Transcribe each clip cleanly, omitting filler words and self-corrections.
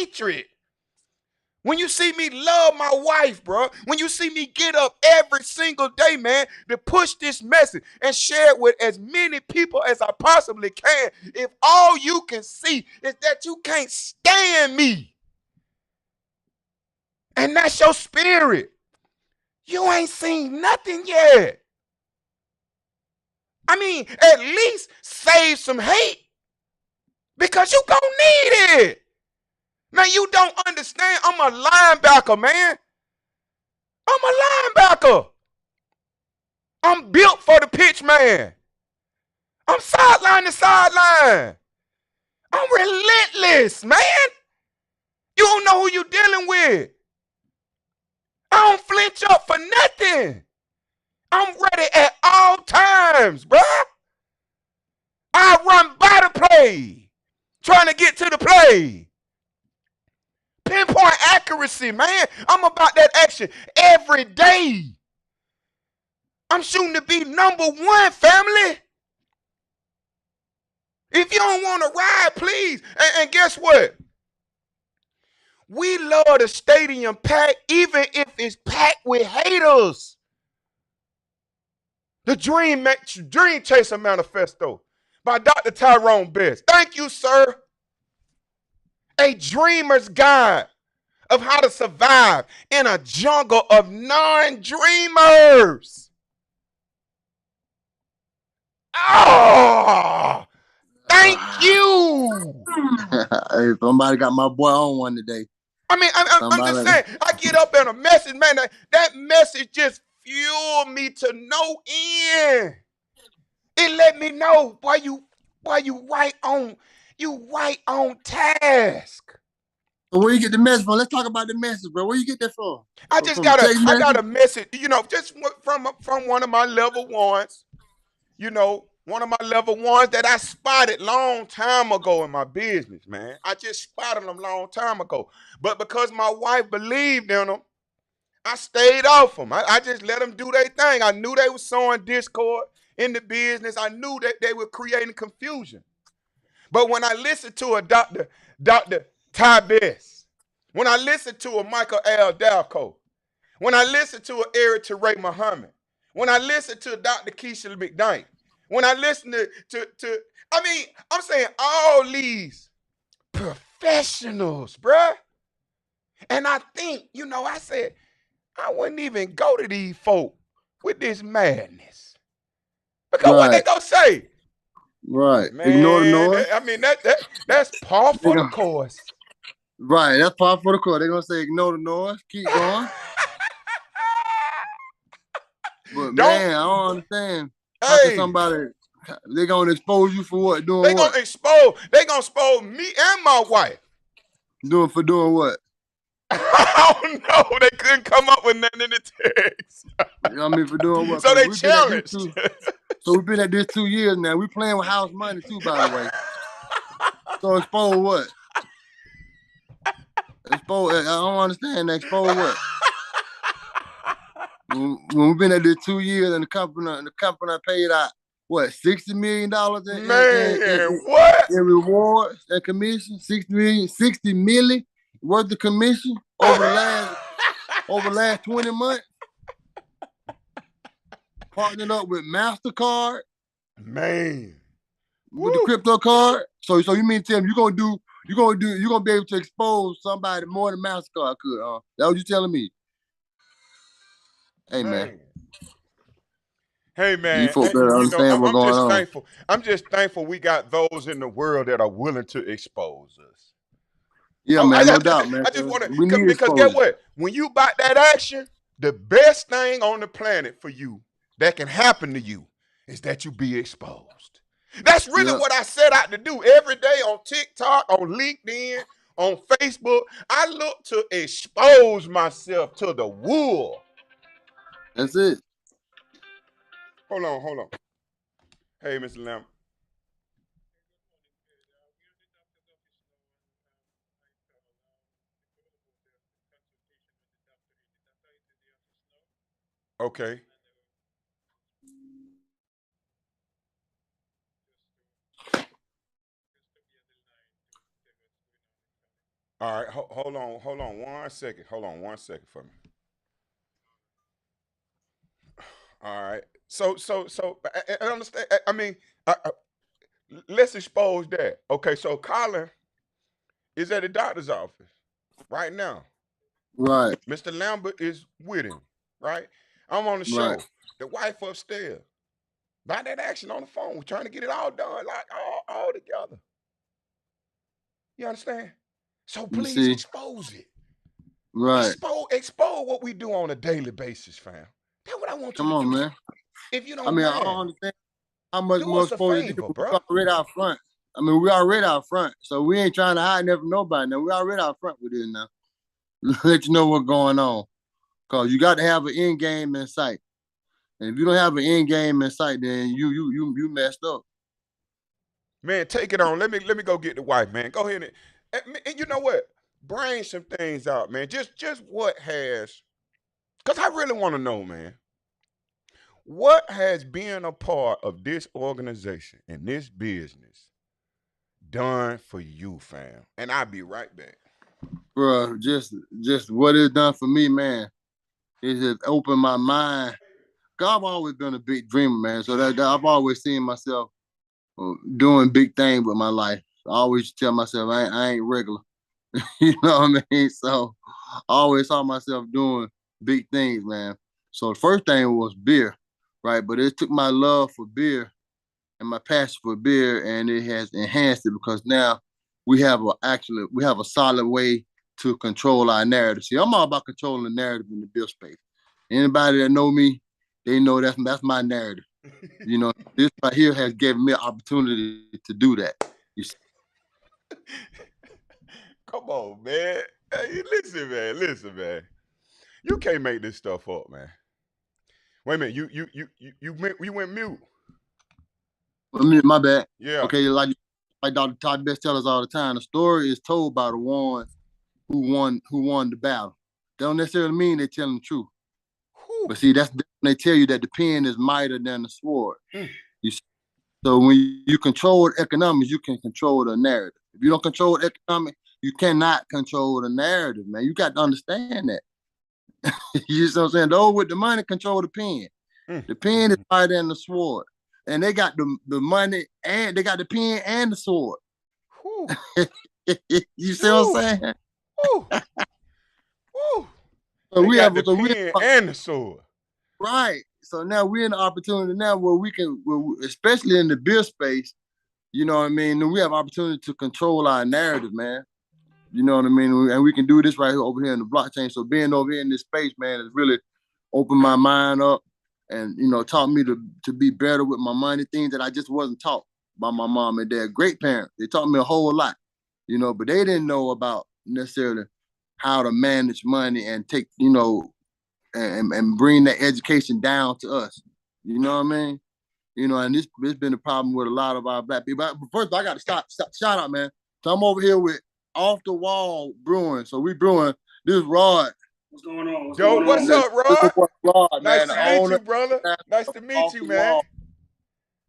hatred. When you see me love my wife, bro, when you see me get up every single day, man, to push this message and share it with as many people as I possibly can, if all you can see is that you can't stand me, and that's your spirit, you ain't seen nothing yet. I mean, at least save some hate because you gonna need it. Man, you don't understand. I'm a linebacker, man. I'm a linebacker. I'm built for the pitch, man. I'm sideline to sideline. I'm relentless, man. You don't know who you're dealing with. I don't flinch up for nothing. I'm ready at all times, bruh. I run by the play, trying to get to the play. Pinpoint accuracy, man. I'm about that action every day. I'm shooting to be number one, family. If you don't want to ride, please. And guess what? We love the stadium packed, even if it's packed with haters. The Dream Chaser Manifesto by Dr. Tyrone Best. Thank you, sir. A dreamer's guide of how to survive in a jungle of non-dreamers. Oh, thank you. Hey, somebody got my boy on one today. I mean, I'm just saying, I get up in a message, man, that message just fueled me to no end. It let me know why you right on task. Where you get the message from? Let's talk about the message, bro. Where you get that from? I got a message, just from one of my level ones, one of my level ones that I spotted long time ago in my business, man. I just spotted them long time ago. But because my wife believed in them, I stayed off them. I just let them do their thing. I knew they were sowing discord in the business. I knew that they were creating confusion. But when I listened to a Dr. Ty Best, when I listened to a Michael L. Dalco, when I listened to a Eric Teray Muhammad, when I listened to Dr. Keisha McKnight, when I listened to I'm saying all these professionals, bruh. And I think, I said, I wouldn't even go to these folk with this madness. Because what they gonna say? Right. Man, ignore the noise. That's par for the course. Right, that's par for the course. They're gonna say ignore the noise, keep going. But man, I don't understand. How can somebody, they gonna expose you for what? Doing they what? They gonna expose me and my wife. Doing what? I don't know. They couldn't come up with nothing in the text. For doing what? So they challenged. So we've been at this 2 years now. We playing with house money too, by the way. So expose what? Expose. I don't understand. Expose what? When we've been at this 2 years and the company paid out what, $60 million in rewards and commission, $60 million worth of commission over the last 20 months. Partnered up with MasterCard, man, with the crypto card. So you mean to tell me you're gonna be able to expose somebody more than MasterCard could, huh? That what you telling me? Hey man. Hey man, you folk better understand what's going on. I'm just thankful we got those in the world that are willing to expose us. Yeah, man, no doubt, man. I just want to, because get what? When you bought that action, the best thing on the planet for you that can happen to you is that you be exposed. That's really what I set out to do every day on TikTok, on LinkedIn, on Facebook. I look to expose myself to the wool. That's it. Hold on. Hey, Mr. Lamb. Okay. All right, hold on 1 second. Hold on 1 second for me. All right. So I understand. I mean, let's expose that. Okay, so Colin is at the doctor's office right now. Right, Mr. Lambert is with him, right? I'm on the right. show. The wife upstairs. By that action on the phone, we're trying to get it all done, like all together. You understand? So You please see, expose it. right. Expose what we do on a daily basis, fam. That's what I want you Come to on, do. man. If you I don't mean, I don't mind, understand how much do more us a exposure you. favor, We bro. already out front. I mean, we already out front, so we ain't trying to hide nothing from nobody. Now we already out front with this now. Let you know what's going on, cause you got to have an end game in sight. And if you don't have an end game in sight, then you messed up. Man, take it on. Let me go get the wife, man. Go ahead and you know what? Bring some things out, man. Just what has, because I really want to know, man. What has been a part of this organization and this business done for you, fam? And I'll be right back. Bro, just what it's done for me, man. It has opened my mind. God, I've always been a big dreamer, man. So that I've always seen myself doing big things with my life. I always tell myself I ain't regular. You know what I mean? So I always saw myself doing big things, man. So the first thing was beer, right? But it took my love for beer and my passion for beer, and it has enhanced it because now we have a solid way to control our narrative. See, I'm all about controlling the narrative in the beer space. Anybody that know me, they know that's my narrative. You know, this right here has given me an opportunity to do that. You see? Come on, man. Hey, listen, man. You can't make this stuff up, man. Wait a minute. You went mute. I mean, my bad. Yeah. Okay, like Dr. Todd Best tell us all the time, the story is told by the ones who won the battle. They don't necessarily mean they're telling the truth. Whew. But see, that's when they tell you that the pen is mightier than the sword. Mm. You see? So when you control economics, you can control the narrative. If you don't control economics, you cannot control the narrative, man. You got to understand that. You see what I'm saying? Those with the money control the pen. Mm. The pen is mightier than the sword. And they got the money and they got the pen and the sword. Whew. You see what I'm Whew. saying? Whew. Whew. So They we got have the so we pen and the sword. right. So now we're in the opportunity now where we can, especially in the beer space, you know what I mean? And we have opportunity to control our narrative, man. You know what I mean? And we can do this right here over here in the blockchain. So being over here in this space, man, has really opened my mind up and, taught me to be better with my money, things that I just wasn't taught by my mom and dad. Great parents. They taught me a whole lot, but they didn't know about necessarily how to manage money and take, and bring that education down to us. You know what I mean? And this been a problem with a lot of our black people. But first, I got to stop. Shout out, man. So I'm over here with Off the Wall Brewing. So we brewing this Rod. What's going on? What's Yo, going what's on? up, Rod? Rod, Nice man, to the meet owner you, brother. Nice of to meet Off you, the man. Wall.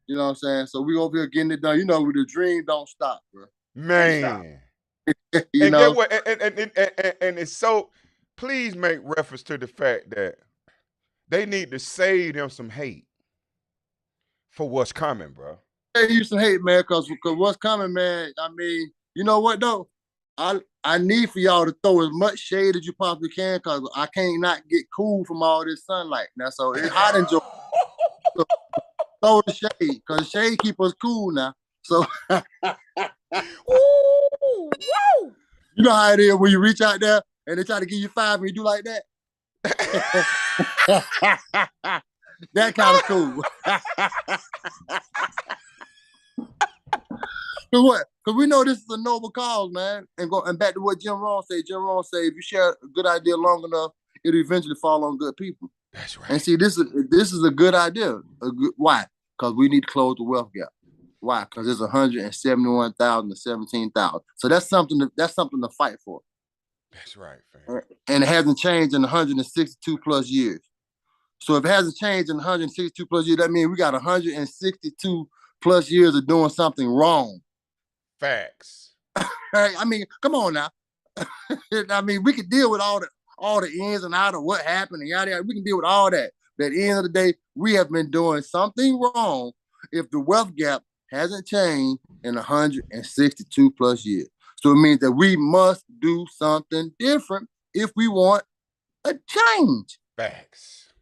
You know what I'm saying? So we over here getting it done. The dream don't stop, bro. Can't stop. Man. you And get know? what? And it's so. Please make reference to the fact that they need to save them some hate for what's coming, bro. They used to hate, man, because what's coming, man. I mean, you know what though? I need for y'all to throw as much shade as you possibly can, because I can't not get cool from all this sunlight now. So it's hot in Georgia. So throw the shade, because shade keep us cool now. So Woo! Woo! you know how it is when you reach out there and they try to give you five and you do like that. That kind of cool. Cause what? Because we know this is a noble cause, man. And back to what Jim Rohn said. Jim Rohn said, if you share a good idea long enough, it'll eventually fall on good people. That's right. And see, this is a good idea. Why? Because we need to close the wealth gap. Why? Because it's 171,000 to 17,000. So that's something to fight for. That's right, fam. And it hasn't changed in 162 plus years. So if it hasn't changed in 162 plus years, that means we got 162 plus years of doing something wrong. Facts. Right? I mean, come on now. I mean, we can deal with all the ins and outs of what happened and yada yada. We can deal with all that. But at the end of the day, we have been doing something wrong if the wealth gap hasn't changed in 162 plus years. So it means that we must do something different if we want a change. Facts.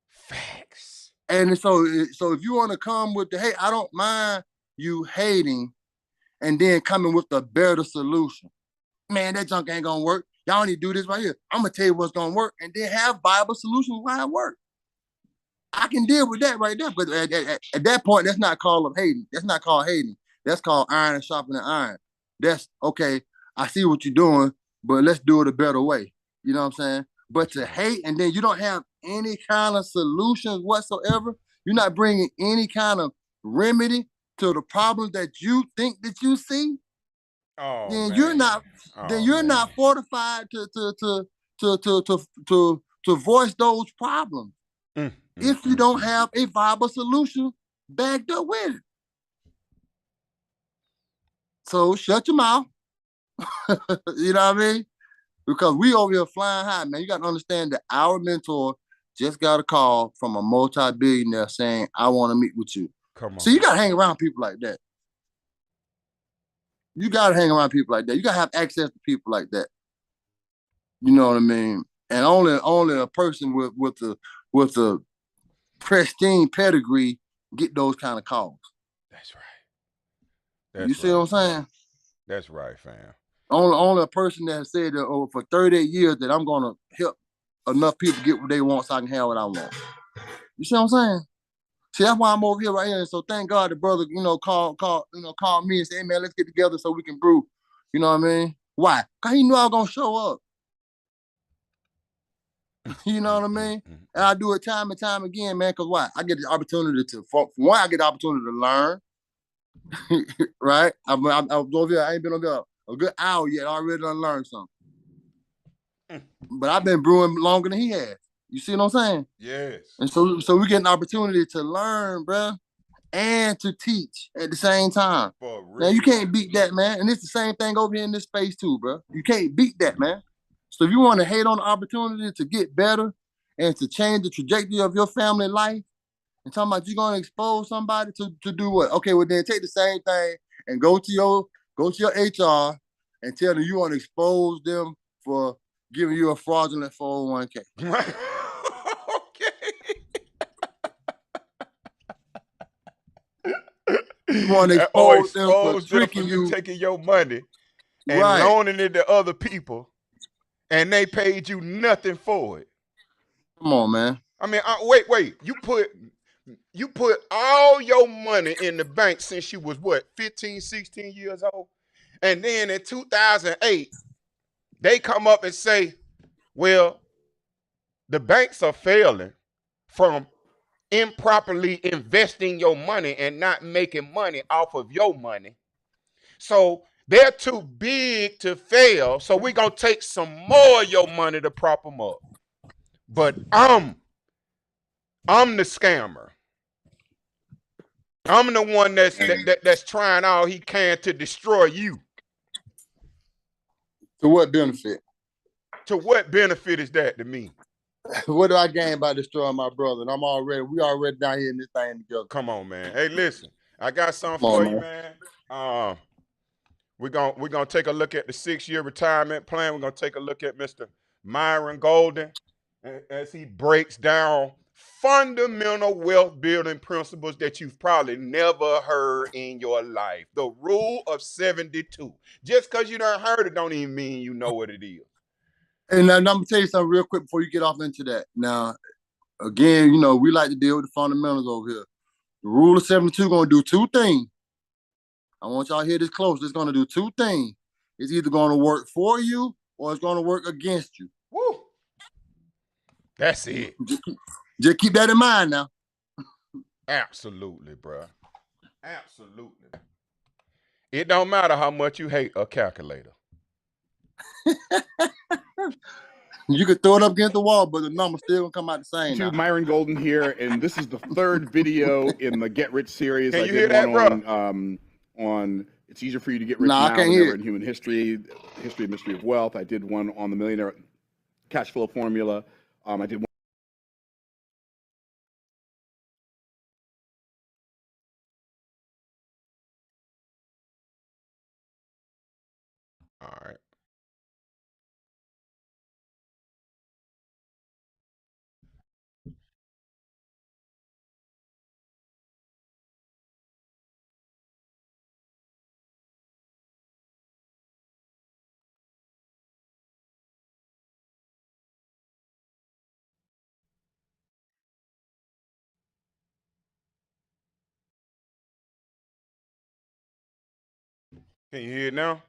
Facts. And so if you want to come with the, hey, I don't mind you hating and then coming with a better solution. Man, that junk ain't gonna work. Y'all need to do this right here. I'm gonna tell you what's gonna work and then have viable solutions why it works. I can deal with that right there. But at that point, that's not called hating. That's not called hating. That's called iron sharpening iron. That's okay. I see what you're doing, but let's do it a better way. You know what I'm saying? But to hate and then you don't have any kind of solutions whatsoever, you're not bringing any kind of remedy to the problems that you think that you see. Oh, then man. you're not. Oh, then you're man. not fortified to voice those problems if you don't have a viable solution backed up with it. So shut your mouth. You know what I mean? Because we over here flying high, man. You got to understand that our mentor just got a call from a multi-billionaire saying, I want to meet with you. Come on. So you got to hang around people like that. You got to hang around people like that. You got to have access to people like that. You know what I mean? And only a person with a pristine pedigree get those kind of calls. That's right. You see what I'm saying? That's right, fam. Only a person that has said that for 38 years that I'm gonna help enough people get what they want so I can have what I want. You see what I'm saying? See, that's why I'm over here right here. And so thank God the brother, called me and said, hey man, let's get together so we can brew. You know what I mean? Why? Because he knew I was gonna show up. You know what I mean? And I do it time and time again, man, because why? I get the opportunity I get the opportunity to learn. Right? I was over here, I ain't been over here a good hour yet. I already done learned something. But I've been brewing longer than he has. You see what I'm saying? Yes. And so we get an opportunity to learn, bro, and to teach at the same time. Now you can't beat that, man. And it's the same thing over here in this space too, bro. You can't beat that, man. So if you want to hate on the opportunity to get better and to change the trajectory of your family life, and talking about you're gonna expose somebody to do what? Okay, well then take the same thing and go to your HR and tell them you want to expose them for giving you a fraudulent 401k. You want to expose them for tricking you, taking your money and loaning it to other people, and they paid you nothing for it. Come on, man. I mean, wait. You put all your money in the bank since you was what, 15, 16 years old? And then in 2008, they come up and say, well, the banks are failing from improperly investing your money and not making money off of your money. So they're too big to fail. So we're going to take some more of your money to prop them up. But I'm the scammer. I'm the one that's trying all he can to destroy you. To what benefit? To what benefit is that to me? What do I gain by destroying my brother? And we already down here in this thing together. Come on, man. Hey, listen, I got something for you, man. We're gonna take a look at the 6-year retirement plan. We're gonna take a look at Mr. Myron Golden as he breaks down fundamental wealth building principles that you've probably never heard in your life. The rule of 72. Just because you done heard it don't even mean you know what it is. And I'm gonna tell you something real quick before you get off into that. Now, again, we like to deal with the fundamentals over here. The rule of 72 gonna do two things. I want y'all to hear this close. It's gonna do two things. It's either gonna work for you or it's gonna work against you. Woo! That's it. Just keep that in mind now. Absolutely, bro. Absolutely. It don't matter how much you hate a calculator. You could throw it up against the wall, but the number's still gonna come out the same. To Myron Golden here, and this is the third video in the Get Rich series. Can you hear that, bro? On It's easier for you to get rich No, I now can't than hear ever it. in human history, history and mystery of wealth. I did one on the millionaire cash flow formula. I did one. All right. Can you hear it now?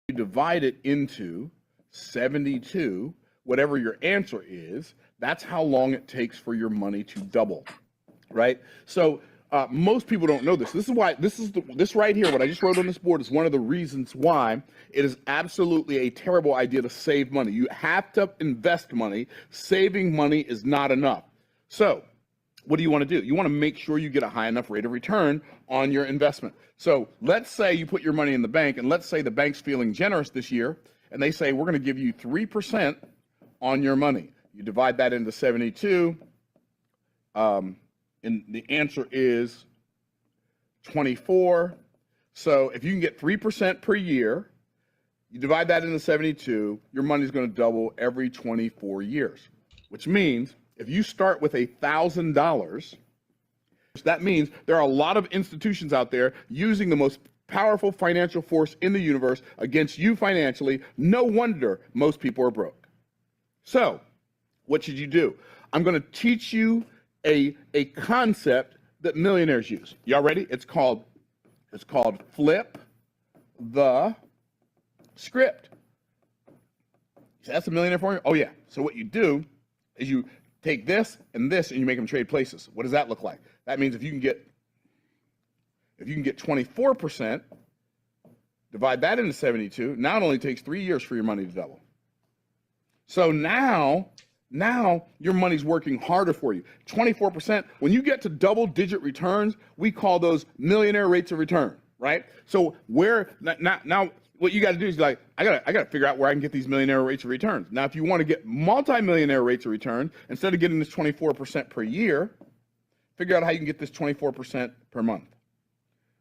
You divide it into 72, whatever your answer is, that's how long it takes for your money to double, right? So most people don't know this. This is why this right here, what I just wrote on this board, is one of the reasons why it is absolutely a terrible idea to save money. You have to invest money. Saving money is not enough. So what do you want to do? You want to make sure you get a high enough rate of return on your investment. So let's say you put your money in the bank, and let's say the bank's feeling generous this year, and they say, we're going to give you 3% on your money. You divide that into 72, and the answer is 24. So if you can get 3% per year, you divide that into 72, your money's going to double every 24 years, which means if you start with $1,000, that means there are a lot of institutions out there using the most powerful financial force in the universe against you financially. No wonder most people are broke. So what should you do? I'm going to teach you a concept that millionaires use. Y'all ready? It's called flip the script. So that's a millionaire formula? Oh yeah. So what you do is you take this and you make them trade places. What does that look like? That means if you can get 24%, divide that into 72, now it only takes 3 years for your money to double. So now your money's working harder for you. 24%, when you get to double digit returns, we call those millionaire rates of return, right? So now what you got to do is like, I got to figure out where I can get these millionaire rates of returns. Now, if you want to get multi-millionaire rates of return, instead of getting this 24% per year, figure out how you can get this 24% per month.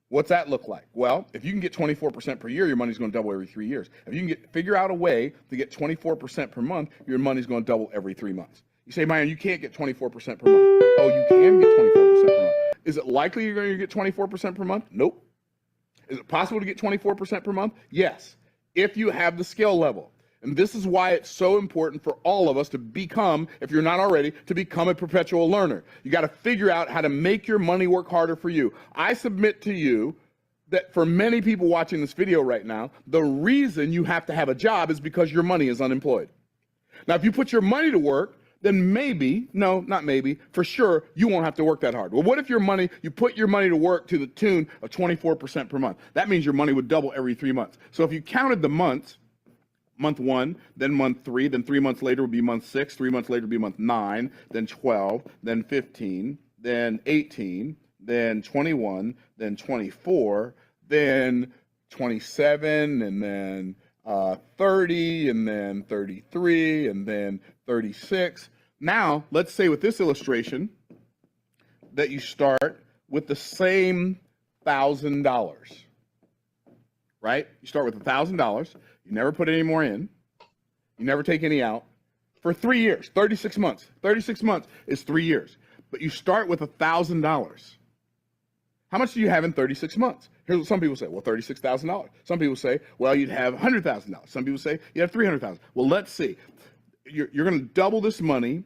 What's that look like? Well, if you can get 24% per year, your money's going to double every 3 years. If you can figure out a way to get 24% per month, your money's going to double every 3 months. You say, Myron, you can't get 24% per month. Oh, you can get 24% per month. Is it likely you're going to get 24% per month? Nope. Is it possible to get 24% per month? Yes, if you have the skill level. And this is why it's so important for all of us to become, if you're not already, to become a perpetual learner. You got to figure out how to make your money work harder for you. I submit to you that for many people watching this video right now, the reason you have to have a job is because your money is unemployed. Now, if you put your money to work, then maybe, no, not maybe, for sure, you won't have to work that hard. Well, what if you put your money to work to the tune of 24% per month? That means your money would double every 3 months. So if you counted the months, month 1, then month 3, then 3 months later would be month 6, 3 months later would be month 9, then 12, then 15, then 18, then 21, then 24, then 27, and then 30, and then 33, and then 36. Now, let's say with this illustration that you start with the same $1,000, right? You start with $1,000. You never put any more in. You never take any out for 3 years, 36 months. 36 months is 3 years. But you start with $1,000. How much do you have in 36 months? Here's what some people say. Well, $36,000. Some people say, well, you'd have $100,000. Some people say you have $300,000. Well, let's see. You're going to double this money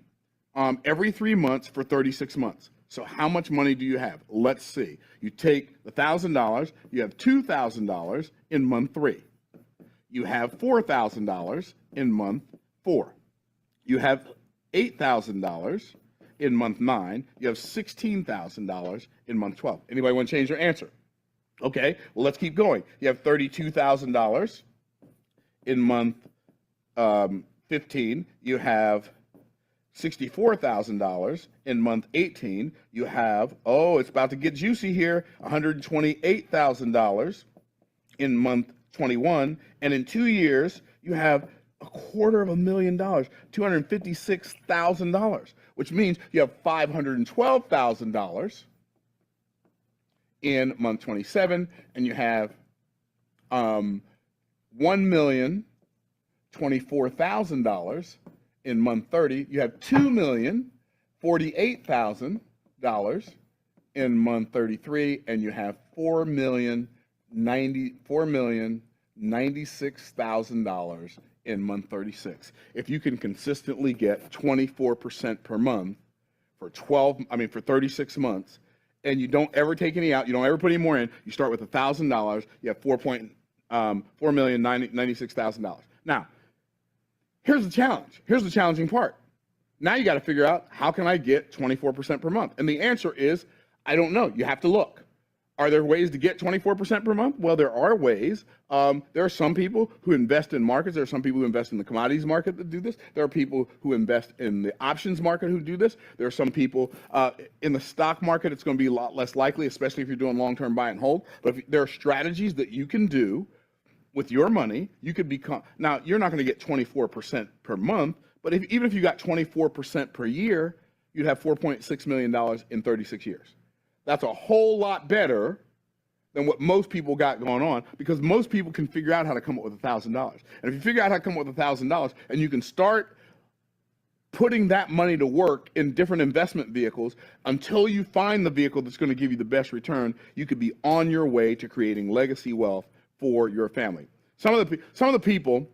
every 3 months for 36 months. So how much money do you have? Let's see. You take the $1,000. You have $2,000 in month 3. You have $4,000 in month 4. You have $8,000 in month 9. You have $16,000 in month 12. Anybody want to change their answer? Okay, well, let's keep going. You have $32,000 in month 15. You have $64,000 in month 18. You have, oh, it's about to get juicy here, $128,000 in month 21. And in 2 years, you have $250,000, $256,000, which means you have $512,000 in month 27, and you have $1,024,000 in month 30. You have $2,048,000 in month 33, and you have $4,096,000 in month 36. If you can consistently get 24% per month for 36 months, and you don't ever take any out, you don't ever put any more in, you start with $1,000, you have $4,096,000. Now, here's the challenge. Here's the challenging part. Now you got to figure out, how can I get 24% per month? And the answer is, I don't know. You have to look. Are there ways to get 24% per month? Well, there are ways. There are some people who invest in markets. There are some people who invest in the commodities market that do this. There are people who invest in the options market who do this. There are some people in the stock market. It's going to be a lot less likely, especially if you're doing long-term buy and hold. But there are strategies that you can do with your money. You could become, now you're not going to get 24% per month, but even if you got 24% per year, you'd have $4.6 million in 36 years. That's a whole lot better than what most people got going on, because most people can figure out how to come up with $1,000. And if you figure out how to come up with $1,000 and you can start putting that money to work in different investment vehicles until you find the vehicle that's going to give you the best return, you could be on your way to creating legacy wealth for your family. Some of the people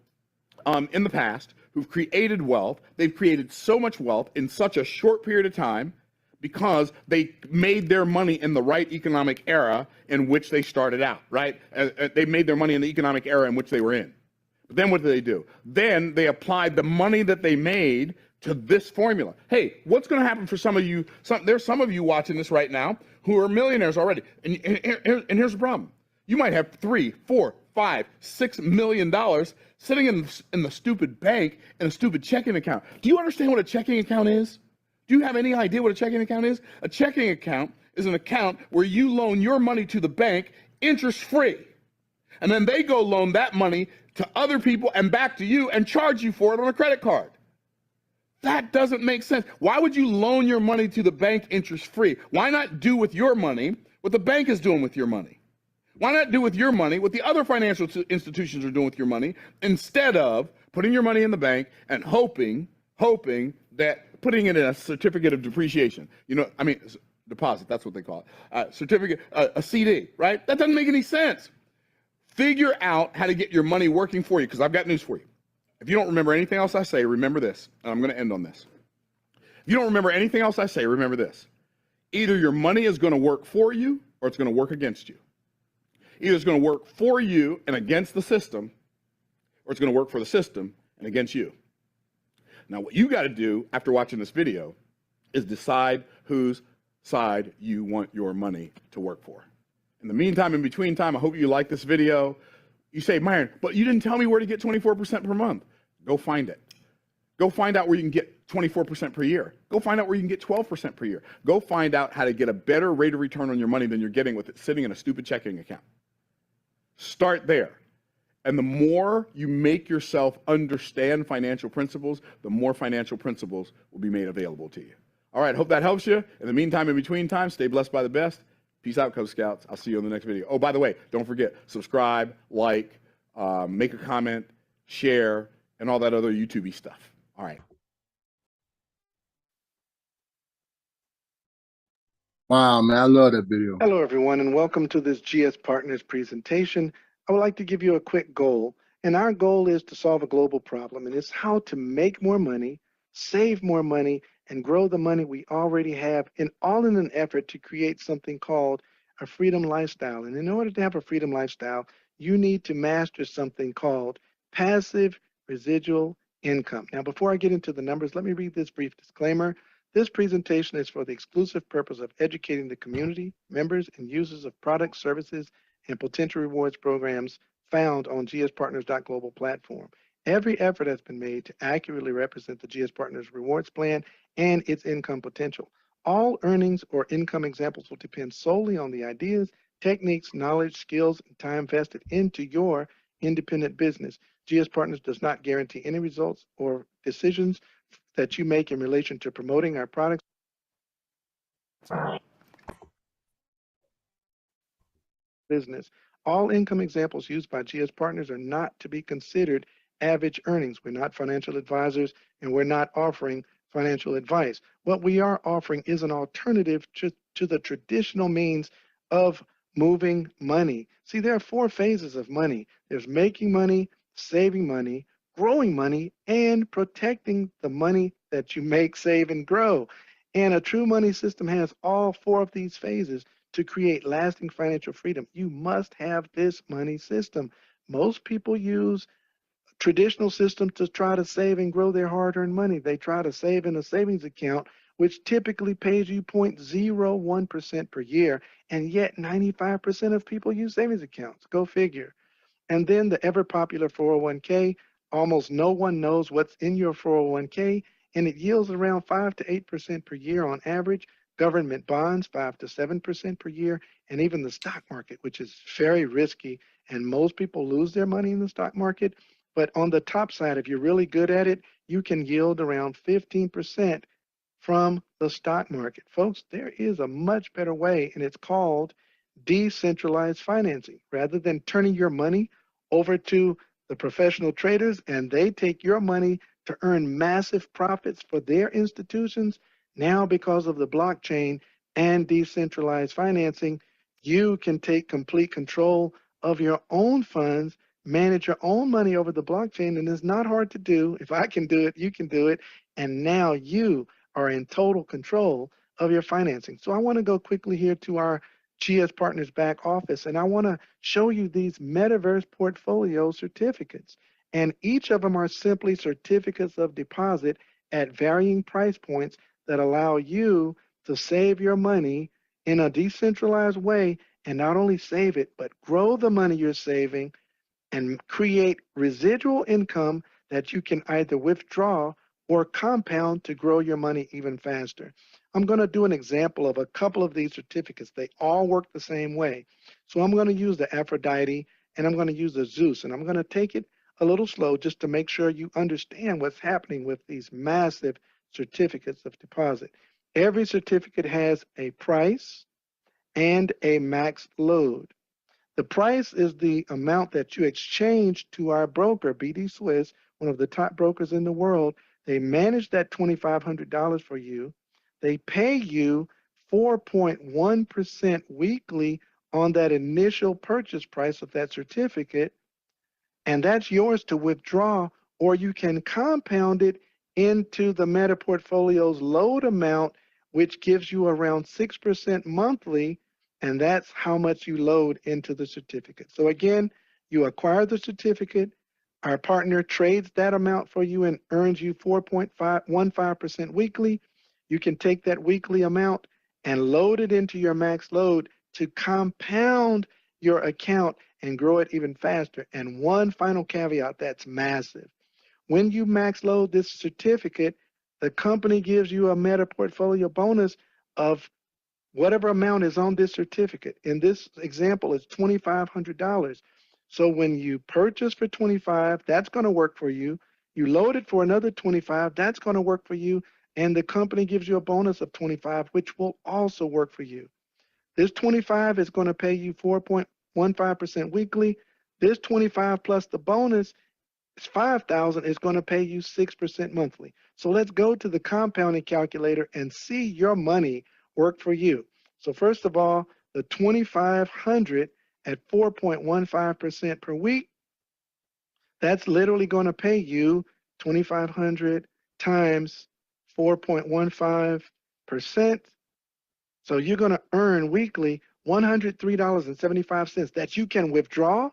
in the past who've created wealth, they've created so much wealth in such a short period of time because they made their money in the right economic era in which they started out, right? They made their money in the economic era in which they were in. But then what did? Then they applied the money that they made to this formula. Hey, what's going to happen for some of you? There's some of you watching this right now who are millionaires already. And here's the problem. You might have $3, $4, $5, $6 million sitting in the stupid bank in a stupid checking account. Do you understand what a checking account is? Do you have any idea what a checking account is? A checking account is an account where you loan your money to the bank interest-free. And then they go loan that money to other people and back to you and charge you for it on a credit card. That doesn't make sense. Why would you loan your money to the bank interest-free? Why not do with your money what the bank is doing with your money? Why not do with your money what the other financial institutions are doing with your money, instead of putting your money in the bank and hoping that putting it in a certificate of depreciation, deposit, that's what they call it, certificate, a CD, right? That doesn't make any sense. Figure out how to get your money working for you, because I've got news for you. If you don't remember anything else I say, remember this, and I'm going to end on this. If you don't remember anything else I say, remember this. Either your money is going to work for you, or it's going to work against you. Either it's going to work for you and against the system, or it's going to work for the system and against you. Now, what you got to do after watching this video is decide whose side you want your money to work for. In the meantime, in between time, I hope you like this video. You say, Myron, but you didn't tell me where to get 24% per month. Go find it. Go find out where you can get 24% per year. Go find out where you can get 12% per year. Go find out how to get a better rate of return on your money than you're getting with it sitting in a stupid checking account. Start there. And the more you make yourself understand financial principles, the more financial principles will be made available to you. All right, hope that helps you. In the meantime, in between time, stay blessed by the best. Peace out, Cub Scouts. I'll see you in the next video. Oh, by the way, don't forget, subscribe, like, make a comment, share, and all that other YouTube-y stuff. All right. Wow, man, I love that video. Hello, everyone, and welcome to this GS Partners presentation. I would like to give you a quick goal, and our goal is to solve a global problem, and it's how to make more money, save more money, and grow the money we already have, and all in an effort to create something called a freedom lifestyle. And in order to have a freedom lifestyle, you need to master something called passive residual income. Now, before I get into the numbers, let me read this brief disclaimer. This presentation is for the exclusive purpose of educating the community, members, and users of products, services, and potential rewards programs found on gspartners.global platform. Every effort has been made to accurately represent the GS Partners rewards plan and its income potential. All earnings or income examples will depend solely on the ideas, techniques, knowledge, skills, and time vested into your independent business. GS Partners does not guarantee any results or decisions that you make in relation to promoting our products. Business. All income examples used by GS Partners are not to be considered average earnings. We're not financial advisors, and we're not offering financial advice. What we are offering is an alternative to the traditional means of moving money. See, there are 4 phases of money. There's making money, saving money, growing money, and protecting the money that you make, save, and grow. And a true money system has all 4 of these phases. To create lasting financial freedom, you must have this money system. Most people use traditional systems to try to save and grow their hard-earned money. They try to save in a savings account, which typically pays you 0.01% per year, and yet 95% of people use savings accounts. Go figure. And then the ever popular 401k. Almost no one knows what's in your 401k, and it yields around 5 to 8% per year on average. Government bonds, 5 to 7% per year, and even the stock market, which is very risky, and most people lose their money in the stock market. But on the top side, if you're really good at it, you can yield around 15% from the stock market. Folks, there is a much better way, and it's called decentralized financing. Rather than turning your money over to the professional traders and they take your money to earn massive profits for their institutions, now because of the blockchain and decentralized financing, you can take complete control of your own funds, manage your own money over the blockchain, and it's not hard to do. If I can do it, you can do it. And now you are in total control of your financing. So I want to go quickly here to our GS Partners back office, and I want to show you these metaverse portfolio certificates. And each of them are simply certificates of deposit at varying price points that allow you to save your money in a decentralized way, and not only save it, but grow the money you're saving and create residual income that you can either withdraw or compound to grow your money even faster. I'm going to do an example of a couple of these certificates. They all work the same way. So I'm going to use the Aphrodite and I'm going to use the Zeus, and I'm going to take it a little slow just to make sure you understand what's happening with these massive certificates of deposit. Every certificate has a price and a max load. The price is the amount that you exchange to our broker, BD Swiss, one of the top brokers in the world. They manage that $2,500 for you. They pay you 4.1% weekly on that initial purchase price of that certificate, and that's yours to withdraw, or you can compound it into the Meta Portfolio's load amount, which gives you around 6% monthly, and that's how much you load into the certificate. So again, you acquire the certificate, our partner trades that amount for you and earns you 4.15% weekly. You can take that weekly amount and load it into your max load to compound your account and grow it even faster. And one final caveat that's massive. When you max load this certificate, the company gives you a Meta Portfolio bonus of whatever amount is on this certificate. In this example, it's $2,500. So when you purchase for 25, that's going to work for you. You load it for another 25, that's going to work for you. And the company gives you a bonus of 25, which will also work for you. This 25 is going to pay you 4.15% weekly. This 25 plus the bonus is 5,000 is going to pay you 6% monthly. So let's go to the compounding calculator and see your money work for you. So first of all, the 2,500 at 4.15% per week, that's literally going to pay you 2,500 times 4.15%. So you're going to earn weekly $103.75 that you can withdraw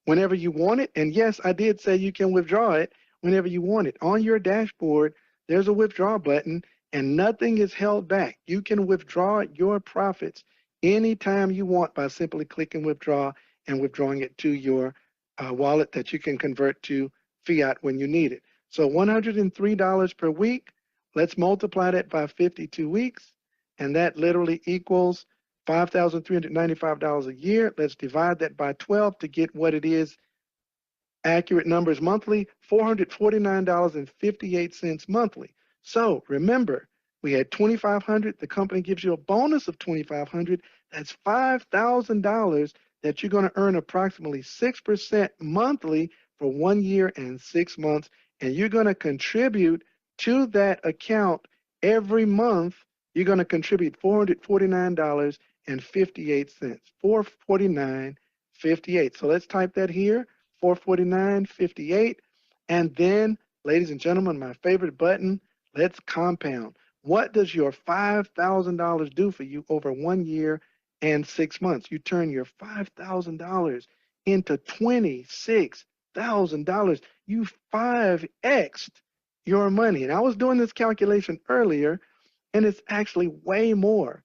whenever you want it. And yes, I did say you can withdraw it whenever you want it. On your dashboard, there's a withdraw button and nothing is held back. You can withdraw your profits anytime you want by simply clicking withdraw and withdrawing it to your wallet that you can convert to fiat when you need it. So $103 per week, let's multiply that by 52 weeks. And that literally equals $5,395 a year. Let's divide that by 12 to get what it is. Accurate numbers monthly, $449.58 monthly. So remember, we had 2,500. The company gives you a bonus of 2,500. That's $5,000 that you're going to earn approximately 6% monthly for 1 year and 6 months. And you're going to contribute to that account every month. You're going to contribute $449.58. $449.58. So let's type that here, $449.58. And then, ladies and gentlemen, my favorite button, let's compound. What does your $5,000 do for you over 1 year and 6 months? You turn your $5,000 into $26,000. You 5x'd your money. And I was doing this calculation earlier, and it's actually way more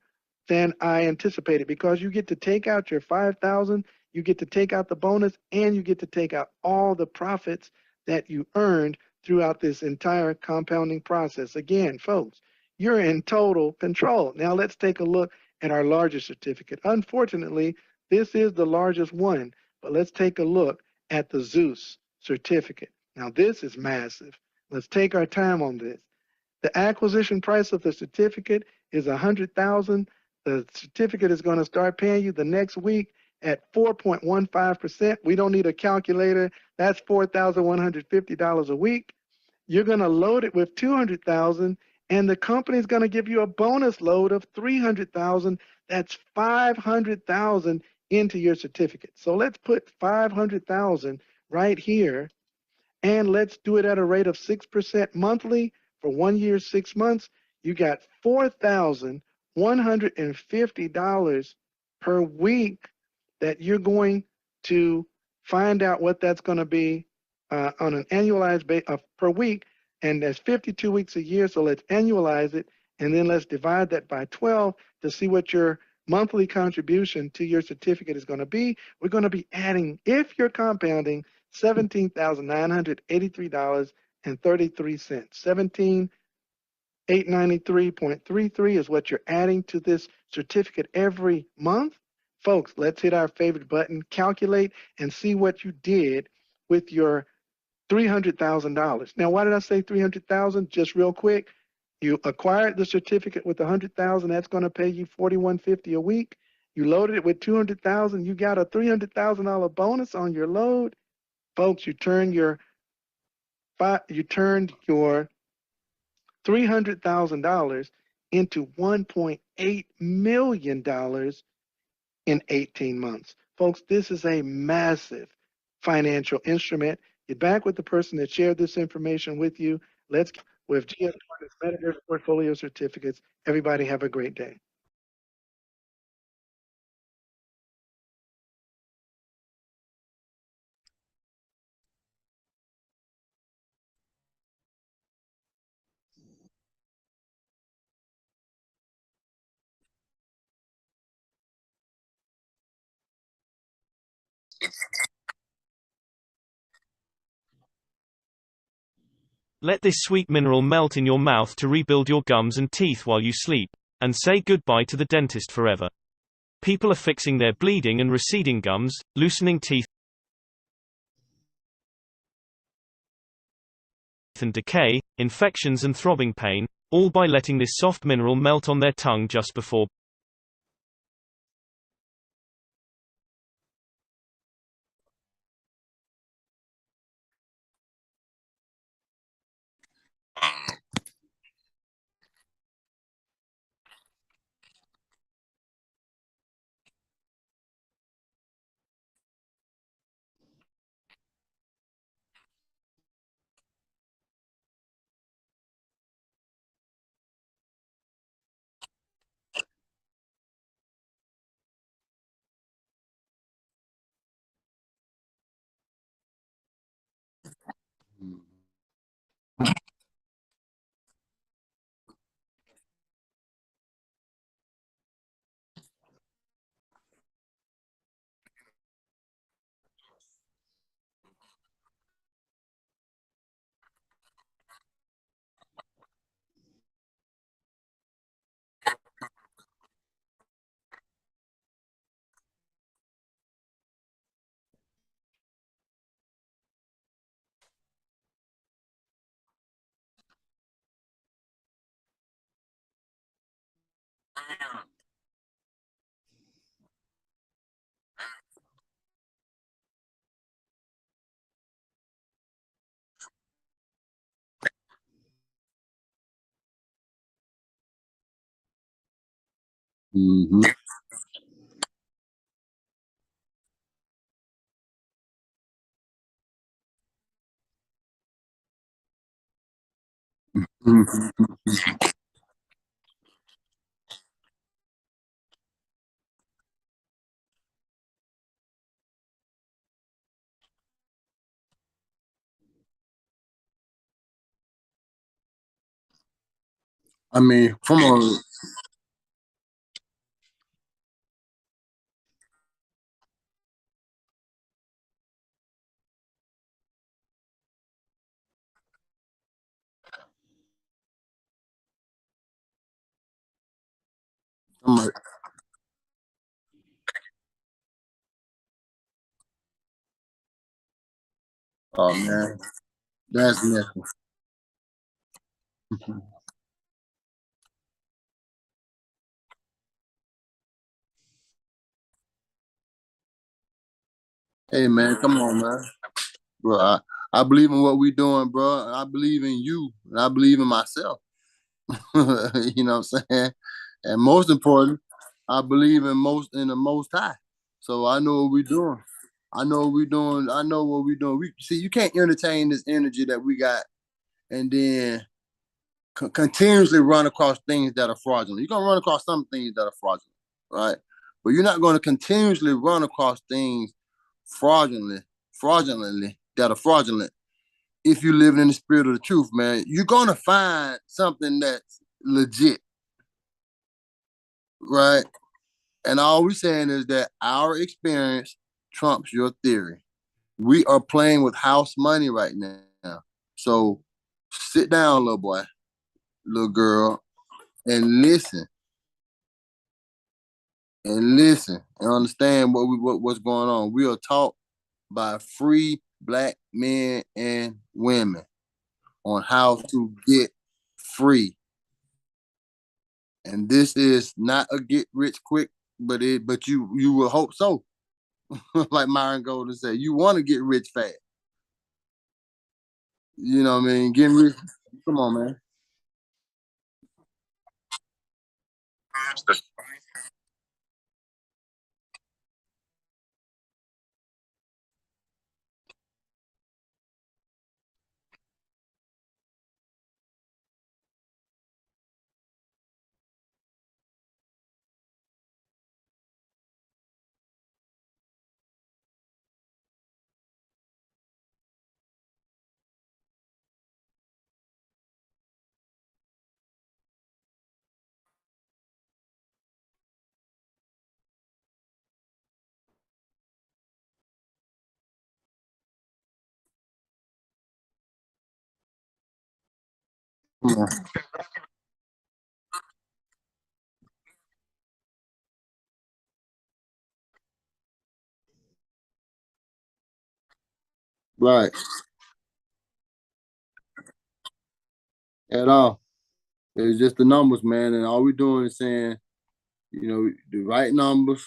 than I anticipated because you get to take out your 5,000, you get to take out the bonus, and you get to take out all the profits that you earned throughout this entire compounding process. Again, folks, you're in total control. Now let's take a look at our largest certificate. Unfortunately, this is the largest one, but let's take a look at the Zeus certificate. Now this is massive. Let's take our time on this. The acquisition price of the certificate is $100,000. The certificate is going to start paying you the next week at 4.15%. We don't need a calculator. That's $4,150 a week. You're going to load it with $200,000, and the company is going to give you a bonus load of $300,000. That's $500,000 into your certificate. So let's put $500,000 right here, and let's do it at a rate of 6% monthly. For 1 year, 6 months, you got $4,150 per week that you're going to find out what that's going to be on an annualized basis per week. And that's 52 weeks a year. So let's annualize it. And then let's divide that by 12 to see what your monthly contribution to your certificate is going to be. We're going to be adding, if you're compounding, $17,983.33. 893.33 is what you're adding to this certificate every month. Folks, let's hit our favorite button, calculate, and see what you did with your $300,000. Now, why did I say 300,000? Just real quick, you acquired the certificate with 100,000. That's going to pay you $4,150 a week. You loaded it with 200,000. You got a $300,000 bonus on your load. Folks, you turned your $300,000 into $1.8 million in 18 months. Folks, this is a massive financial instrument. Get back with the person that shared this information with you. Let's get with GS Partners Metaverse Portfolio Certificates. Everybody have a great day. Let this sweet mineral melt in your mouth to rebuild your gums and teeth while you sleep. And say goodbye to the dentist forever. People are fixing their bleeding and receding gums, loosening teeth, and decay, infections and throbbing pain, all by letting this soft mineral melt on their tongue just before Mm-hmm. Mm-hmm. I mean, from a from a oh man, that's nothing. Hey man, come on, man. Bro, I believe in what we doing, bro. I believe in you, and I believe in myself. You know what I'm saying? And most important, I believe in the Most High. So I know what we're doing. I know what we're doing. I know what we're doing. We see you can't entertain this energy that we got, and then continuously run across things that are fraudulent. You're gonna run across some things that are fraudulent, right? But you're not going to continuously run across things fraudulently that are fraudulent if you live in the spirit of the truth, man. You're gonna find something that's legit, right? And all we're saying is that our experience trumps your theory. We are playing with house money right now. So sit down, little boy, little girl, and listen and understand what's going on. We are taught by free black men and women on how to get free. And this is not a get rich quick, but you will hope so. Like Myron Golden said, you want to get rich fast. You know what I mean? Getting rich. Come on, man. Come on. Right. at all. It's just the numbers, man, and all we're doing is saying, the right numbers,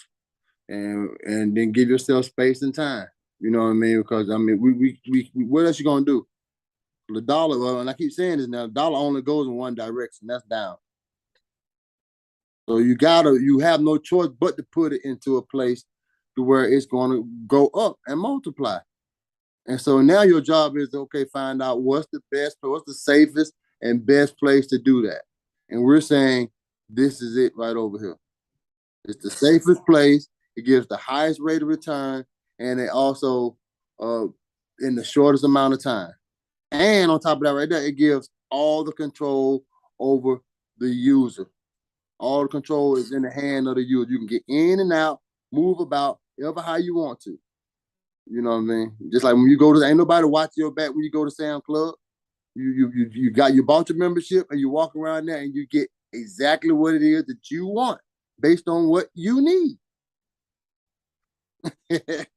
and then give yourself space and time. You know what I mean? Because I mean, we what else you gonna do? The dollar, well, and I keep saying this now, the dollar only goes in one direction, that's down. So you have no choice but to put it into a place to where it's going to go up and multiply. And so now your job is, okay, find out what's the safest and best place to do that. And we're saying this is it right over here. It's the safest place. It gives the highest rate of return, and it also in the shortest amount of time. And on top of that, right there, it gives all the control over the user. All the control is in the hand of the user. You can get in and out, move about, ever how you want to. You know what I mean? Just like when you go to, ain't nobody watch your back when you go to Sam Club. You bought your membership and you walk around there and you get exactly what it is that you want based on what you need. it,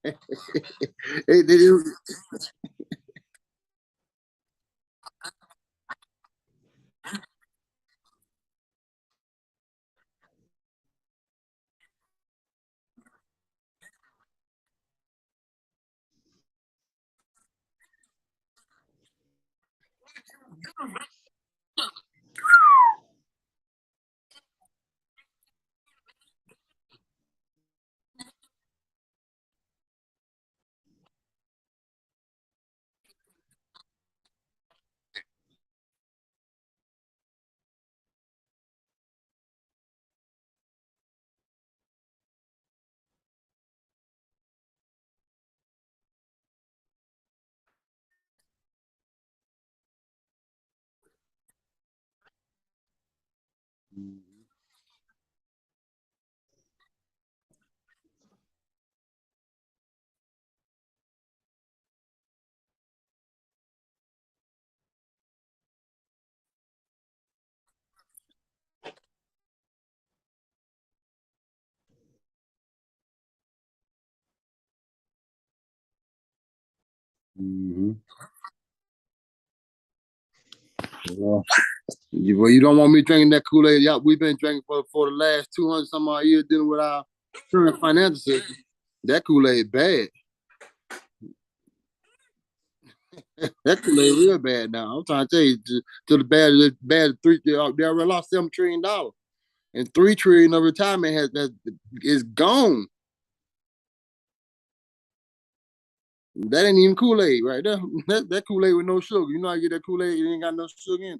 mm-hmm. Well, you don't want me drinking that Kool-Aid. Yeah, we've been drinking for the last 200 some odd years dealing with our current financial system. That Kool-Aid bad. That Kool-Aid real bad now. I'm trying to tell you, to the bad they already lost $7 trillion. And $3 trillion of retirement is gone. That ain't even Kool-Aid right there. That Kool-Aid with no sugar. You know how you get that Kool-Aid, it ain't got no sugar in it.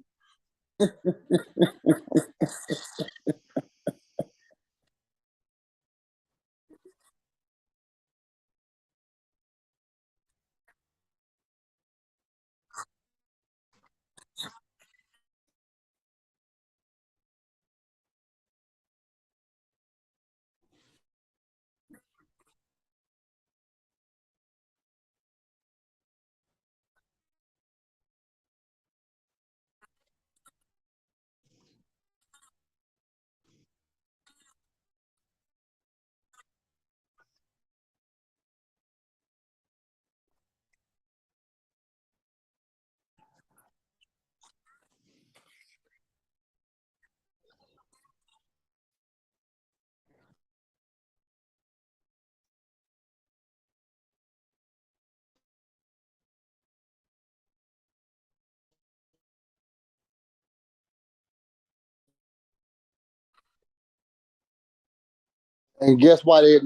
And guess why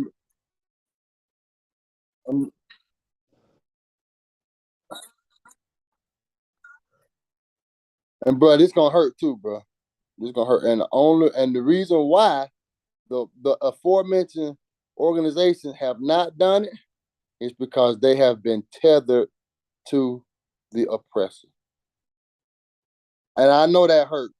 um, and bro, this gonna hurt too, bro. This gonna hurt. And the reason why the aforementioned organizations have not done it is because they have been tethered to the oppressor. And I know that hurt.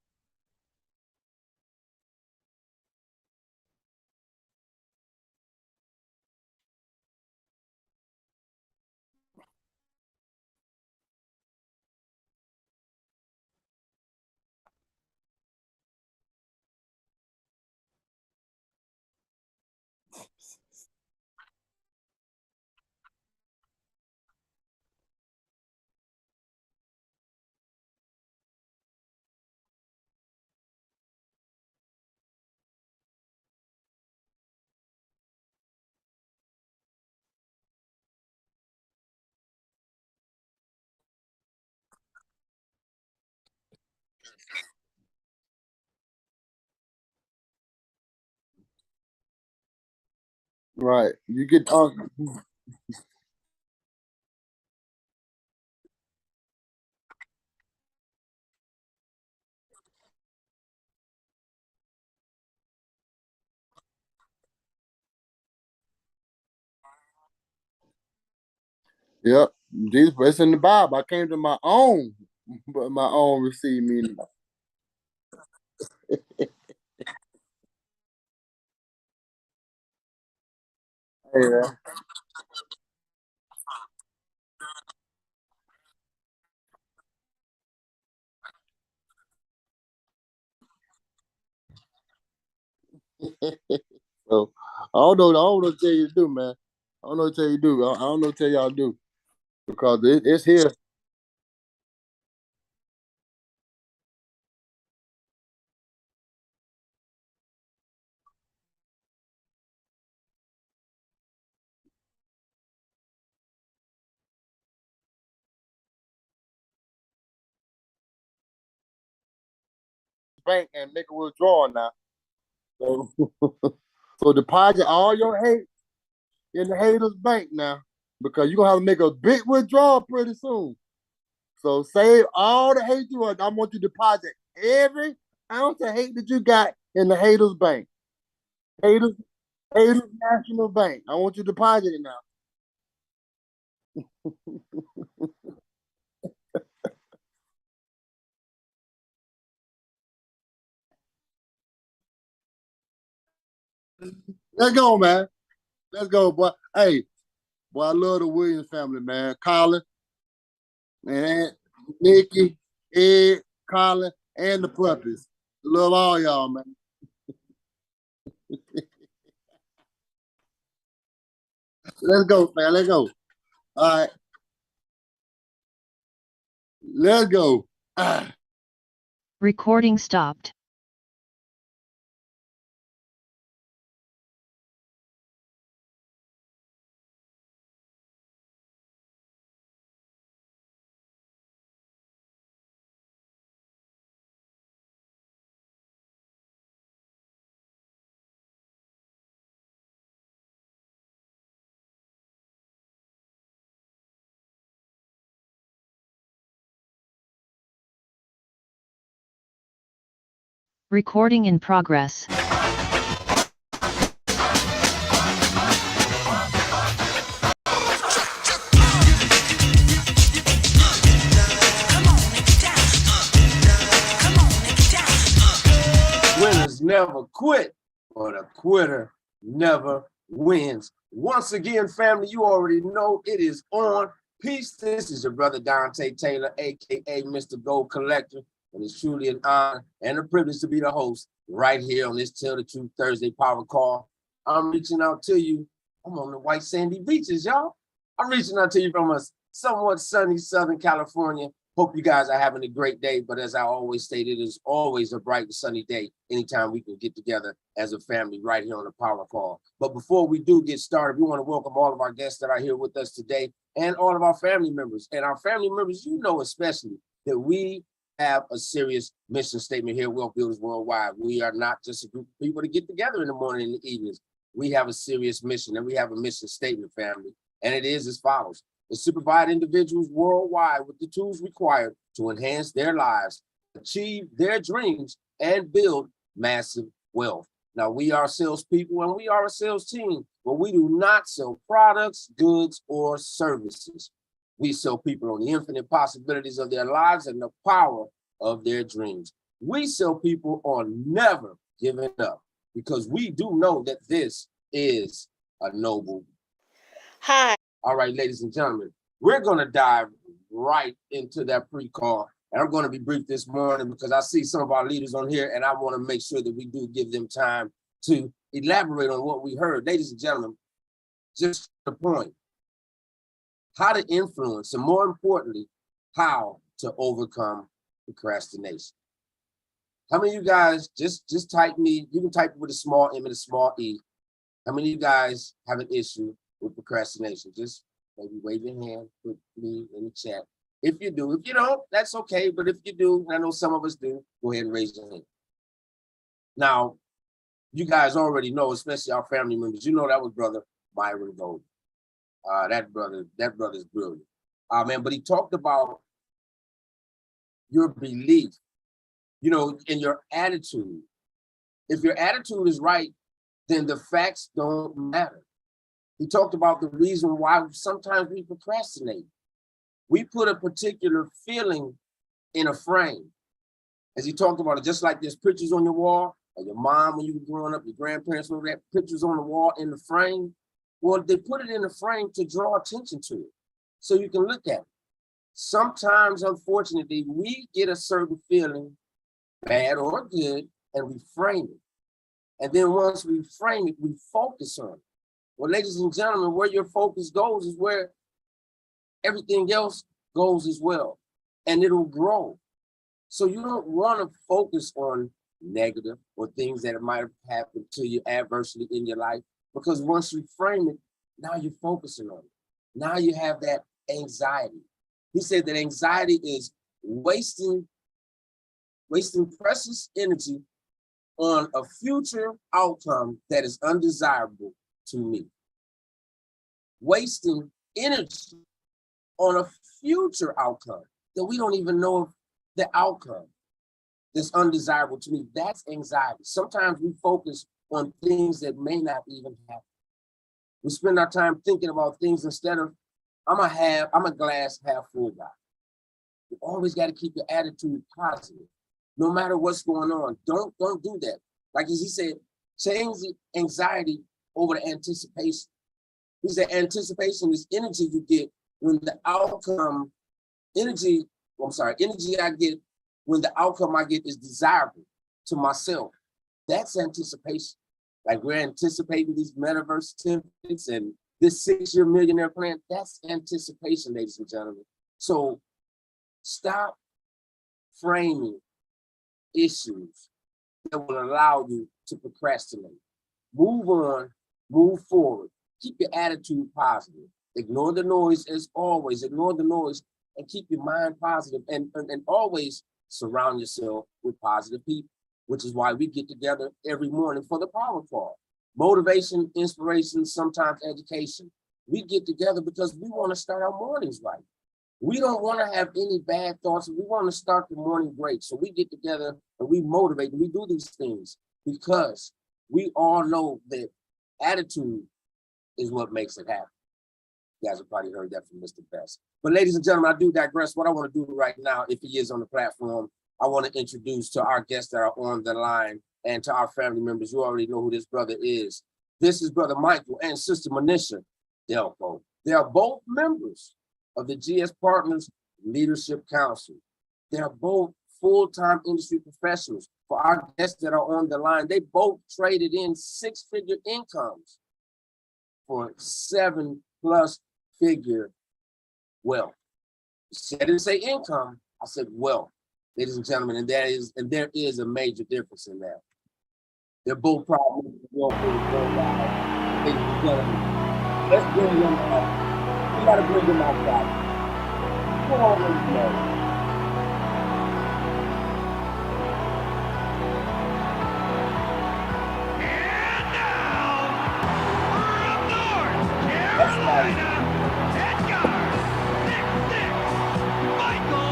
Right. You get yep. Jesus, it's in the Bible. I came to my own, but my own received me. Hey, so I don't know what to tell you to do, man. I don't know what to tell you to do. I don't know what to tell y'all to do because it's here. Bank and make a withdrawal now. So, so deposit all your hate in the haters bank now because you're gonna have to make a big withdrawal pretty soon. So save all the hate you want. I want you to deposit every ounce of hate that you got in the haters bank. Haters, haters National Bank. I want you to deposit it now. Let's go, man. Let's go, boy. Hey, boy, I love the Williams family, man. Colin, man, Nikki, Ed, Colin, and the puppies. Love all y'all, man. Let's go, man. Let's go. All right, let's go. Recording stopped. Recording in progress. Winners never quit, but a quitter never wins. Once again, family, you already know it is on. Peace. This is your brother Dante Taylor, aka Mr. Gold Collector, and it's truly an honor and a privilege to be the host right here on this Tell the Truth Thursday Power Call. I'm reaching out to you. I'm on the white sandy beaches, y'all. I'm reaching out to you from a somewhat sunny Southern California. Hope you guys are having a great day. But as I always state, it is always a bright and sunny day anytime we can get together as a family right here on the Power Call. But before we do get started, we want to welcome all of our guests that are here with us today and all of our family members. And our family members, you know especially that we have a serious mission statement here at Wealth Builders Worldwide. We are not just a group of people to get together in the morning and the evenings. We have a serious mission, and we have a mission statement, family. And it is as follows: is to provide individuals worldwide with the tools required to enhance their lives, achieve their dreams, and build massive wealth. Now, we are salespeople and we are a sales team, but we do not sell products, goods, or services. We sell people on the infinite possibilities of their lives and the power of their dreams. We sell people on never giving up because we do know that this is a noble. All right, ladies and gentlemen, we're going to dive right into that pre-call. And I'm going to be brief this morning because I see some of our leaders on here and I want to make sure that we do give them time to elaborate on what we heard. Ladies and gentlemen, just the point, how to influence and more importantly, how to overcome procrastination. How many of you guys, just type me, you can type it with a small m and a small e. How many of you guys have an issue with procrastination? Just maybe wave your hand, put me in the chat. If you do, if you don't, that's okay. But if you do, I know some of us do, go ahead and raise your hand. Now, you guys already know, especially our family members, you know that was brother Myron Golden. That brother's brilliant. Man, but he talked about your belief, you know, in your attitude. If your attitude is right, then the facts don't matter. He talked about the reason why sometimes we procrastinate. We put a particular feeling in a frame. As he talked about it, just like there's pictures on your wall, or your mom when you were growing up, your grandparents, all that, pictures on the wall in the frame. Well, they put it in the frame to draw attention to it, so you can look at it. Sometimes, unfortunately, we get a certain feeling, bad or good, and we frame it. And then once we frame it, we focus on it. Well, ladies and gentlemen, where your focus goes is where everything else goes as well, and it'll grow. So you don't want to focus on negative or things that might have happened to you adversely in your life, because once you frame it, now you're focusing on it. Now you have that anxiety. He said that anxiety is wasting precious energy on a future outcome that is undesirable to me. Wasting energy on a future outcome that we don't even know if the outcome that's undesirable to me. That's anxiety. Sometimes we focus on things that may not even happen. We spend our time thinking about things instead of, I'm a glass half full guy. You always got to keep your attitude positive, no matter what's going on. Don't do that. Like he said, change the anxiety over to anticipation. He said anticipation is energy you get when the outcome, energy I get when the outcome I get is desirable to myself. That's anticipation. Like we're anticipating these metaverse certificates and this 6-year millionaire plan. That's anticipation, ladies and gentlemen. So stop framing issues that will allow you to procrastinate. Move on, move forward. Keep your attitude positive. Ignore the noise as always. Ignore the noise and keep your mind positive, and always surround yourself with positive people, which is why we get together every morning for the power call. Motivation, inspiration, sometimes education. We get together because we want to start our mornings right. We don't want to have any bad thoughts. We want to start the morning great. So we get together and we motivate and we do these things because we all know that attitude is what makes it happen. You guys have probably heard that from Mr. Best. But ladies and gentlemen, I do digress. What I want to do right now, if he is on the platform, I want to introduce to our guests that are on the line and to our family members. You already know who this brother is. This is Brother Michael and Sister Manisha Delpo. They are both members of the GS Partners Leadership Council. They are both full-time industry professionals. For our guests that are on the line, they both traded in 6-figure incomes for 7+ figure wealth. I didn't say income, I said wealth, ladies and gentlemen, and there is a major difference in that. They're both probably wealth worldwide. Ladies and gentlemen, let's bring them up. We gotta bring them outside. You already know.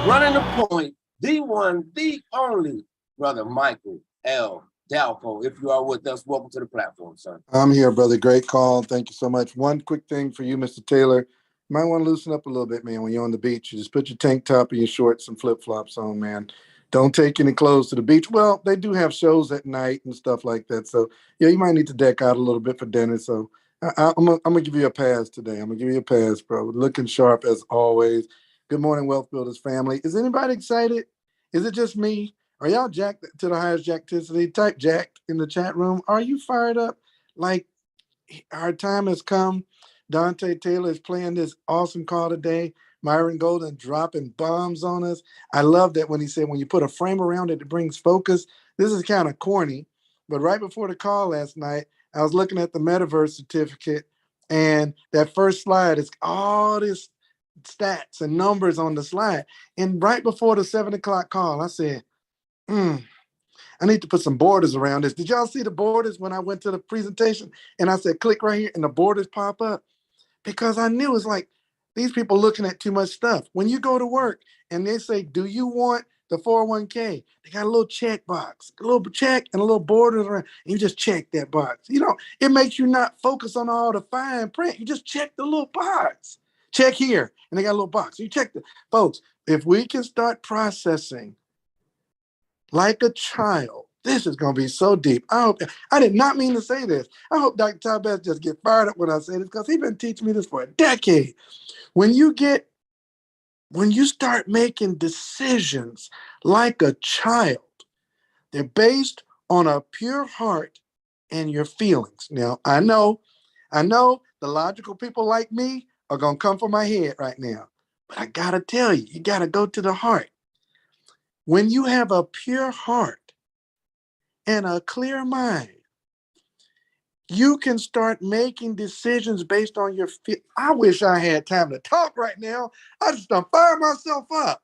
Running the point, the one, the only, Brother Michael L. Dalpo. If you are with us, welcome to the platform, sir. I'm here, brother. Great call. Thank you so much. One quick thing for you, Mr. Taylor. You might want to loosen up a little bit, man, when you're on the beach. You just put your tank top and your shorts and flip-flops on, man. Don't take any clothes to the beach. Well, they do have shows at night and stuff like that. So, yeah, you might need to deck out a little bit for dinner. So I'm gonna give you a pass today. I'm going to give you a pass, bro. Looking sharp as always. Good morning, Wealth Builders family. Is anybody excited? Is it just me? Are y'all jacked to the highest jackticity? Type jacked in the chat room. Are you fired up? Like, our time has come. Dante Taylor is playing this awesome call today. Myron Golden dropping bombs on us. I love that when he said, when you put a frame around it, it brings focus. This is kind of corny, but right before the call last night, I was looking at the metaverse certificate, and that first slide is all this stats and numbers on the slide. And right before the 7 o'clock call, I said, I need to put some borders around this. Did y'all see the borders when I went to the presentation and I said, click right here and the borders pop up? Because I knew it's like these people looking at too much stuff. When you go to work and they say, do you want the 401k? They got a little check box, a little check and a little borders around. And you just check that box. You know, it makes you not focus on all the fine print. You just check the little box. Check here. And they got a little box. You check the folks. If we can start processing like a child, this is going to be so deep. I did not mean to say this. I hope Dr. Todd Best just get fired up when I say this because he's been teaching me this for a decade. When you start making decisions like a child, they're based on a pure heart and your feelings. Now, I know the logical people like me are going to come for my head right now, but I got to tell you, you got to go to the heart. When you have a pure heart and a clear mind, you can start making decisions based on your I wish I had time to talk right now. I just done fire myself up.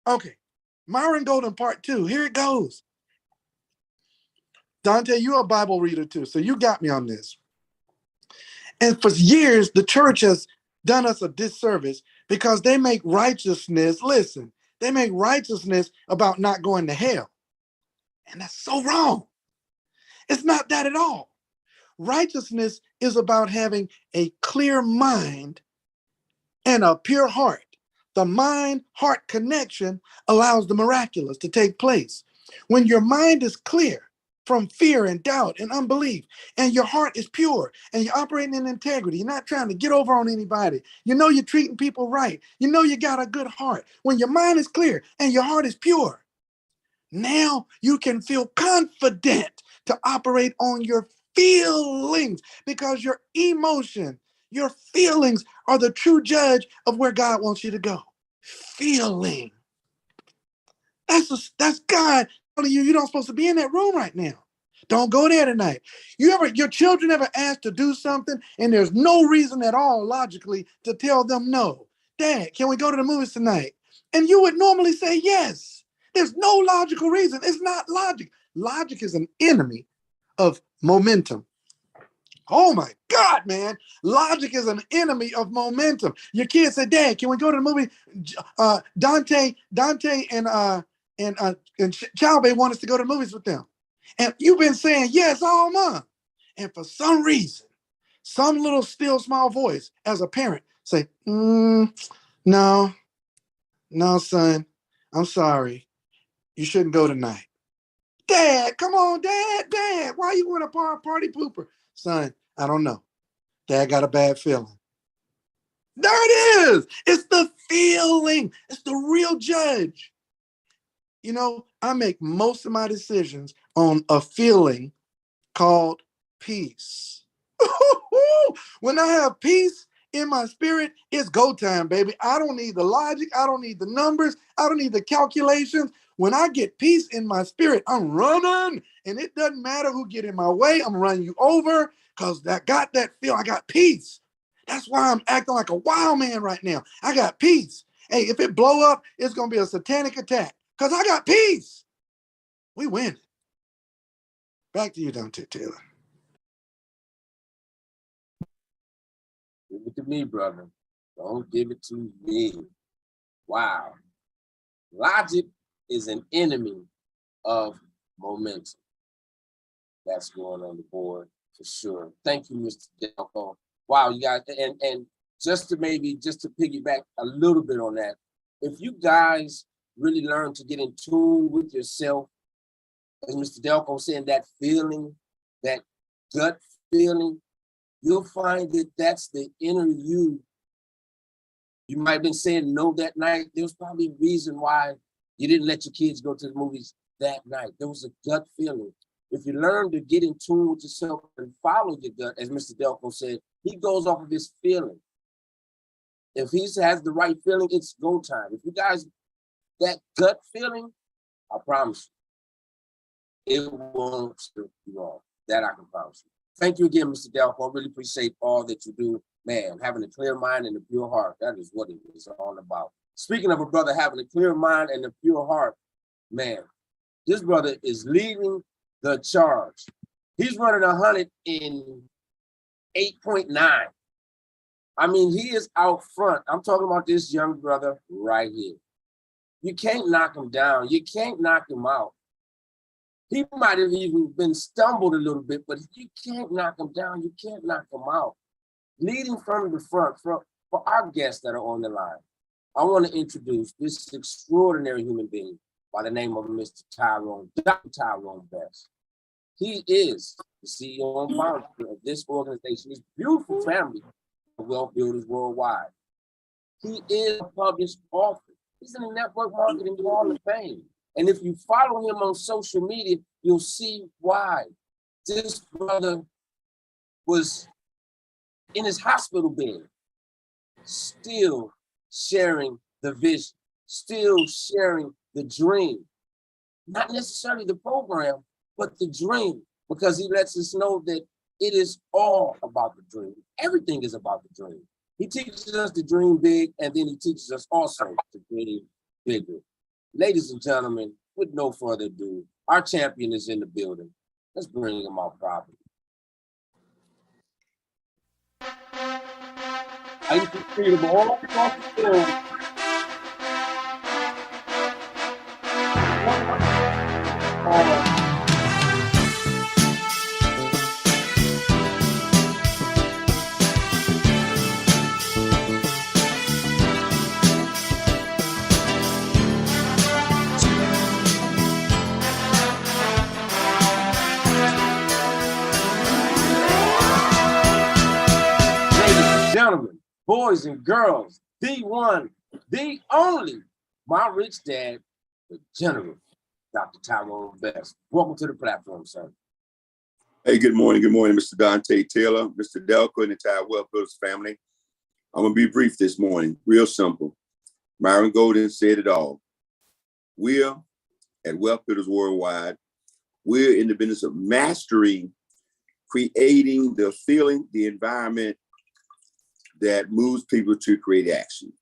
Okay, Myron Golden part 2. Here it goes. Dante, you're a Bible reader too, so you got me on this. And for years, the church has done us a disservice because they make righteousness, listen, they make righteousness about not going to hell. And that's so wrong. It's not that at all. Righteousness is about having a clear mind and a pure heart. The mind-heart connection allows the miraculous to take place. When your mind is clear from fear and doubt and unbelief, and your heart is pure, and you're operating in integrity, you're not trying to get over on anybody, you know you're treating people right, you know you got a good heart. When your mind is clear and your heart is pure, now you can feel confident to operate on your feelings because your emotion, your feelings are the true judge of where God wants you to go. Feeling. That's God telling you don't supposed to be in that room right now. Don't go there tonight. Your children ever asked to do something and there's no reason at all logically to tell them no? Dad, can we go to the movies tonight? And you would normally say yes. There's no logical reason. It's not logic. Logic is an enemy of momentum. Oh my God, man. Logic is an enemy of momentum. Your kids say, Dad, can we go to the movie? Dante and Chalbe want us to go to the movies with them. And you've been saying yes all month. And for some reason, some little still small voice as a parent say, no, son, I'm sorry. You shouldn't go tonight. Dad, come on, Dad, why you want a party pooper? Son, I don't know. Dad got a bad feeling. There it is. It's the feeling. It's the real judge. You know, I make most of my decisions on a feeling called peace. When I have peace in my spirit, it's go time, baby. I don't need the logic. I don't need the numbers. I don't need the calculations. When I get peace in my spirit, I'm running. And it doesn't matter who get in my way. I'm running you over because I got that feel. I got peace. That's why I'm acting like a wild man right now. I got peace. Hey, if it blow up, it's going to be a satanic attack because I got peace. We win. Back to you, Dante Taylor. Give it to me, brother. Don't give it to me. Wow. Logic is an enemy of momentum. That's going on the board for sure. Thank you, Mr. Delco. Wow, you guys, and just to piggyback a little bit on that, if you guys really learn to get in tune with yourself, as Mr. Delco saying, that feeling, that gut feeling, you'll find that that's the inner you. You might have been saying no that night. There was probably a reason why you didn't let your kids go to the movies that night. There was a gut feeling. If you learn to get in tune with yourself and follow your gut, as Mr. Delco said, he goes off of his feeling. If he has the right feeling, it's go time. If you guys, that gut feeling, I promise you, it won't slip you wrong. That I can promise you. Thank you again, Mr. Delco. I really appreciate all that you do. Man, having a clear mind and a pure heart, that is what it is all about. Speaking of a brother having a clear mind and a pure heart, man, This brother is leading the charge. He's running 100 in 8.9. I mean, he is out front. I'm talking about this young brother right here. You can't knock him down. You can't knock him out. He might have even been stumbled a little bit, but you can't knock him down. You can't knock him out. Leading from the front, for our guests that are on the line, I want to introduce this extraordinary human being by the name of Mr. Tyrone, Dr. Tyrone Best. He is the CEO and founder of this organization, this beautiful family of Wealth Builders Worldwide. He is a published author. He's in the Network Marketing Hall of Fame. And if you follow him on social media, you'll see why. This brother was in his hospital bed, still sharing the vision, still sharing the dream. Not necessarily the program, but the dream, because he lets us know that it is all about the dream. Everything is about the dream. He teaches us to dream big, and then he teaches us also to dream bigger. Ladies and gentlemen, with no further ado, our champion is in the building. Let's bring him out properly. I used to see him all across the world. Gentlemen, boys and girls, the one, the only, my rich dad, the general, Dr. Tyrone Best. Welcome to the platform, sir. Hey, good morning, Mr. Dante Taylor, Mr. Delco, and the entire Wealth Builders family. I'm gonna be brief this morning, real simple. Myron Golden said it all. We're at Wealth Builders Worldwide. We're in the business of mastering, creating the feeling, the environment that moves people to create action.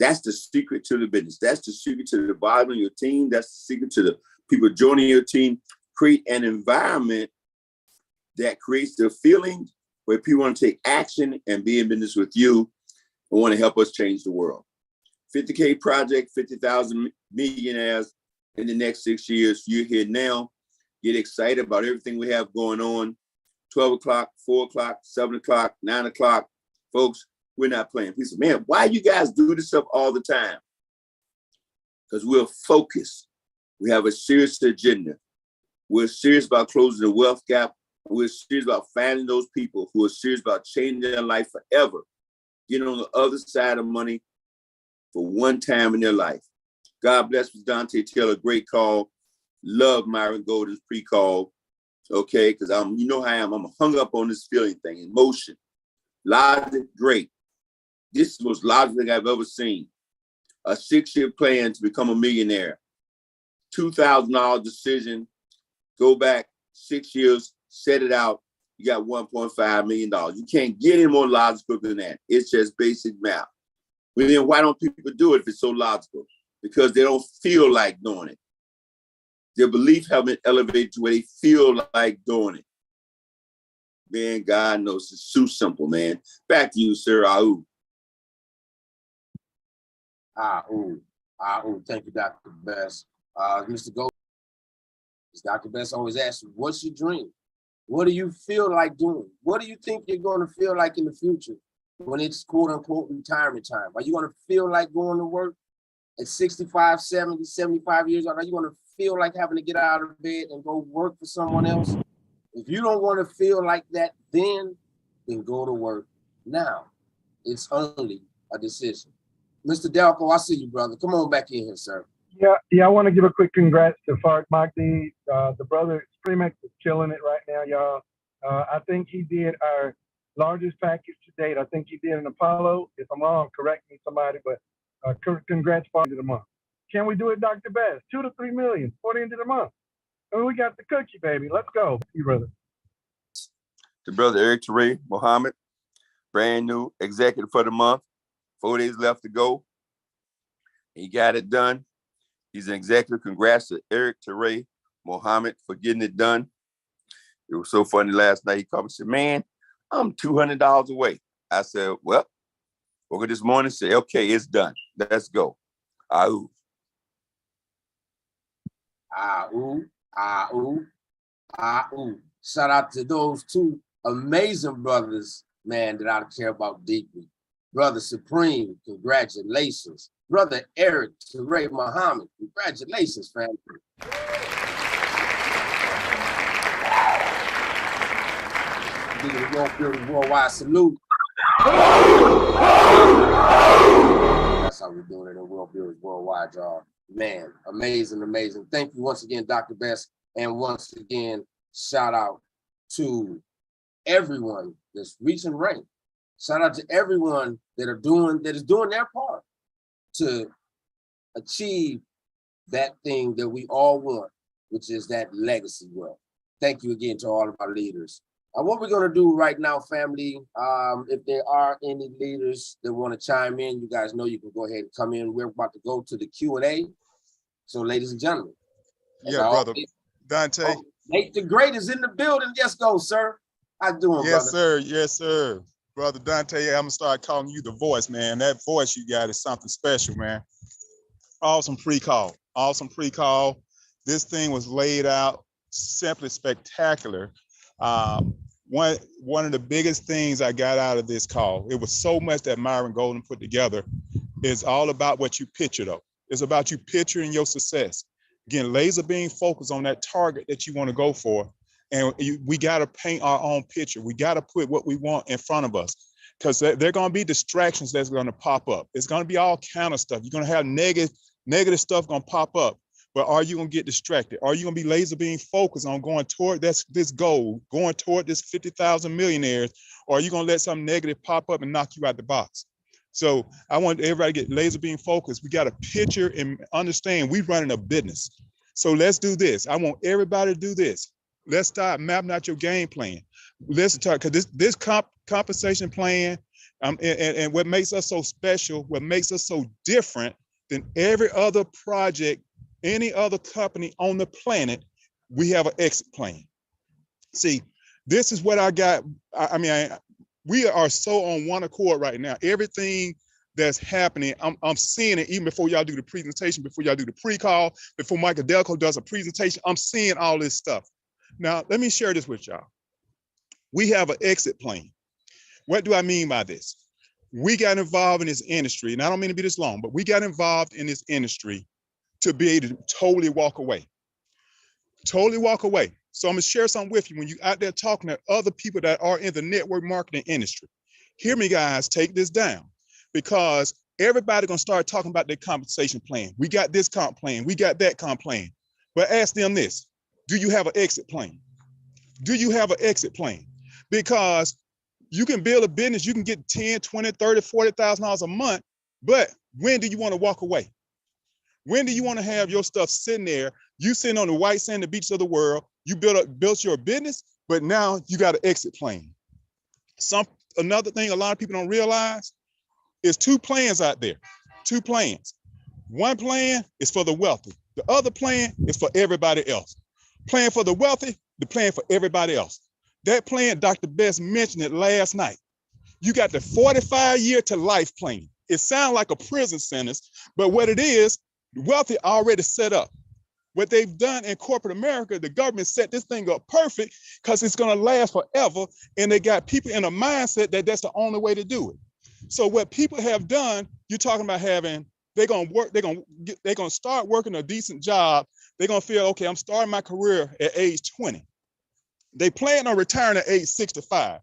That's the secret to the business. That's the secret to the bottom of your team. That's the secret to the people joining your team. Create an environment that creates the feeling where people want to take action and be in business with you and want to help us change the world. 50K project, 50,000 millionaires in the next 6 years. You're here now. Get excited about everything we have going on. 12 o'clock, 4 o'clock, 7 o'clock, 9 o'clock. Folks, we're not playing. People say, man, why you guys do this stuff all the time? Because we're focused. We have a serious agenda. We're serious about closing the wealth gap. We're serious about finding those people who are serious about changing their life forever, getting on the other side of money for one time in their life. God bless Mr. Dante Taylor, great call. Love Myron Golden's pre-call. Okay, because you know how I am. I'm hung up on this feeling thing, emotion. Logic, great. This is the most logical thing I've ever seen. A 6-year plan to become a millionaire. $2,000 decision. Go back 6 years, set it out. You got $1.5 million. You can't get any more logical than that. It's just basic math. Well, then why don't people do it if it's so logical? Because they don't feel like doing it. Their belief haven't elevated to where they feel like doing it. Man, God knows it's too simple, man. Back to you, sir. Thank you, Dr. Best. Mr. Gold, Dr. Best always asks, what's your dream? What do you feel like doing? What do you think you're going to feel like in the future when it's quote unquote retirement time? Are you going to feel like going to work at 65, 70, 75 years old? Are you going to feel like having to get out of bed and go work for someone else? If you don't want to feel like that, then go to work now. It's only a decision. Mr. Delco, I see you, brother. Come on back in here, sir. Yeah, I want to give a quick congrats to Fark Mahdi. The brother Streamex is killing it right now, y'all. I think he did our largest package to date. I think he did an Apollo. If I'm wrong, correct me somebody, but congrats, Fark, to the month. Can we do it, Dr. Best? 2 to 3 million for the end of the month. And we got the cookie, baby. Let's go. You, brother. To brother Eric Teray Mohammed, brand new executive for the month. 4 days left to go. He got it done. He's an executive. Congrats to Eric Teray Mohammed for getting it done. It was so funny last night. He called me and said, man, I'm $200 away. I said, well, woke up this morning and said, okay, it's done. Let's go. Ahoo. Ahoo, ahoo, ahoo. Shout out to those two amazing brothers, man, that I care about deeply. Brother Supreme, congratulations. Brother Eric Teray Muhammad, congratulations, family. Give the World Builders Worldwide salute. That's how we're doing it in World Builders Worldwide, y'all. Man, amazing, amazing. Thank you once again, Dr. Best. And once again, shout out to everyone that's reaching rank. Shout out to everyone that is doing their part to achieve that thing that we all want, which is that legacy wealth. Thank you again to all of our leaders. What we're gonna do right now, family, if there are any leaders that wanna chime in, you guys know you can go ahead and come in. We're about to go to the Q&A. So ladies and gentlemen. Yeah, brother. Dante. Oh, Nate the Great is in the building. Yes, go, sir. How you doing, yes, brother? Yes, sir. Yes, sir. Brother Dante, I'm gonna start calling you the voice, man. That voice you got is something special, man. Awesome pre-call. Awesome pre-call. This thing was laid out simply spectacular. One of the biggest things I got out of this call, it was so much that Myron Golden put together, is all about what you picture though. It's about you picturing your success. Again, laser beam focus on that target that you want to go for. And we got to paint our own picture. We got to put what we want in front of us, because there are going to be distractions that's going to pop up. It's going to be all kind of stuff. You're going to have negative stuff going to pop up. But are you going to get distracted? Are you going to be laser beam focused on going toward this goal, going toward this 50,000 millionaires? Or are you going to let something negative pop up and knock you out the box? So I want everybody to get laser beam focused. We got to picture and understand we're running a business. So let's do this. I want everybody to do this. Let's start mapping out your game plan. Let's talk, because this compensation plan and what makes us so special, what makes us so different than every other project, any other company on the planet, we have an exit plan. See, this is what I got. We are so on one accord right now. Everything that's happening, I'm seeing it even before y'all do the presentation, before y'all do the pre-call, before Michael Delco does a presentation. I'm seeing all this stuff. Now, let me share this with y'all. We have an exit plan. What do I mean by this? We got involved in this industry, and I don't mean to be this long, but we got involved in this industry to be able to totally walk away. Totally walk away. So I'm gonna share something with you when you're out there talking to other people that are in the network marketing industry. Hear me, guys, take this down, because everybody's gonna start talking about their compensation plan. We got this comp plan, we got that comp plan. But ask them this, do you have an exit plan? Do you have an exit plan? Because you can build a business, you can get 10, 20, 30, $40,000 a month, but when do you wanna walk away? When do you wanna have your stuff sitting there, you sitting on the white sandy beach of the world, you built your business, but now you got an exit plan. Another thing a lot of people don't realize is two plans out there, two plans. One plan is for the wealthy. The other plan is for everybody else. Plan for the wealthy, the plan for everybody else. That plan, Dr. Best mentioned it last night. You got the 45-year to life plan. It sounds like a prison sentence, but what it is, the wealthy already set up. What they've done in corporate America, the government set this thing up perfect because it's going to last forever. And they got people in a mindset that that's the only way to do it. So what people have done, you're talking about having, they're going to start working a decent job. They're going to feel, okay, I'm starting my career at age 20. They plan on retiring at age 65.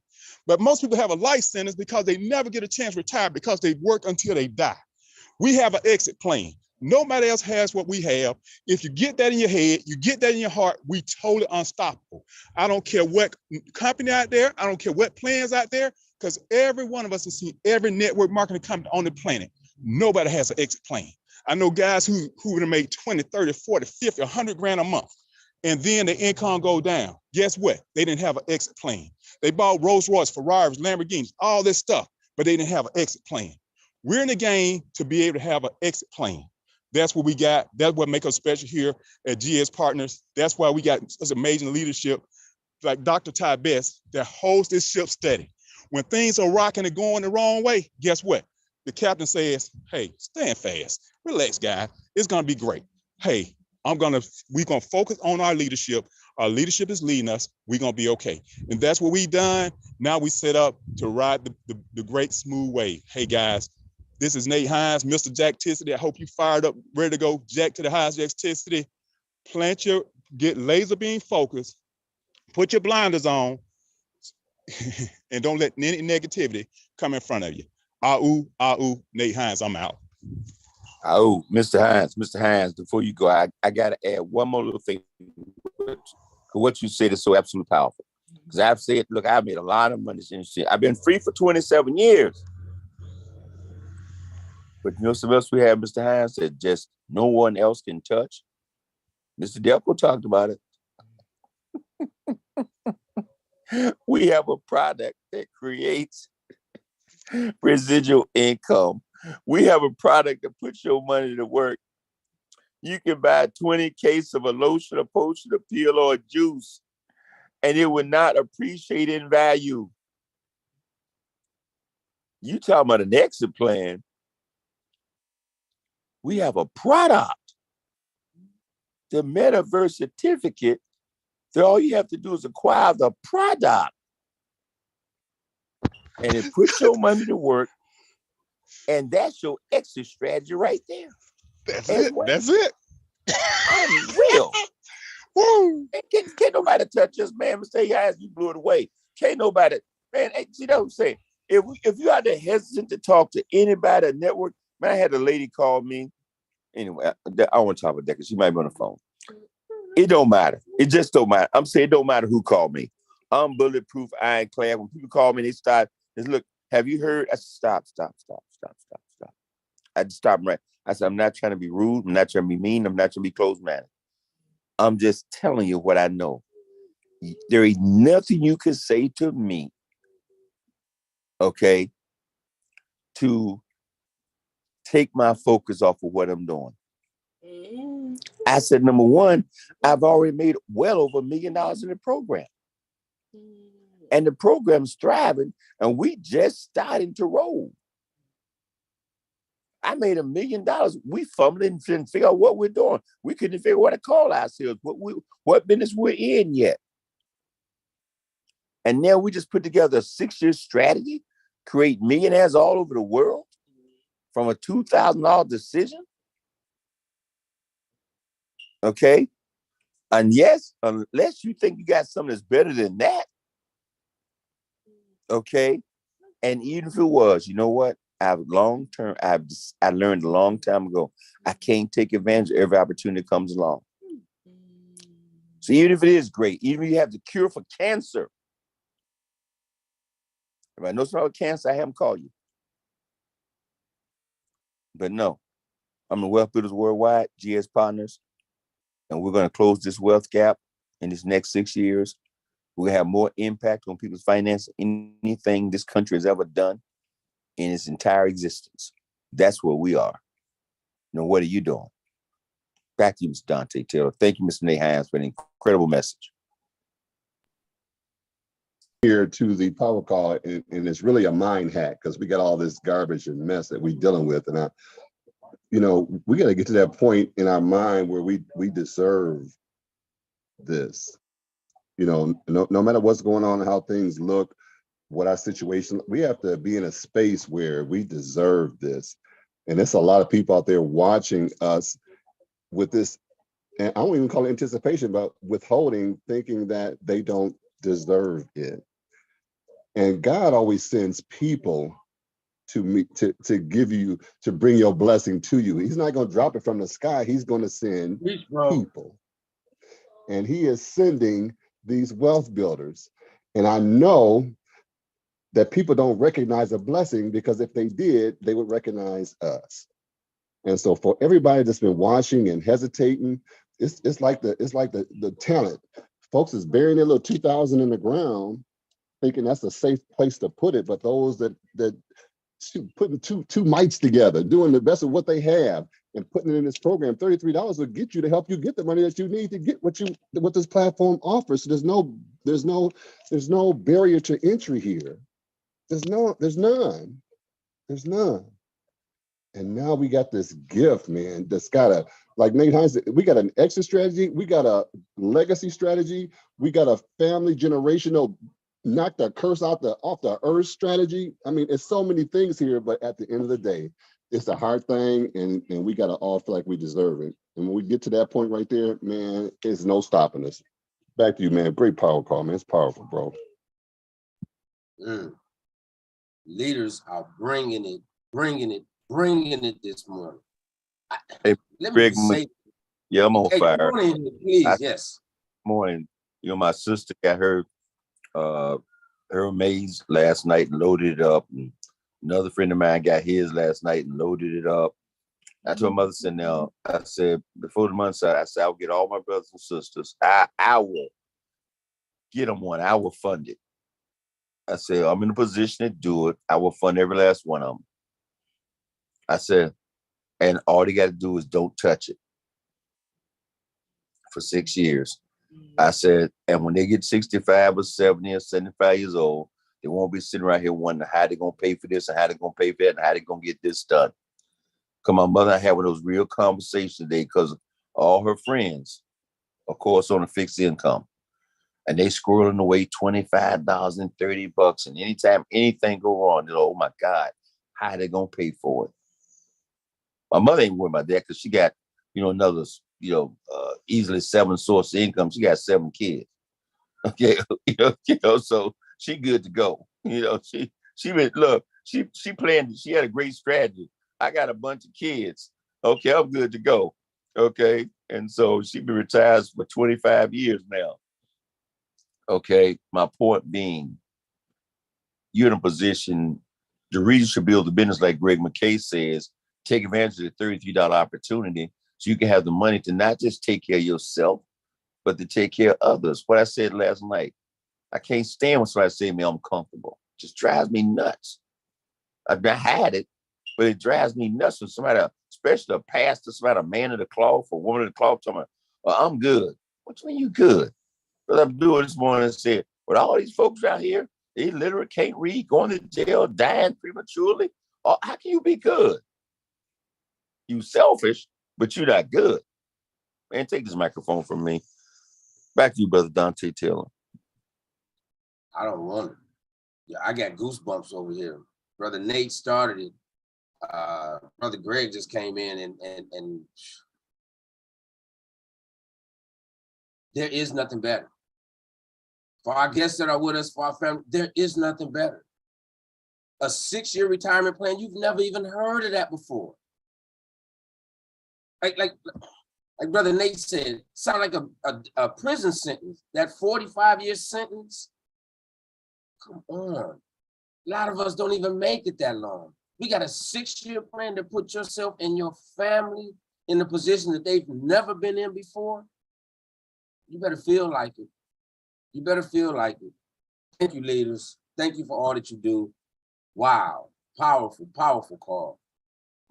But most people have a life sentence because they never get a chance to retire because they work until they die. We have an exit plan. Nobody else has what we have. If you get that in your head, you get that in your heart, we totally unstoppable. I don't care what company out there, I don't care what plans out there, because every one of us has seen every network marketing company on the planet. Nobody has an exit plan. I know guys who would have made 20, 30, 40, 50, 100 grand a month, and then the income go down. Guess what? They didn't have an exit plan. They bought Rolls Royce, Ferraris, Lamborghinis, all this stuff, but they didn't have an exit plan. We're in the game to be able to have an exit plan. That's what we got. That's what makes us special here at GS Partners. That's why we got such amazing leadership like Dr. Ty Best that holds this ship steady. When things are rocking and going the wrong way, guess what? The captain says, hey, stand fast. Relax, guys. It's going to be great. Hey, we're going to focus on our leadership. Our leadership is leading us. We're going to be okay. And that's what we've done. Now we set up to ride the great smooth wave. Hey, guys, this is Nate Hines, Mr. Jack Tissity. I hope you fired up, ready to go. Jack to the highest, Jack Tissity. Get laser beam focused. Put your blinders on and don't let any negativity come in front of you. Nate Hines, I'm out. Oh, Mr. Hines, before you go, I got to add one more little thing. What you said is so absolutely powerful. Because I've said, look, I've made a lot of money in this industry. I've been free for 27 years. But you know something else we have, Mr. Hines, that just no one else can touch? Mr. Delco talked about it. We have a product that creates residual income. We have a product that puts your money to work. You can buy 20 cases of a lotion, a potion, a pill, or a juice, and it will not appreciate in value. You talking about an exit plan. We have a product, the Metaverse certificate, that all you have to do is acquire the product. And it puts your money to work. And that's your exit strategy right there. That's it. Well. That's it. Unreal. Can't nobody touch us, man. Mr. Hines, you blew it away. Can't nobody, man. See what I'm saying? If you are hesitant to talk to anybody at network, man, I had a lady call me. Anyway, I want to talk about that because she might be on the phone. It don't matter. It just don't matter. I'm saying it don't matter who called me. I'm bulletproof, ironclad. When people call me, they start, look, have you heard? I said, stop. I just stopped right. I said, I'm not trying to be rude. I'm not trying to be mean. I'm not trying to be closed-minded. I'm just telling you what I know. There ain't nothing you can say to me, okay, to take my focus off of what I'm doing. I said, number one, I've already made well over $1 million in the program. And the program's thriving, and we just starting to roll. I made $1 million. We fumbling and didn't figure out what we're doing. We couldn't figure out what to call ourselves, what business we're in yet. And now we just put together a 6-year strategy, create millionaires all over the world from a $2,000 decision. Okay. And yes, unless you think you got something that's better than that. Okay. And even if it was, you know what? I learned a long time ago, I can't take advantage of every opportunity that comes along. So even if it is great, even if you have the cure for cancer, if I know something about cancer, I haven't called you. But no, I'm the Wealth Builders Worldwide, GS Partners, and we're going to close this wealth gap in this next 6 years. We're going to have more impact on people's finances than anything this country has ever done in its entire existence. That's where we are. Now, what are you doing? Back to you, Mr. Dante Taylor. Thank you, Mr. Nate Hines, for an incredible message. Here to the power call, and it's really a mind hack because we got all this garbage and mess that we're dealing with. And we got to get to that point in our mind where we deserve this. No matter what's going on, how things look, what our situation, we have to be in a space where we deserve this. And there's a lot of people out there watching us with this, and I won't even call it anticipation, but withholding, thinking that they don't deserve it. And God always sends people to give you, to bring your blessing to you. He's not going to drop it from the sky. He's going to send people. And he is sending these wealth builders. And I know that people don't recognize a blessing, because if they did, they would recognize us. And so for everybody that's been watching and hesitating, it's like the talent. Folks is burying their little 2,000 in the ground, thinking that's a safe place to put it. But those that putting two mites together, doing the best of what they have, and putting it in this program. $33 will get you to help you get the money that you need to get what this platform offers. So there's no barrier to entry here. There's none. And now we got this gift, man, that's got a, like Nate Hines said, we got an exit strategy, we got a legacy strategy, we got a family generational, knock the curse off the earth strategy. I mean, it's so many things here, but at the end of the day, it's a hard thing, and we got to all feel like we deserve it. And when we get to that point right there, man, there's no stopping us. Back to you, man. Great power call, man. It's powerful, bro. Leaders are bringing it this morning. Hey, Let me Greg, just say, yeah, I'm on hey, fire. come on in here, please. Yes. Morning. You know, my sister got her maize last night and loaded it up. And another friend of mine got his last night and loaded it up. I told my mother, said, now, I said, before the month's out, I said, I'll get all my brothers and sisters. I will get them one. I will fund it. I said, I'm in a position to do it. I will fund every last one of them. I said, and all they got to do is don't touch it for 6 years. I said, and when they get 65 or 70 or 75 years old, they won't be sitting right here wondering how they're going to pay for this and how they're going to pay for that and how they're going to get this done. Because my mother and I having those real conversations today because all her friends, of course, on a fixed income. And they squirreling away $25 and $30. And anytime anything go wrong, they're like, oh my God, how are they going to pay for it? My mother ain't worried about that because she got, another, easily 7 sources of income. She got 7 kids. Okay. So she good to go. She been, look, she planned, she had a great strategy. I got a bunch of kids. Okay. I'm good to go. Okay. And so she been retired for 25 years now. Okay. My point being, you're in a position, the reason you should build a business like Greg McKay says, take advantage of the $33 opportunity so you can have the money to not just take care of yourself, but to take care of others. What I said last night, I can't stand when somebody say to me, I'm comfortable. It just drives me nuts. I've had it, but it drives me nuts when somebody, especially a pastor, somebody, a man of the cloth, or woman of the cloth, talking about, well, I'm good. What you mean you good? Because I'm doing this morning and said, with all these folks out here, they literally can't read, going to jail, dying prematurely. How can you be good? You selfish, but you're not good. Man, take this microphone from me. Back to you, Brother Dante Taylor. I don't want it. Yeah, I got goosebumps over here. Brother Nate started it. Brother Greg just came in and there is nothing better. For our guests that are with us, for our family, there is nothing better. A 6-year retirement plan, you've never even heard of that before. Like Brother Nate said, sound like a prison sentence, that 45-year sentence. Come on. A lot of us don't even make it that long. We got a 6-year plan to put yourself and your family in a position that they've never been in before. You better feel like it. You better feel like it. Thank you, leaders. Thank you for all that you do. Wow. Powerful, powerful call.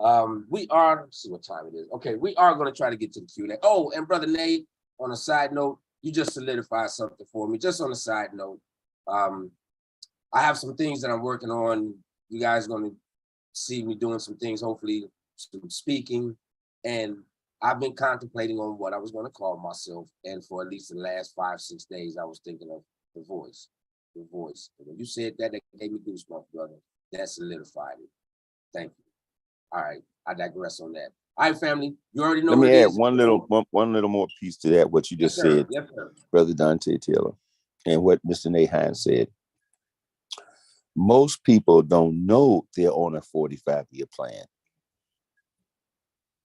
Let's see what time it is. Okay, we are going to try to get to the Q&A. Oh, and Brother Nate, on a side note, you just solidified something for me. Just on a side note, I have some things that I'm working on. You guys are going to see me doing some things, hopefully some speaking. And I've been contemplating on what I was going to call myself. And for at least the last 5-6 days, I was thinking of the voice. The voice. And when you said that, that gave me goosebumps, brother. That solidified it. Thank you. All right, I digress on that. All right, family, you already know. Let what me it add is. one little more piece to that, what you just said, Yes, sir. Brother Dante Taylor, and what Mr. Nate Hines said. Most people don't know they're on a 45-year plan.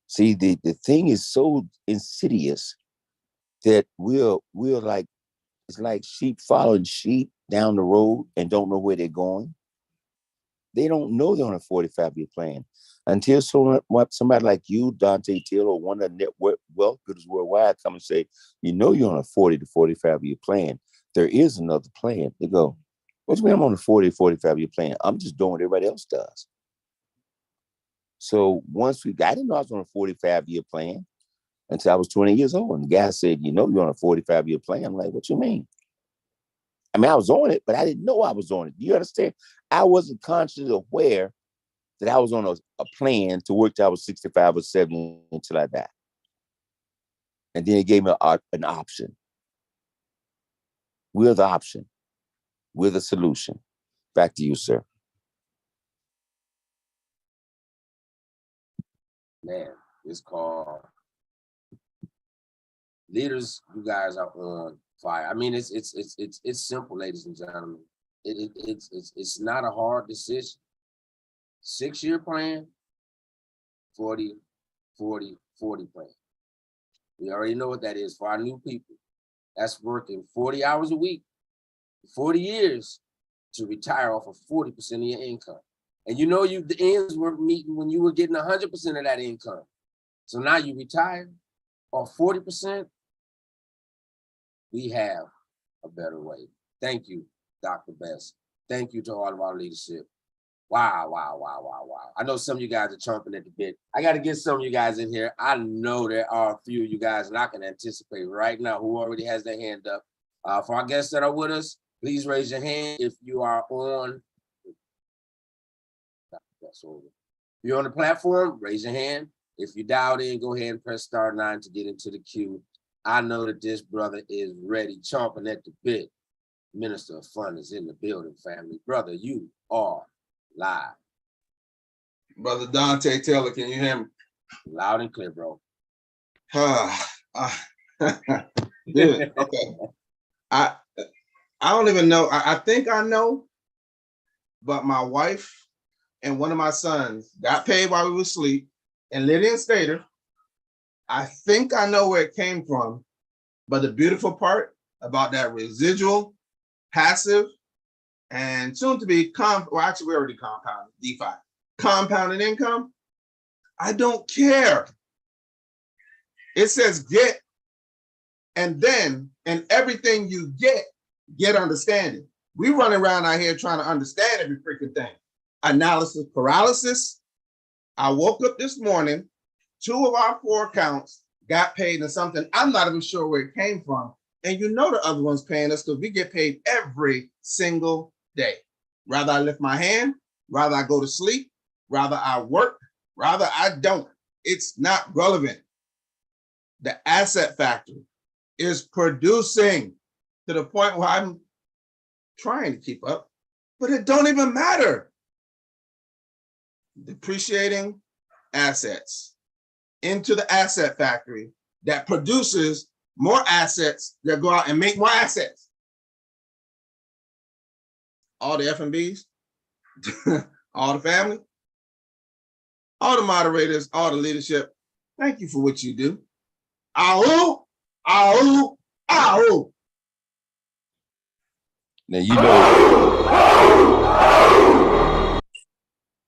See, the thing is so insidious that we're like, it's like sheep following sheep down the road and don't know where they're going. They don't know they're on a 45-year plan until somebody like you, Dante Taylor, or one of the network wealth builders worldwide come and say, you're on a 40 to 45-year plan. There is another plan. They go, what do you mean I'm on a 40 to 45-year plan? I'm just doing what everybody else does. So once I didn't know I was on a 45-year plan until I was 20 years old. And the guy said, you know, you're on a 45-year plan. I'm like, what you mean? I mean, I was on it, but I didn't know I was on it. Do you understand? I wasn't consciously aware that I was on a plan to work till I was 65 or 70 until I died. And then it gave me an option. We're the option. We're the solution. Back to you, sir. Man, it's called Leaders. You guys are on fire. I mean, it's simple, ladies and gentlemen. It's not a hard decision. 6-year plan, 40, 40, 40 plan. We already know what that is for our new people. That's working 40 hours a week, 40 years to retire off of 40% of your income. And you know the ends were meeting when you were getting 100% of that income. So now you retire off 40%. We have a better way. Thank you, Dr. Best. Thank you to all of our leadership. Wow, wow, wow, wow, wow. I know some of you guys are chomping at the bit. I got to get some of you guys in here. I know there are a few of you guys, and I can anticipate right now who already has their hand up. For our guests that are with us, please raise your hand if you are on. If you're on the platform, raise your hand. If you dialed in, go ahead and press *9 to get into the queue. I know that this brother is ready, chomping at the bit. Minister of Fun is in the building, family. Brother, you are live. Brother Dante Taylor, can you hear me? Loud and clear, bro. Good. Okay. I don't even know. I think I know, but my wife and one of my sons got paid while we were asleep, and Lydia Stater, I think I know where it came from, but the beautiful part about that residual, passive, and soon to be actually we already compounded, DeFi, compounded income, I don't care. It says get, and then, and everything you get understanding. We run around out here trying to understand every freaking thing. Analysis paralysis. I woke up this morning, 2 of our 4 accounts got paid in something I'm not even sure where it came from. And you know the other one's paying us because we get paid every single day. Rather I lift my hand, rather I go to sleep, rather I work, rather I don't. It's not relevant. The asset factor is producing to the point where I'm trying to keep up, but it don't even matter. Depreciating assets into the asset factory that produces more assets that go out and make more assets. All the F&Bs, all the family, all the moderators, all the leadership, thank you for what you do. Ahoo, ahoo, ahoo. Now, you know,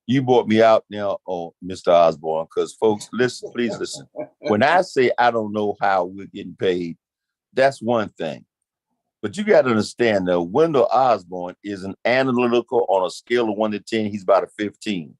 you brought me out now on Mr. Osborne, because folks, listen, please listen. When I say I don't know how we're getting paid, that's one thing. But you got to understand that Wendell Osborne is an analytical on a scale of 1 to 10. He's about a 15.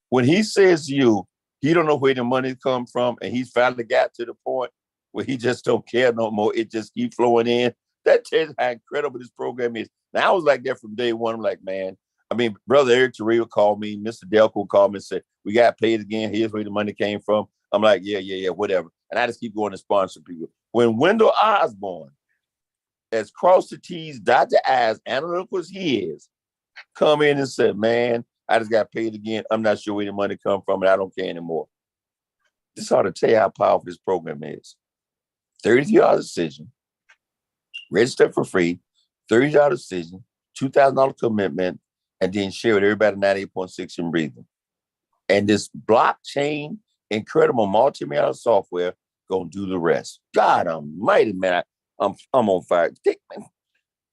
When he says to you, he don't know where the money come from, and he's finally got to the point where he just don't care no more. It just keeps flowing in. That tells you how incredible this program is. Now, I was like that from day one. I'm like, man, I mean, Brother Eric Terrell called me, Mr. Delco called me and said, we got paid again. Here's where the money came from. I'm like, yeah, whatever. And I just keep going to sponsor people. When Wendell Osborne, as cross the T's, dot the I's, analytical as he is, come in and said, man, I just got paid again. I'm not sure where the money come from, and I don't care anymore. This ought to tell you how powerful this program is. $33 decision, register for free, $30 decision, $2,000 commitment, and then share with everybody 98.6 and breathing. And this blockchain, incredible multi-million software gonna do the rest. God almighty, man, I'm on fire.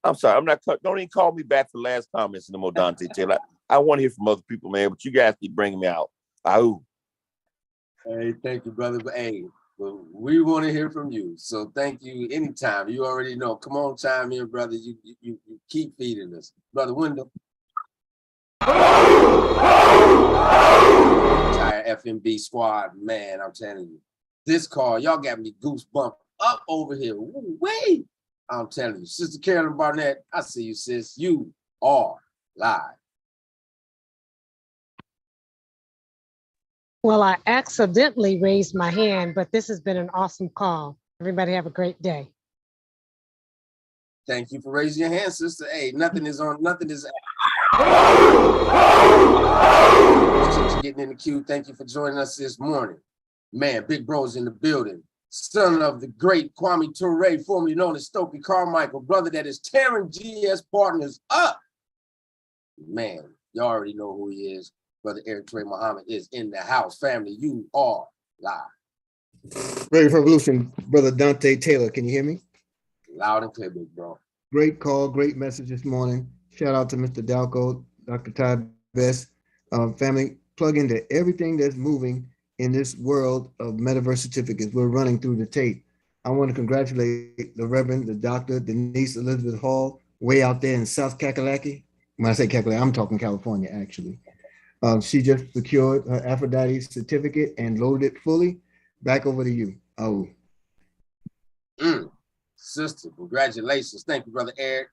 I'm sorry, don't even call me back for last comments no more, Dante Taylor. I want to hear from other people, man, but you guys keep bringing me out. Ahoo. Hey, thank you, brother. But hey, well, we want to hear from you. So thank you anytime. You already know. Come on, chime in, brother. You keep feeding us. Brother Wendell. Entire FMB squad, man, I'm telling you. This call, y'all got me goosebump up over here. Wait, I'm telling you. Sister Carolyn Barnett, I see you, sis. You are live. Well, I accidentally raised my hand, but this has been an awesome call. Everybody have a great day. Thank you for raising your hand, sister. Hey, nothing is getting in the queue. Thank you for joining us this morning. Man, Big Bro's in the building. Son of the great Kwame Ture, formerly known as Stokely Carmichael, brother that is tearing GS Partners up. Man, you already know who he is. Brother Eric Trey Muhammad is in the house. Family, you are live. Ready for Revolution, Brother Dante Taylor. Can you hear me? Loud and clear, Big Bro. Great call, great message this morning. Shout out to Mr. Dalco, Dr. Ty Best. Family, plug into everything that's moving in this world of metaverse certificates. We're running through the tape. I want to congratulate the Reverend, the Dr. Denise Elizabeth Hall, way out there in South Kakalaki. When I say Kakalaki, I'm talking California, actually. She just secured her Aphrodite certificate and loaded it fully. Back over to you. Oh. Sister, congratulations. Thank you, Brother Eric.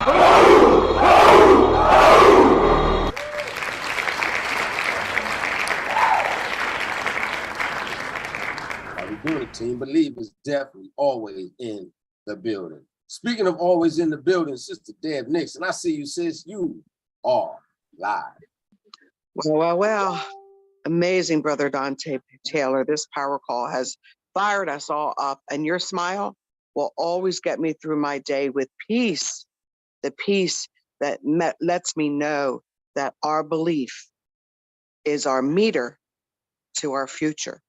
How we doing, Team Believers? Definitely always in the building. Speaking of always in the building, Sister Deb Nixon, I see you, sis. You are live. Well. Amazing, Brother Dante Taylor. This power call has fired us all up, and your smile will always get me through my day with peace, the peace that lets me know that our belief is our meter to our future.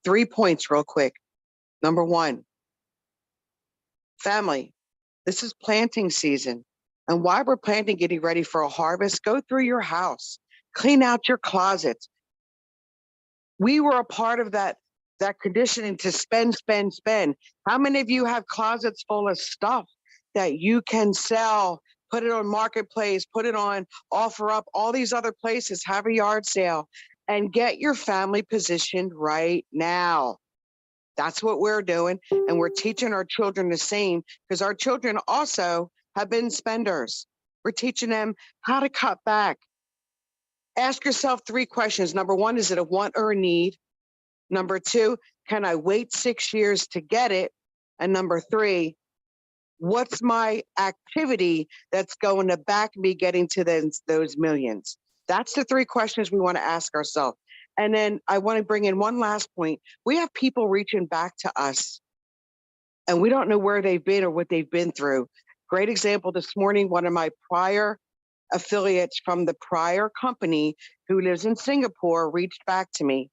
3 points real quick. Number one, family, this is planting season. And while we're planting, getting ready for a harvest, go through your house, clean out your closets. We were a part of that conditioning to spend. How many of you have closets full of stuff that you can sell, put it on Marketplace, put it on OfferUp, all these other places, have a yard sale, and get your family positioned right now? That's what we're doing. And we're teaching our children the same, because our children also have been spenders. We're teaching them how to cut back. Ask yourself 3 questions. Number one, is it a want or a need? Number two, can I wait 6 years to get it? And number 3, what's my activity that's going to back me getting to those millions? That's the 3 questions we want to ask ourselves. And then I want to bring in one last point. We have people reaching back to us, and we don't know where they've been or what they've been through. Great example this morning, one of my prior affiliates from the prior company who lives in Singapore reached back to me.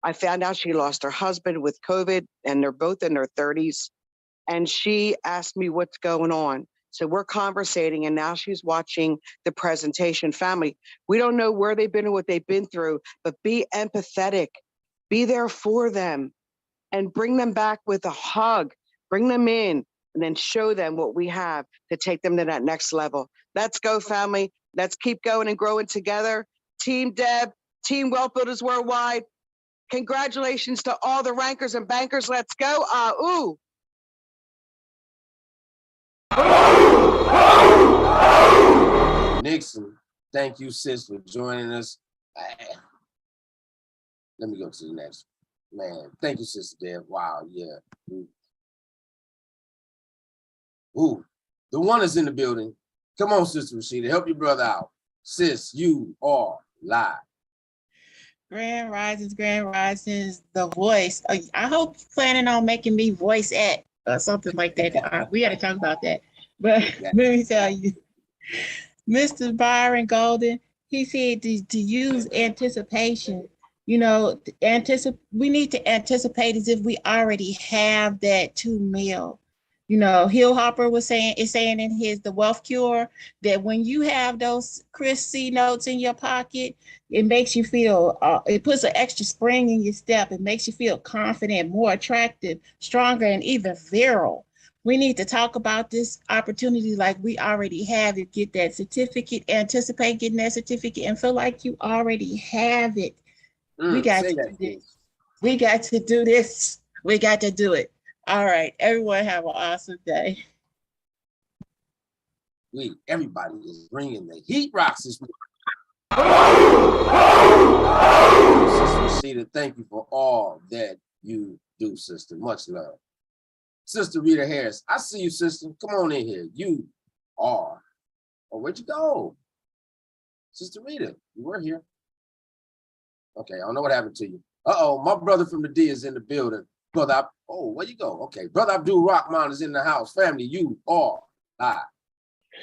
I found out she lost her husband with COVID, and they're both in their 30s. And she asked me what's going on. So we're conversating, and now she's watching the presentation. Family, we don't know where they've been or what they've been through, but be empathetic, be there for them, and bring them back with a hug, bring them in, and then show them what we have to take them to that next level. Let's go, family. Let's keep going and growing together. Team Deb, Team Wealth Builders Worldwide, congratulations to all the rankers and bankers. Let's go. Nixon, thank you, sis, for joining us. Let me go to the next. Man, thank you, Sister Deb. Wow, yeah. Ooh, the one is in the building. Come on, Sister Rashida, help your brother out. Sis, you are live. Grand Risings, the voice. I hope you're planning on making me voice act or something like that. We got to talk about that. But let me tell you, Mr. Byron Golden, he said to use anticipation. You know, we need to anticipate as if we already have that 2 mil. You know, Hill Hopper is saying in his The Wealth Cure that when you have those Chris C notes in your pocket, it makes you feel, it puts an extra spring in your step. It makes you feel confident, more attractive, stronger, and even virile. We need to talk about this opportunity like we already have it. Get that certificate, anticipate getting that certificate, and feel like you already have it. We got to do this. We got to do this. We got to do it. All right. Everyone have an awesome day. Everybody is bringing the heat rocks this morning. Sister Rashida, thank you for all that you do, sister. Much love. Sister Rita Harris, I see you, sister. Come on in here. You are. Oh, where'd you go? Sister Rita, you were here. Okay, I don't know what happened to you. Uh-oh, my brother from the D is in the building. Brother, where you go? Okay, Brother Abdul Rahman is in the house. Family, you are live.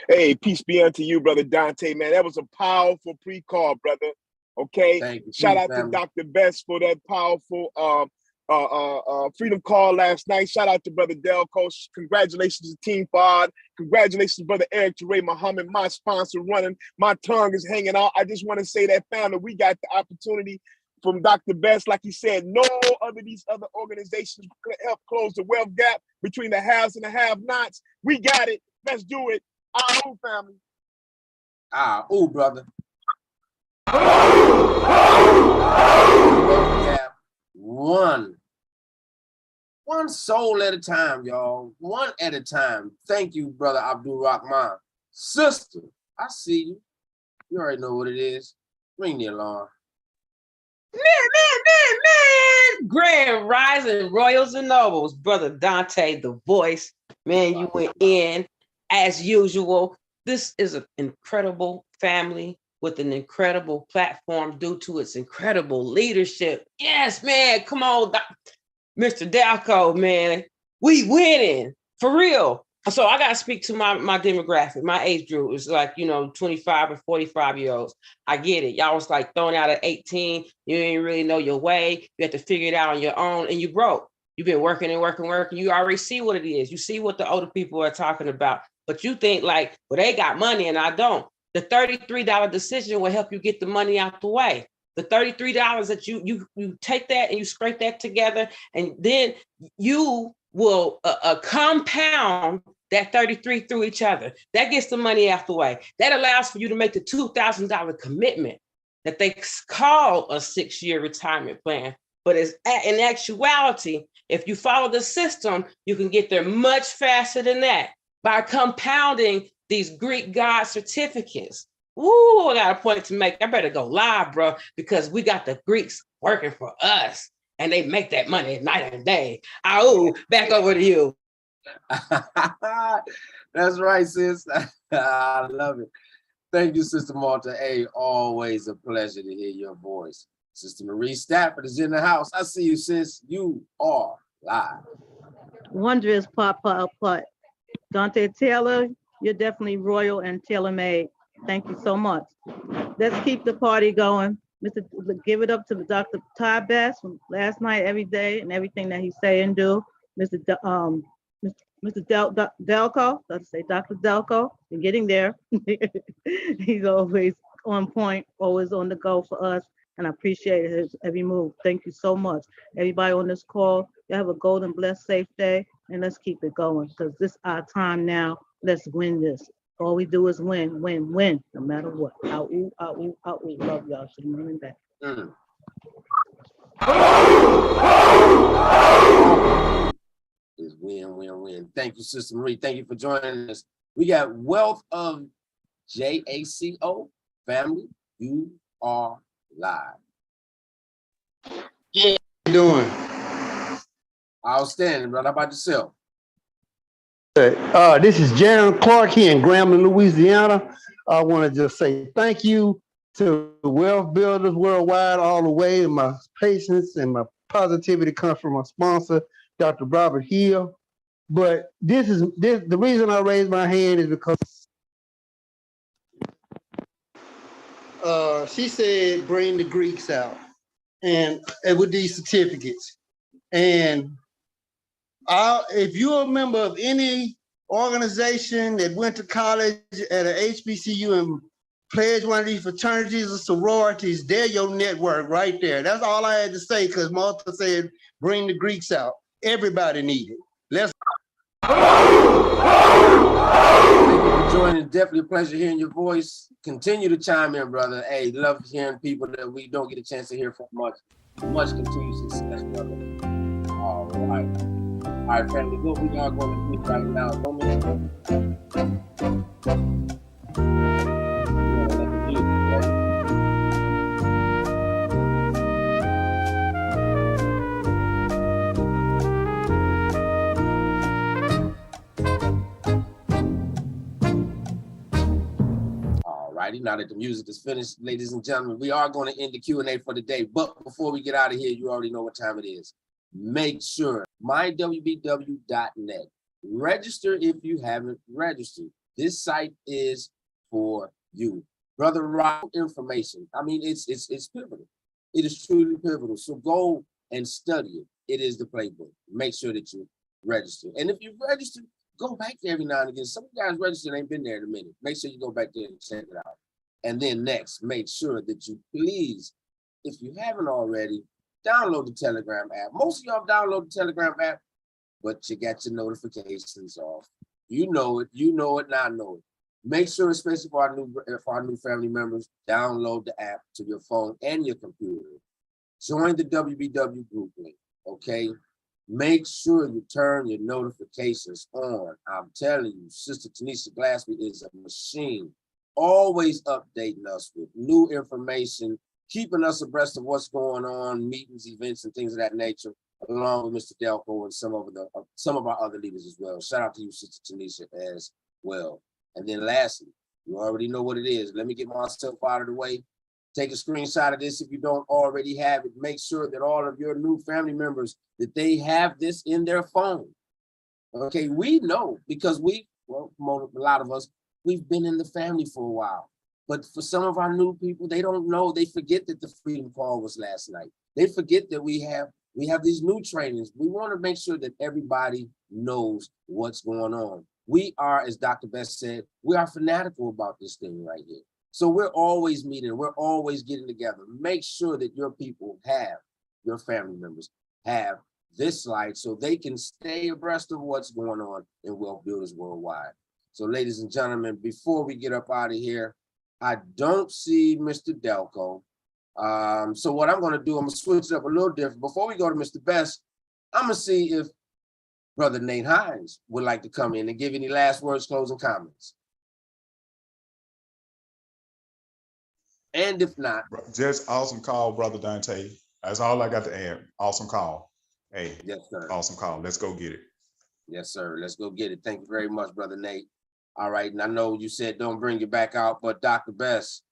Hey, peace be unto you, Brother Dante, man. That was a powerful pre-call, brother. Okay. Thank you. Shout out to Dr. Best for that powerful freedom call last night. Shout out to Brother Delco. Congratulations to Team Fod. Congratulations, Brother Eric Teray Muhammad, my sponsor running. My tongue is hanging out. I just want to say that, family, we got the opportunity from Dr. Best. Like he said, no other these other organizations could help close the wealth gap between the haves and the have-nots. We got it. Let's do it. Ooh, family. Ooh, brother. One soul at a time, y'all. One at a time. Thank you, Brother Abdul Rahman. Sister, I see you. You already know what it is. Ring the alarm. Man. Grand Rising Royals and Nobles. Brother Dante, the voice. Man, you went in as usual. This is an incredible family with an incredible platform due to its incredible leadership. Yes, man. Come on, Mr. Dalco, man. We winning for real. So I got to speak to my demographic, my age group is like, 25 and 45-year-olds. I get it. Y'all was like thrown out at 18. You didn't really know your way. You had to figure it out on your own and you broke. You've been working. You already see what it is. You see what the older people are talking about. But you think like, well, they got money and I don't. The $33 decision will help you get the money out the way. The $33 that you take that and you scrape that together, and then you will compound that 33 through each other. That gets the money out the way. That allows for you to make the $2,000 commitment that they call a 6-year retirement plan. But in actuality, if you follow the system, you can get there much faster than that by compounding these Greek God certificates. Ooh, I got a point to make. I better go live, bro, because we got the Greeks working for us and they make that money night and day. Back over to you. That's right, sis. I love it. Thank you, Sister Malta. Hey, always a pleasure to hear your voice. Sister Marie Stafford is in the house. I see you, sis. You are live. Wondrous Papa. Dante Taylor, you're definitely royal and tailor-made. Thank you so much. Let's keep the party going. Give it up to Dr. Ty Best from last night, every day, and everything that he say and do. Mr. Delco, let's say Dr. Delco, you're getting there. He's always on point, always on the go for us, and I appreciate his every move. Thank you so much. Everybody on this call, you have a golden, blessed, safe day, and let's keep it going, because this is our time now. Let's win this. All we do is win, no matter what. Love y'all. Should morning back. Is win. Thank you, Sister Marie. Thank you for joining us. We got Wealth of JACO. Family, you are live. Yeah, how you doing? Outstanding, brother. How about yourself? This is Jaron Clark here in Grambling, Louisiana. I want to just say thank you to Wealth Builders Worldwide all the way, and my patience and my positivity comes from my sponsor, Dr. Robert Hill. But the reason I raised my hand is because she said bring the Greeks out and with these certificates. And if you're a member of any organization that went to college at an HBCU and pledged one of these fraternities or sororities, they're your network right there. That's all I had to say, because Malta said, bring the Greeks out. Everybody needs it. Thank you for joining. Definitely a pleasure hearing your voice. Continue to chime in, brother. Hey, love hearing people that we don't get a chance to hear from much. Much continued success, brother. All right. All right, family. What we are going to do right now, don't miss let the music play. All righty, now that the music is finished, ladies and gentlemen, we are going to end the Q&A for the day. But before we get out of here, you already know what time it is. Make sure, mywbw.net. Register if you haven't registered. This site is for you. Brother Rob, information. I mean, it's pivotal. It is truly pivotal. So go and study it. It is the playbook. Make sure that you register. And if you've registered, go back there every now and again. Some of you guys registered ain't been there in a minute. Make sure you go back there and check it out. And then next, make sure that you please, if you haven't already, download the Telegram app. Most of y'all download the Telegram app, but you got your notifications off. You know it, now I know it. Make sure, especially for our new family members, download the app to your phone and your computer. Join the WBW group link, okay? Make sure you turn your notifications on. I'm telling you, Sister Tanisha Glassby is a machine, always updating us with new information, keeping us abreast of what's going on, meetings, events, and things of that nature, along with Mr. Delco and some of our other leaders as well. Shout out to you, Sister Tanisha, as well. And then lastly, you already know what it is. Let me get myself out of the way. Take a screenshot of this if you don't already have it. Make sure that all of your new family members, that they have this in their phone. Okay, we know because a lot of us, we've been in the family for a while. But for some of our new people, they don't know. They forget that the Freedom Call was last night. They forget that we have these new trainings. We want to make sure that everybody knows what's going on. We are, as Dr. Best said, we are fanatical about this thing right here. So we're always meeting, we're always getting together. Make sure that your people have, your family members have this slide so they can stay abreast of what's going on in Wealth Builders Worldwide. So ladies and gentlemen, before we get up out of here, I don't see Mr. Delco. So what I'm gonna do, I'm gonna switch it up a little different. Before we go to Mr. Best, I'm gonna see if Brother Nate Hines would like to come in and give any last words, closing comments. And if not, just awesome call, Brother Dante. That's all I got to add. Awesome call. Hey, yes, sir. Awesome call. Let's go get it. Yes, sir. Let's go get it. Thank you very much, Brother Nate. All right, and I know you said don't bring you back out, but Dr. Best,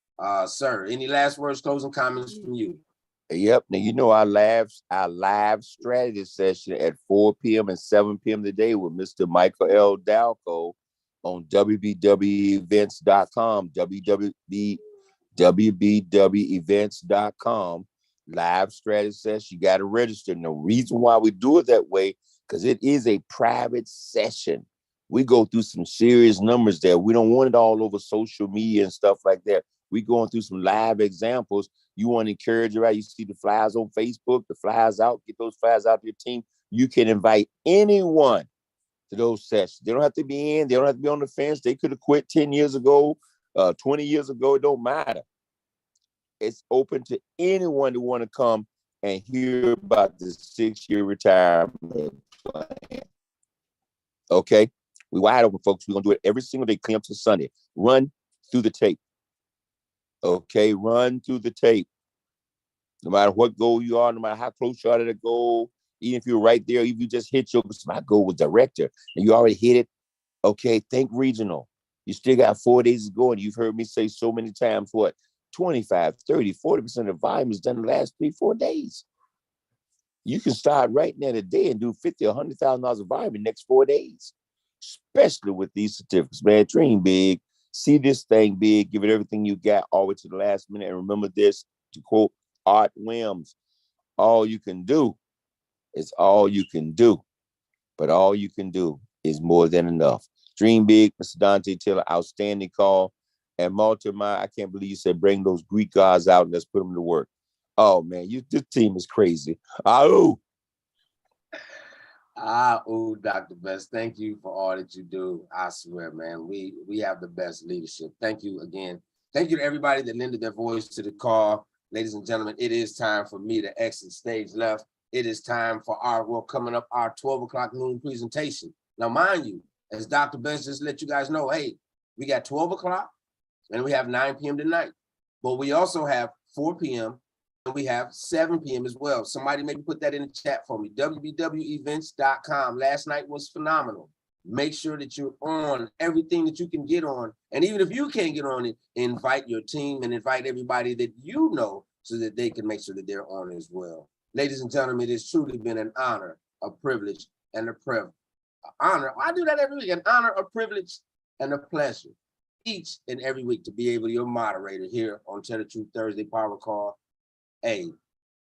sir, any last words, closing comments from you? Yep. Now, you know, our live strategy session at 4 p.m. and 7 p.m. today with Mr. Michael L. Dalco on wbwevents.com, wbwevents.com, live strategy session. You got to register. And the reason why we do it that way, because it is a private session. We go through some serious numbers there. We don't want it all over social media and stuff like that. We going through some live examples. You want to encourage, right? You see the flyers on Facebook, the flyers out, get those flyers out to your team. You can invite anyone to those sessions. They don't have to be in, they don't have to be on the fence. They could have quit 10 years ago, 20 years ago, it don't matter. It's open to anyone who want to come and hear about the 6-year retirement plan. Okay? We wide open, folks. We're going to do it every single day, clean up to Sunday. Run through the tape. Okay, run through the tape. No matter what goal you are, no matter how close you are to the goal, even if you're right there, if you just hit my goal was director, and you already hit it, okay, think regional. You still got 4 days to go, and you've heard me say so many times, what, 25, 30, 40% of the volume is done in the last 3-4 days. You can start right now today and do $50,000 or $100,000 of volume in the next 4 days, especially with these certificates, man. Dream big. See this thing big, give it everything you got all the way to the last minute. And remember this, to quote Art Williams, all you can do is all you can do, but all you can do is more than enough. Dream big, Mr. Dante Taylor, outstanding call. And Multistreaming, I can't believe you said bring those Greek gods out and let's put them to work. Oh man, this team is crazy. Oh. Oh, Dr. Best, thank you for all that you do. I swear, man, we have the best leadership. Thank you again. Thank you to everybody that lended their voice to the call. Ladies and gentlemen, it is time for me to exit stage left. It is time for coming up, our 12 o'clock noon presentation. Now, mind you, as Dr. Best just let you guys know, hey, we got 12 o'clock and we have 9 p.m. tonight, but we also have 4 p.m. and we have 7 p.m. as well. Somebody maybe put that in the chat for me, www.events.com. Last night was phenomenal. Make sure that you're on everything that you can get on. And even if you can't get on it, invite your team and invite everybody that you know so that they can make sure that they're on as well. Ladies and gentlemen, it has truly been an honor, a privilege, and a honor. I do that every week, an honor, a privilege, and a pleasure each and every week to be able to be your moderator here on Tell the Truth Thursday Power Call.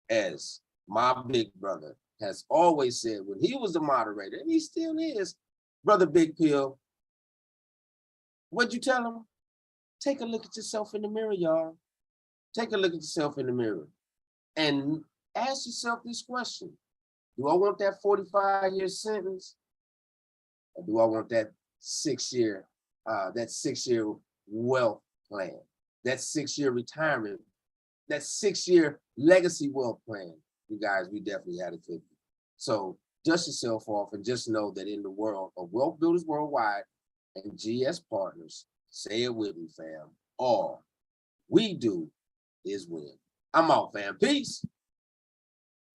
As my big brother has always said when he was the moderator, and he still is, Brother Big Pill, what'd you tell him? Take a look at yourself in the mirror, y'all. Take a look at yourself in the mirror and ask yourself this question. Do I want that 45-year sentence? Or do I want that 6-year wealth plan, that 6-year retirement, that 6-year legacy wealth plan? You guys, we definitely had a 50. So dust yourself off and just know that in the world of Wealth Builders Worldwide and GS Partners, say it with me, fam, all we do is win. I'm out, fam. Peace.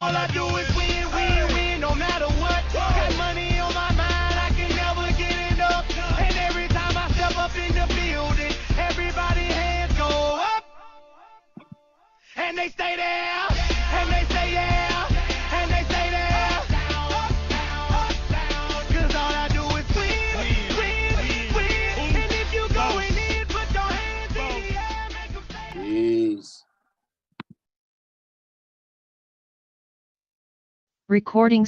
All I do is win, win, win, no matter what. Got money on my mind, I can never get enough. And every time I step up in the building, everybody hands go up. And they stay there, and they say yeah, and they stay there. Cause all I do is win, win, win. And if you going in, put your hands in the air, make them say Peace. Recording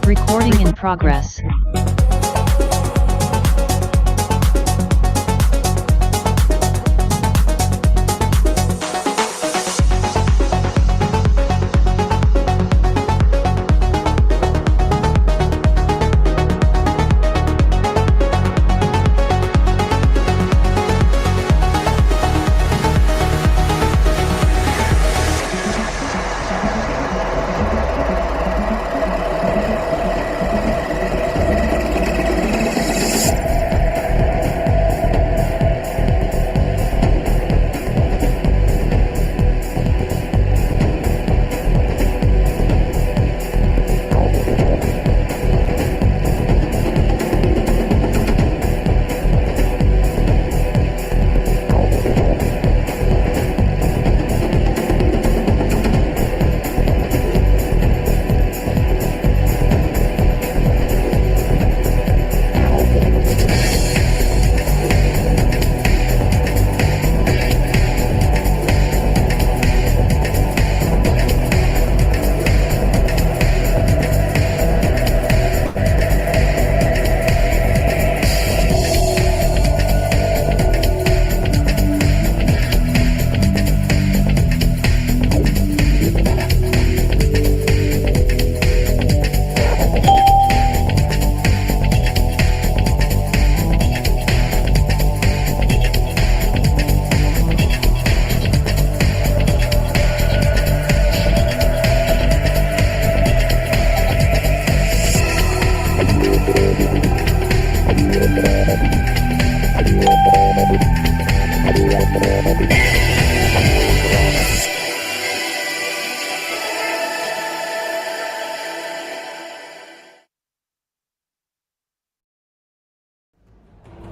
Recording in progress.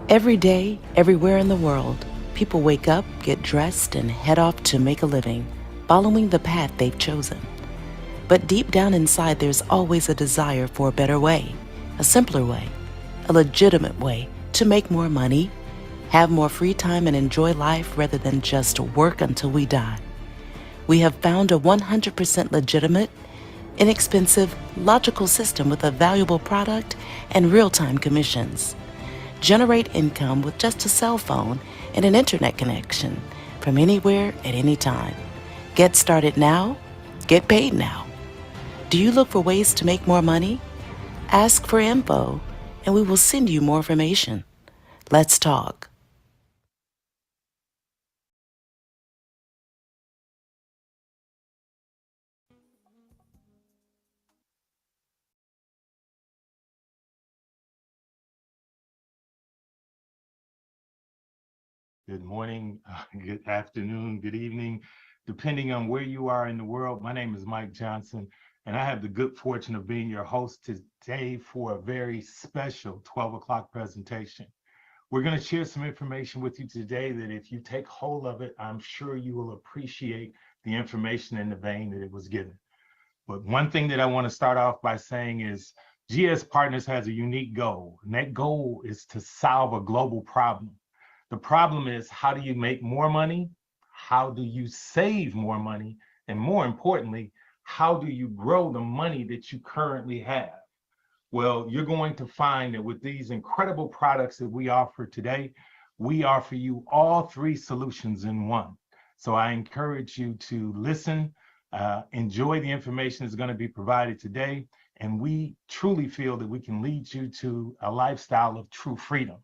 Every day, everywhere in the world, people wake up, get dressed, and head off to make a living, following the path they've chosen. But deep down inside, there's always a desire for a better way, a simpler way, a legitimate way to make more money, have more free time, and enjoy life rather than just work until we die. We have found a 100% legitimate, inexpensive, logical system with a valuable product and real-time commissions. Generate income with just a cell phone and an internet connection from anywhere at any time. Get started now, get paid now. Do you look for ways to make more money? Ask for info, and we will send you more information. Let's talk. Good morning, good afternoon, good evening, depending on where you are in the world. My name is Mike Johnson, and I have the good fortune of being your host today for a very special 12 o'clock presentation. We're going to share some information with you today that if you take hold of it, I'm sure you will appreciate the information in the vein that it was given. But one thing that I want to start off by saying is GS Partners has a unique goal, and that goal is to solve a global problem. The problem is, how do you make more money? How do you save more money? And more importantly, how do you grow the money that you currently have? Well, you're going to find that with these incredible products that we offer today, we offer you all three solutions in one. So I encourage you to listen, enjoy the information that's going to be provided today, and we truly feel that we can lead you to a lifestyle of true freedom.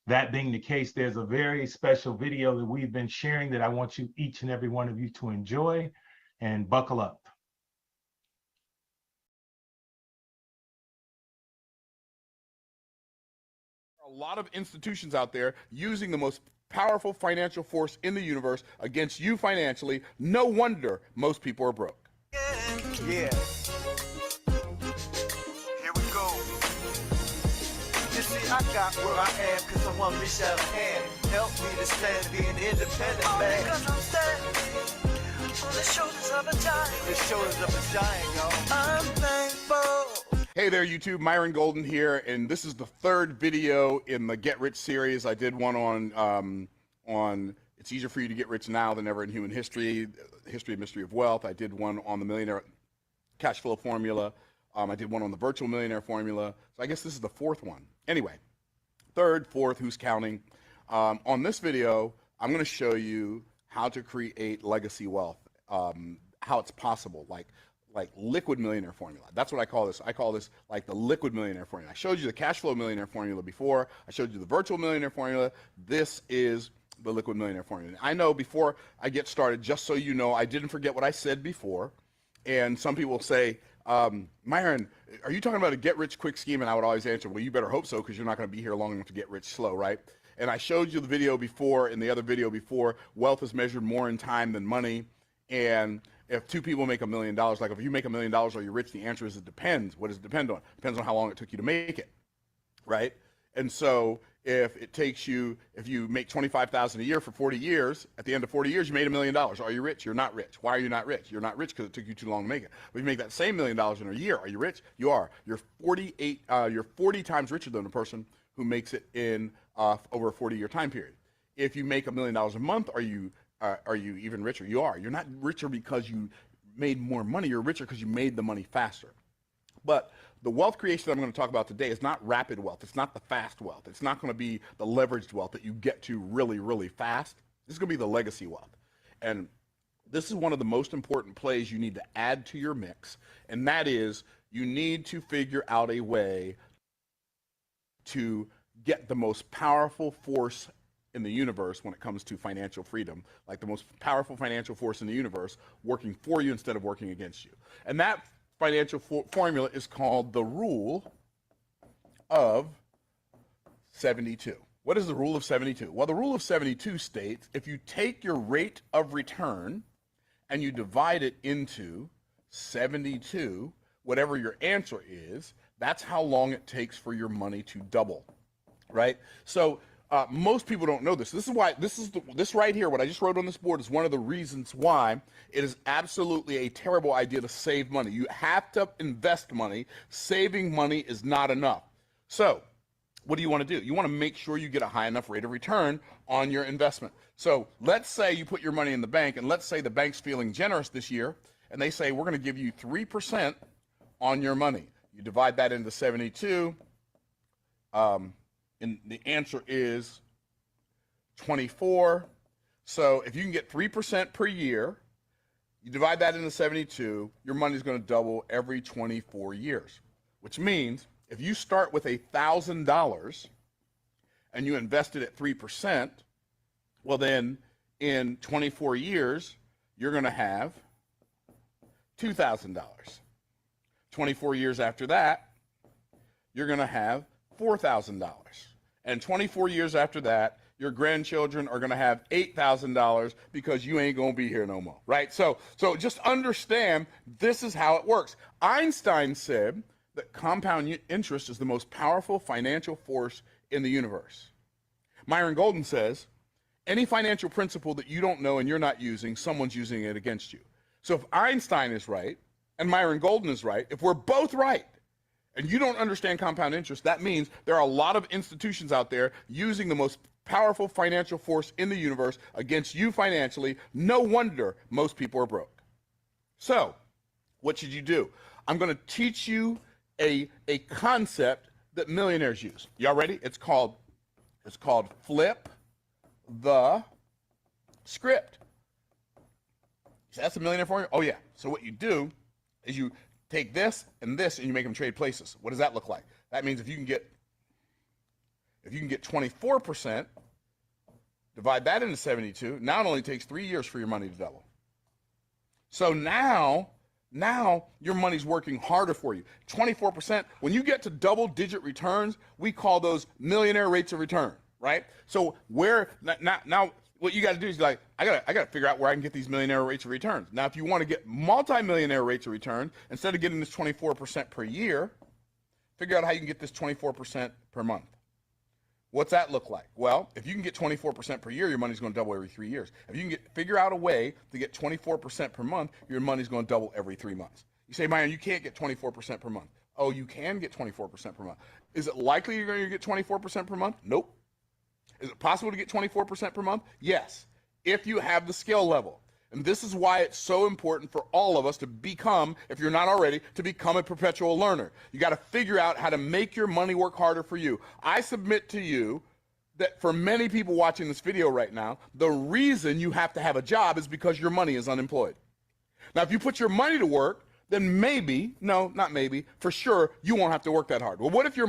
That being the case, there's a very special video that we've been sharing that I want you, each and every one of you, to enjoy and buckle up. A lot of institutions out there using the most powerful financial force in the universe against you financially. No wonder most people are broke. Yeah. Here we go. You see, I got where I am because someone reached out a hand. Help me to stand, be an independent man. Because I'm standing on the shoulders of a giant. The shoulders of a giant, y'all. I'm thankful. Hey there, YouTube. Myron Golden here, and this is the third video in the Get Rich series. I did one on it's easier for you to get rich now than ever in human history, history and mystery of wealth. I did one on the millionaire cash flow formula. I did one on the virtual millionaire formula. So I guess this is the fourth one. Anyway, third, fourth, who's counting? On this video, I'm going to show you how to create legacy wealth, how it's possible, like liquid millionaire formula. That's what I call this. I call this like the liquid millionaire formula. I showed you the cash flow millionaire formula before. I showed you the virtual millionaire formula. This is the liquid millionaire formula. I know before I get started, just so you know, I didn't forget what I said before. And some people say, Myron, are you talking about a get rich quick scheme? And I would always answer, well, you better hope so, because you're not going to be here long enough to get rich slow, right? And I showed you the video before, in the other video before, wealth is measured more in time than money. And if two people make $1 million, like if you make $1 million, are you rich? The answer is it depends. What does it depend on? It depends on how long it took you to make it, right? And so if it takes you, if you make $25,000 a year for 40 years, at the end of 40 years, you made $1 million. Are you rich? You're not rich. Why are you not rich? You're not rich because it took you too long to make it. But if you make that same $1 million in a year, are you rich? You are. You're 40 times richer than a person who makes it in over a 40-year time period. If you make $1 million a month, are you even richer? You are. You're not richer because you made more money. You're richer because you made the money faster. But the wealth creation that I'm going to talk about today is not rapid wealth. It's not the fast wealth. It's not going to be the leveraged wealth that you get to really, really fast. This is going to be the legacy wealth. And this is one of the most important plays you need to add to your mix. And that is, you need to figure out a way to get the most powerful force in the universe when it comes to financial freedom, like the most powerful financial force in the universe working for you instead of working against you. And that financial formula is called the rule of 72. What is the rule of 72? Well, the rule of 72 states if you take your rate of return and you divide it into 72, whatever your answer is, that's how long it takes for your money to double, right? So most people don't know this. This is why this right here, what I just wrote on this board, is one of the reasons why it is absolutely a terrible idea to save money. You have to invest money. Saving money is not enough. So what do you want to do? You want to make sure you get a high enough rate of return on your investment. So let's say you put your money in the bank, and let's say the bank's feeling generous this year, and they say, we're going to give you 3% on your money. You divide that into 72, and the answer is 24. So if you can get 3% per year, you divide that into 72, your money's going to double every 24 years, which means if you start with $1,000 and you invest it at 3%, well then in 24 years, you're going to have $2,000. 24 years after that, you're going to have $4,000. And 24 years after that, your grandchildren are going to have $8,000 because you ain't going to be here no more, right? So just understand this is how it works. Einstein said that compound interest is the most powerful financial force in the universe. Myron Golden says, any financial principle that you don't know and you're not using, someone's using it against you. So if Einstein is right and Myron Golden is right, if we're both right, and you don't understand compound interest, that means there are a lot of institutions out there using the most powerful financial force in the universe against you financially. No wonder most people are broke. So what should you do? I'm going to teach you a concept that millionaires use. Y'all ready? It's called flip the script. That's a millionaire for you? Oh yeah. So what you do is you take this and you make them trade places. What does that look like? That means if you can get 24%, divide that into 72, now it only takes 3 years for your money to double. So now your money's working harder for you. 24%, when you get to double-digit returns, we call those millionaire rates of return, right? So now what you got to do is like, I got to figure out where I can get these millionaire rates of returns. Now, if you want to get multi-millionaire rates of return, instead of getting this 24% per year, figure out how you can get this 24% per month. What's that look like? Well, if you can get 24% per year, your money's going to double every 3 years. If you can figure out a way to get 24% per month, your money's going to double every 3 months. You say, Myron, you can't get 24% per month. Oh, you can get 24% per month. Is it likely you're going to get 24% per month? Nope. Is it possible to get 24% per month? Yes, if you have the skill level. And this is why it's so important for all of us to become, if you're not already, to become a perpetual learner. You got to figure out how to make your money work harder for you. I submit to you that for many people watching this video right now, the reason you have to have a job is because your money is unemployed. Now, if you put your money to work, then maybe, no, not maybe, for sure, you won't have to work that hard. Well, what if you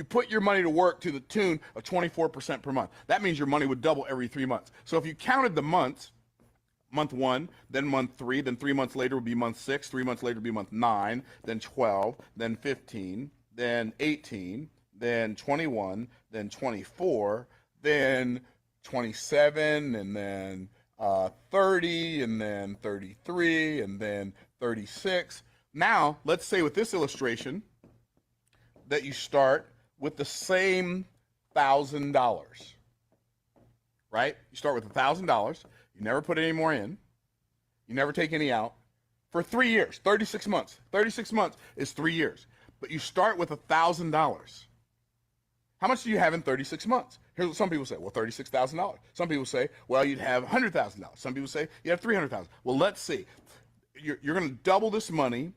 put your money to work to the tune of 24% per month? That means your money would double every 3 months. So if you counted the months, month 1, then month 3, then 3 months later would be month 6, 3 months later would be month 9, then 12, then 15, then 18, then 21, then 24, then 27, and then 30, and then 33, and then 36. Now, let's say with this illustration that you start with the same $1,000, right? You start with $1,000. You never put any more in. You never take any out for 3 years, 36 months. 36 months is 3 years. But you start with $1,000. How much do you have in 36 months? Here's what some people say. Well, $36,000. Some people say, well, you'd have $100,000. Some people say you have $300,000. Well, let's see. You're going to double this money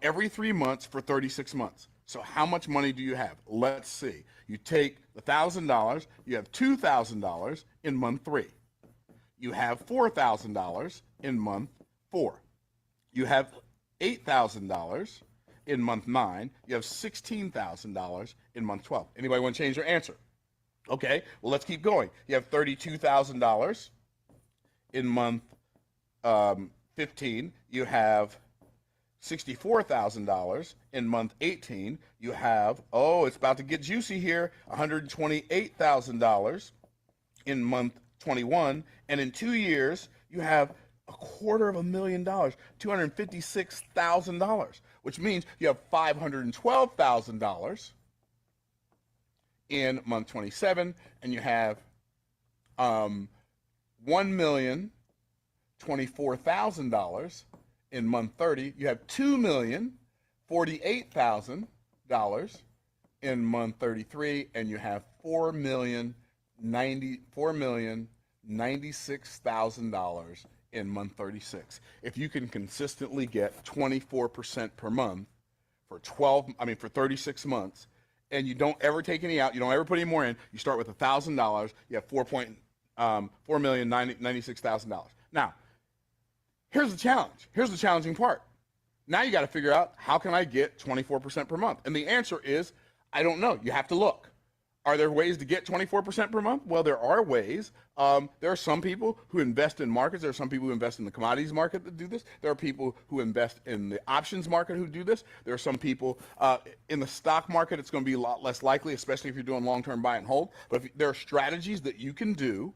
every 3 months for 36 months. So how much money do you have? Let's see. You take the $1,000. You have $2,000 in month 3. You have $4,000 in month 4. You have $8,000 in month 9. You have $16,000 in month 12. Anybody want to change their answer? Okay, well, let's keep going. You have $32,000 in month 15. You have $64,000 in month 18. You have, oh, it's about to get juicy here, $128,000 in month 21. And in 2 years, you have $250,000, $256,000, which means you have $512,000 in month 27, and you have $1,024,000 in month 30. You have $2,048,000 in month 33, and you have $4,096,000 in month 36. If you can consistently get 24% per month for 36 months, and you don't ever take any out, you don't ever put any more in, you start with $1,000, you have $4,096,000. Now, here's the challenge. Here's the challenging part. Now you got to figure out, how can I get 24% per month? And the answer is, I don't know. You have to look. Are there ways to get 24% per month? Well, there are ways. There are some people who invest in markets. There are some people who invest in the commodities market that do this. There are people who invest in the options market who do this. There are some people in the stock market. It's going to be a lot less likely, especially if you're doing long-term buy and hold. But there are strategies that you can do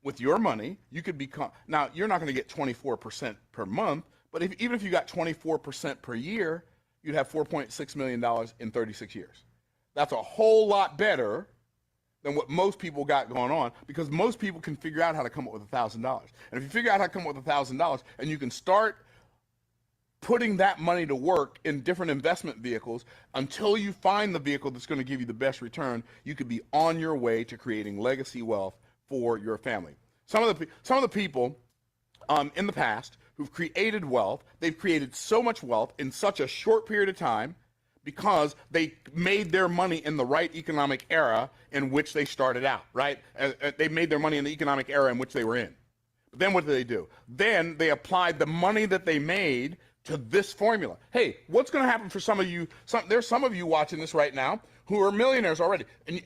with your money. You could become, now you're not going to get 24% per month, but even if you got 24% per year, you'd have $4.6 million in 36 years. That's a whole lot better than what most people got going on, because most people can figure out how to come up with $1,000. And if you figure out how to come up with $1,000 and you can start putting that money to work in different investment vehicles until you find the vehicle that's going to give you the best return, you could be on your way to creating legacy wealth for your family. Some of the people in the past who've created wealth, they've created so much wealth in such a short period of time because they made their money in the right economic era in which they started out, right? They made their money in the economic era in which they were in. But then what did? Then they applied the money that they made to this formula. Hey, what's going to happen for some of you? There's some of you watching this right now who are millionaires already. And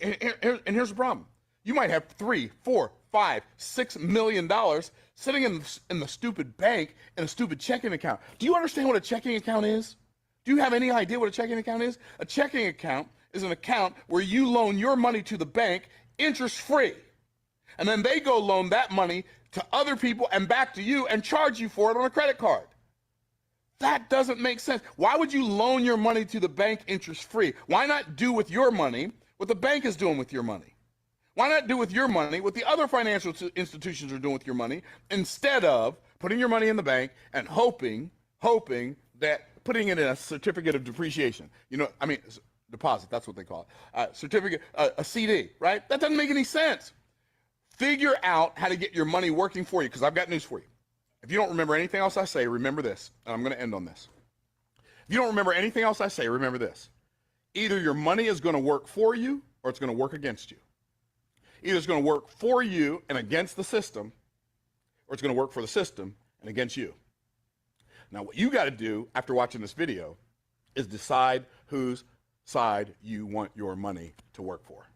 here's the problem. You might have $3, $4, $5, $6 million sitting in the stupid bank in a stupid checking account. Do you understand what a checking account is? Do you have any idea what a checking account is? A checking account is an account where you loan your money to the bank interest-free. And then they go loan that money to other people and back to you and charge you for it on a credit card. That doesn't make sense. Why would you loan your money to the bank interest-free? Why not do with your money what the bank is doing with your money? Why not do with your money what the other financial institutions are doing with your money, instead of putting your money in the bank and hoping that putting it in a certificate of depreciation, deposit, that's what they call it, certificate, a CD, right? That doesn't make any sense. Figure out how to get your money working for you, because I've got news for you. If you don't remember anything else I say, remember this, and I'm going to end on this. If you don't remember anything else I say, remember this. Either your money is going to work for you, or it's going to work against you. Either it's going to work for you and against the system, or it's going to work for the system and against you. Now, what you got to do after watching this video is decide whose side you want your money to work for.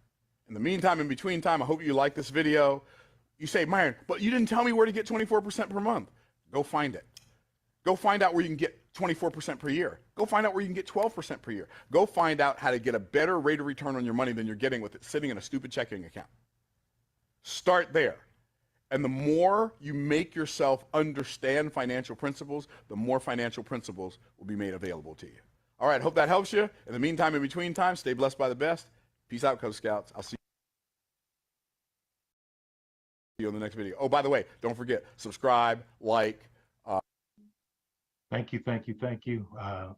In the meantime, in between time, I hope you like this video. You say, Myron, but you didn't tell me where to get 24% per month. Go find it. Go find out where you can get 24% per year. Go find out where you can get 12% per year. Go find out how to get a better rate of return on your money than you're getting with it sitting in a stupid checking account. Start there. And the more you make yourself understand financial principles, the more financial principles will be made available to you. All right, hope that helps you. In the meantime, in between time, stay blessed by the best. Peace out, Cub Scouts. I'll see you on the next video. Oh, by the way, don't forget, subscribe, like. Thank you.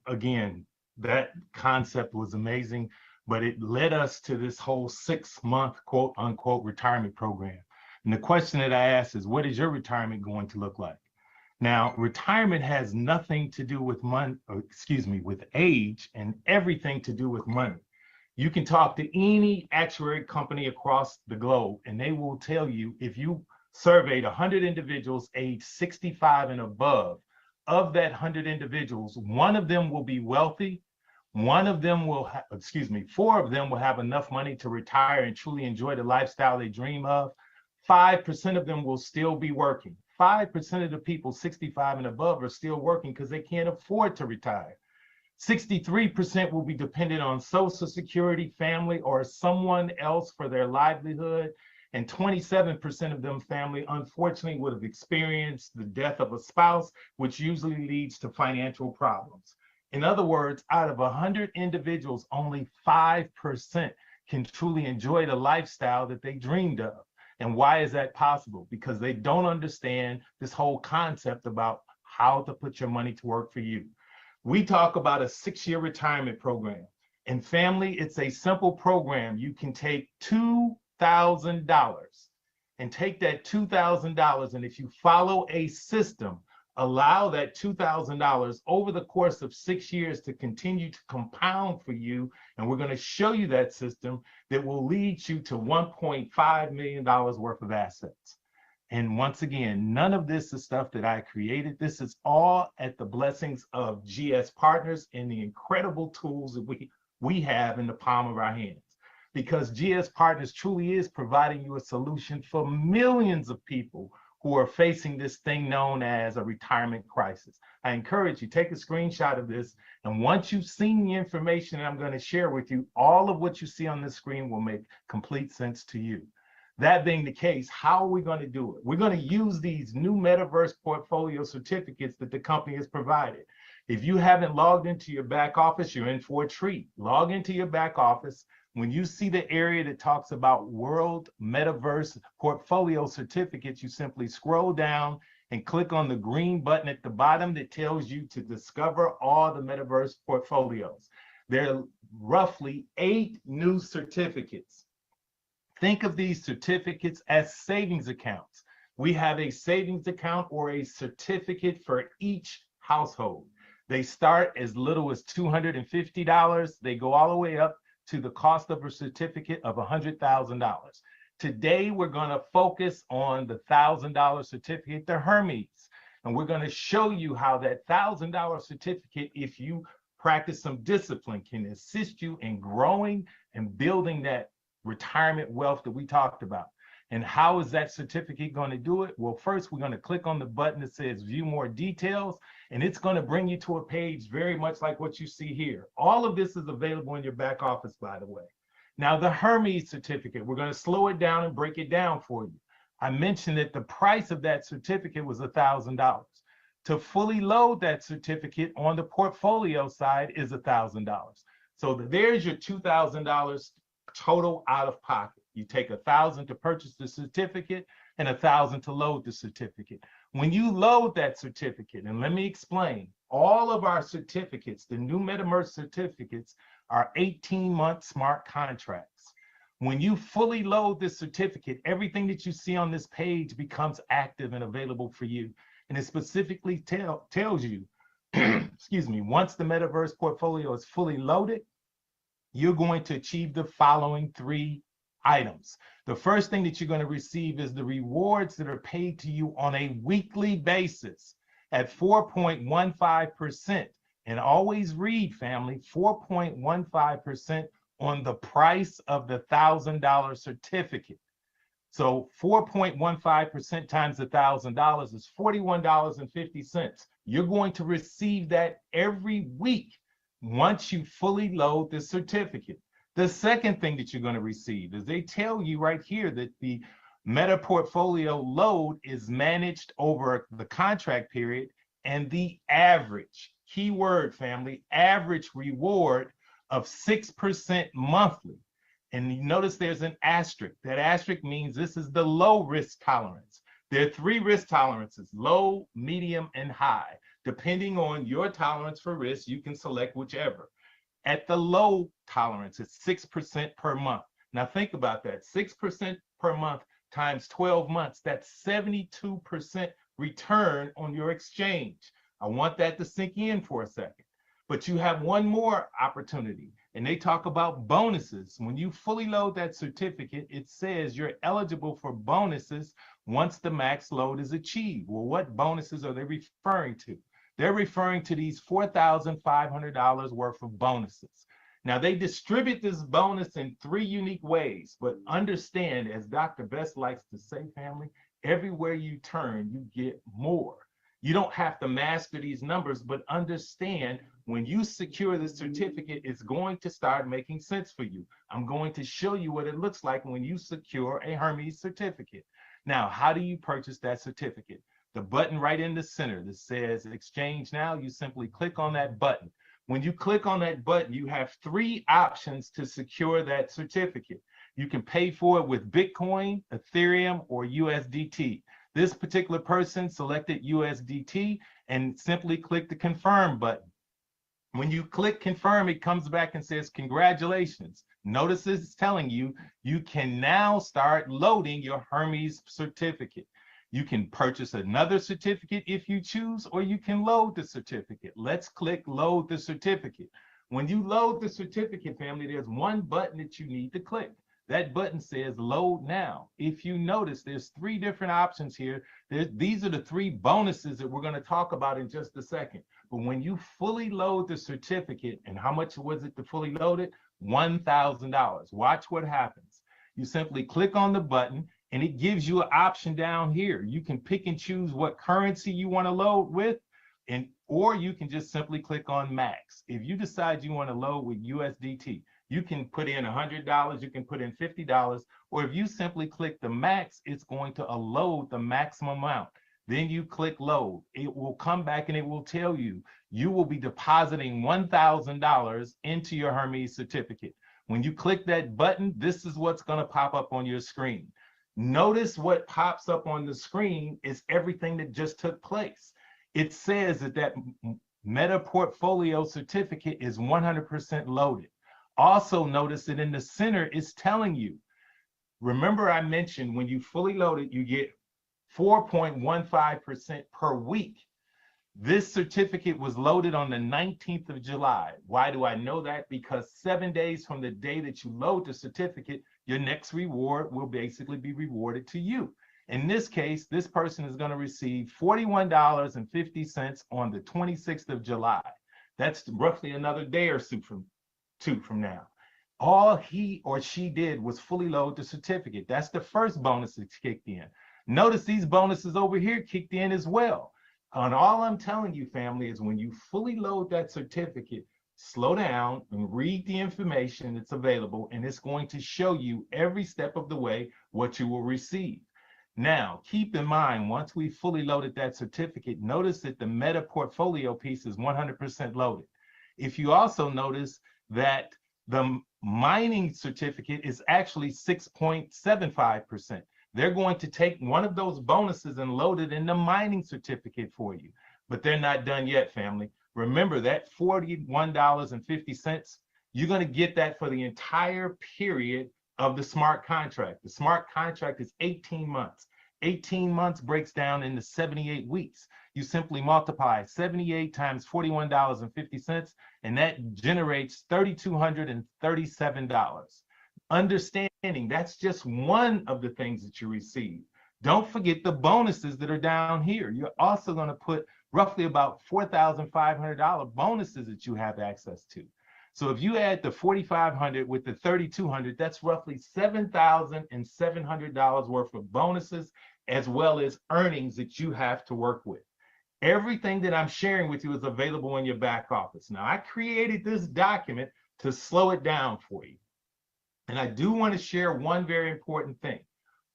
Again, that concept was amazing, but it led us to this whole 6-month quote unquote retirement program. And the question that I asked is, what is your retirement going to look like? Now, retirement has nothing to do with with age, and everything to do with money. You can talk to any actuary company across the globe, and they will tell you, if you surveyed 100 individuals age 65 and above, of that 100 individuals, one of them will be wealthy. One of them will, 4 of them will have enough money to retire and truly enjoy the lifestyle they dream of. 5% of them will still be working. 5% of the people 65 and above are still working because they can't afford to retire. 63% will be dependent on Social Security, family, or someone else for their livelihood. And 27% of them family, unfortunately, would have experienced the death of a spouse, which usually leads to financial problems. In other words, out of 100 individuals, only 5% can truly enjoy the lifestyle that they dreamed of. And why is that possible? Because they don't understand this whole concept about how to put your money to work for you. We talk about a 6-year retirement program. And family, it's a simple program. You can take $2,000 and take that $2,000, and if you follow a system, allow that $2,000 over the course of 6 years to continue to compound for you. And we're going to show you that system that will lead you to $1.5 million worth of assets. And once again, none of this is stuff that I created. This is all at the blessings of GS Partners and the incredible tools that we have in the palm of our hands. Because GS Partners truly is providing you a solution for millions of people who are facing this thing known as a retirement crisis. I encourage you, take a screenshot of this, and once you've seen the information that I'm going to share with you, all of what you see on the screen will make complete sense to you. That being the case, how are we going to do it? We're going to use these new Metaverse portfolio certificates that the company has provided. If you haven't logged into your back office, you're in for a treat. Log into your back office. When you see the area that talks about World Metaverse Portfolio Certificates, you simply scroll down and click on the green button at the bottom that tells you to discover all the Metaverse portfolios. There are roughly 8 new certificates. Think of these certificates as savings accounts. We have a savings account or a certificate for each household. They start as little as $250. They go all the way up to the cost of a certificate of $100,000. Today, we're going to focus on the $1,000 certificate, the Hermes. And we're going to show you how that $1,000 certificate, if you practice some discipline, can assist you in growing and building that retirement wealth that we talked about. And how is that certificate going to do it? Well, first, we're going to click on the button that says view more details, and it's going to bring you to a page very much like what you see here. All of this is available in your back office, by the way. Now, the Hermes certificate, we're going to slow it down and break it down for you. I mentioned that the price of that certificate was $1,000. To fully load that certificate on the portfolio side is $1,000. So there's your $2,000 total out of pocket. You take $1,000 to purchase the certificate and $1,000 to load the certificate. When you load that certificate, and let me explain, all of our certificates, the new Metaverse certificates, are 18-month smart contracts. When you fully load this certificate, everything that you see on this page becomes active and available for you. And it specifically tells you, excuse me, once the Metaverse portfolio is fully loaded, you're going to achieve the following 3 items. The first thing that you're going to receive is the rewards that are paid to you on a weekly basis at 4.15%. And always read, family, 4.15% on the price of the $1,000 certificate. So 4.15% times $1,000 is $41.50. You're going to receive that every week once you fully load the certificate. The second thing that you're going to receive is they tell you right here that the Meta Portfolio load is managed over the contract period, and the average, keyword family, average reward of 6% monthly. And you notice there's an asterisk. That asterisk means this is the low risk tolerance. There are 3 risk tolerances: low, medium, and high. Depending on your tolerance for risk, you can select whichever. At the low tolerance, it's 6% per month. Now think about that, 6% per month times 12 months, that's 72% return on your exchange. I want that to sink in for a second. But you have one more opportunity, and they talk about bonuses. When you fully load that certificate, it says you're eligible for bonuses once the max load is achieved. Well, what bonuses are they referring to? They're referring to these $4,500 worth of bonuses. Now, they distribute this bonus in 3 unique ways, but understand, as Dr. Best likes to say, family, everywhere you turn, you get more. You don't have to master these numbers, but understand when you secure the certificate, it's going to start making sense for you. I'm going to show you what it looks like when you secure a Hermes certificate. Now, how do you purchase that certificate? The button right in the center that says exchange now, you simply click on that button. When you click on that button, you have 3 options to secure that certificate. You can pay for it with Bitcoin, Ethereum, or USDT. This particular person selected USDT and simply click the confirm button. When you click confirm, it comes back and says, congratulations. Notice it's telling you, you can now start loading your Hermes certificate. You can purchase another certificate if you choose, or you can load the certificate. Let's click load the certificate. When you load the certificate, family, there's one button that you need to click. That button says load now. If you notice, there's 3 different options here. These are the 3 bonuses that we're going to talk about in just a second. But when you fully load the certificate, and how much was it to fully load it? $1,000. Watch what happens. You simply click on the button, and it gives you an option down here. You can pick and choose what currency you want to load with, or you can just simply click on max. If you decide you want to load with USDT, you can put in $100, you can put in $50, or if you simply click the max, it's going to load the maximum amount. Then you click load. It will come back and it will tell you, you will be depositing $1,000 into your Hermes certificate. When you click that button, this is what's going to pop up on your screen. Notice what pops up on the screen is everything that just took place. It says that Meta Portfolio certificate is 100% loaded. Also notice that in the center, it's telling you, remember I mentioned when you fully load it, you get 4.15% per week. This certificate was loaded on the 19th of July. Why do I know that? Because 7 days from the day that you load the certificate, your next reward will basically be rewarded to you. In this case, this person is going to receive $41.50 on the 26th of July. That's roughly another day or two from now. All he or she did was fully load the certificate. That's the first bonus that kicked in. Notice these bonuses over here kicked in as well. And all I'm telling you, family, is when you fully load that certificate, slow down and read the information that's available, and it's going to show you every step of the way what you will receive. Now, keep in mind, once we fully loaded that certificate, notice that the Meta Portfolio piece is 100% loaded. If you also notice that the mining certificate is actually 6.75%. They're going to take one of those bonuses and load it in the mining certificate for you. But they're not done yet, family. Remember that $41.50, you're going to get that for the entire period of the smart contract. The smart contract is 18 months. 18 months breaks down into 78 weeks. You simply multiply 78 times $41.50, and that generates $3,237. Understanding that's just one of the things that you receive. Don't forget the bonuses that are down here. You're also going to put roughly about $4,500 bonuses that you have access to. So if you add the $4,500 with the $3,200, that's roughly $7,700 worth of bonuses, as well as earnings that you have to work with. Everything that I'm sharing with you is available in your back office. Now, I created this document to slow it down for you. And I do want to share one very important thing.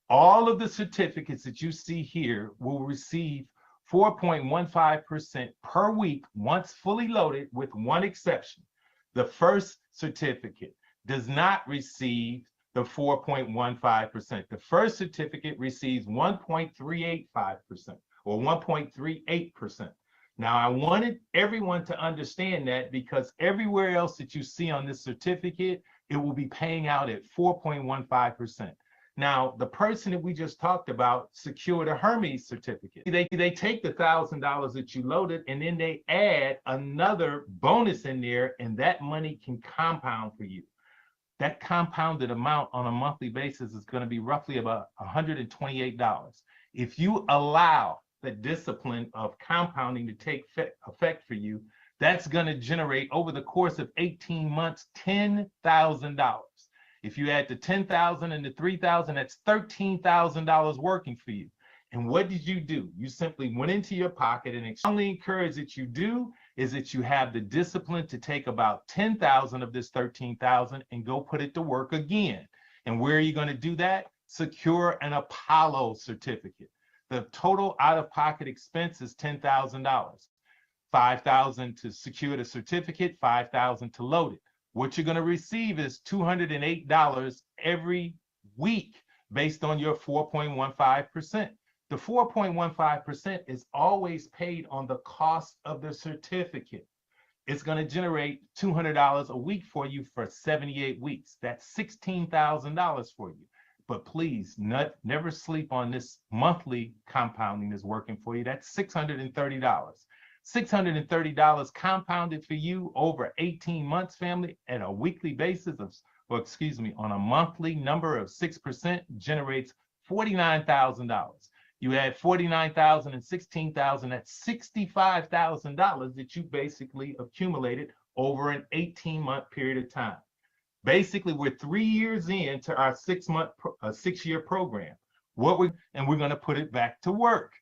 All of the certificates that you see here will receive 4.15% per week once fully loaded, with one exception. The first certificate does not receive the 4.15%. The first certificate receives 1.385% or 1.38%. Now, I wanted everyone to understand that, because everywhere else that you see on this certificate, it will be paying out at 4.15%. Now, the person that we just talked about secured a Hermes certificate. They take the $1,000 that you loaded, and then they add another bonus in there, and that money can compound for you. That compounded amount on a monthly basis is going to be roughly about $128. If you allow the discipline of compounding to take effect for you, that's going to generate over the course of 18 months, $10,000. If you add the 10,000 and the 3,000, that's $13,000 working for you. And what did you do? You simply went into your pocket, and strongly encourage that you do is that you have the discipline to take about 10,000 of this 13,000 and go put it to work again. And where are you going to do that? Secure an Apollo certificate. The total out-of-pocket expense is $10,000. $5,000 to secure the certificate, $5,000 to load it. What you're going to receive is $208 every week based on your 4.15%. The 4.15% is always paid on the cost of the certificate. It's going to generate $200 a week for you for 78 weeks. That's $16,000 for you. But please, never sleep on this monthly compounding is working for you. That's $630. $630 compounded for you over 18 months, family, at a weekly basis of, or excuse me, on a monthly number of 6% generates $49,000. You add 49,000 and 16,000, that's $65,000 that you basically accumulated over an 18-month period of time. Basically, we're 3 years into our 6-year program. We're going to put it back to work.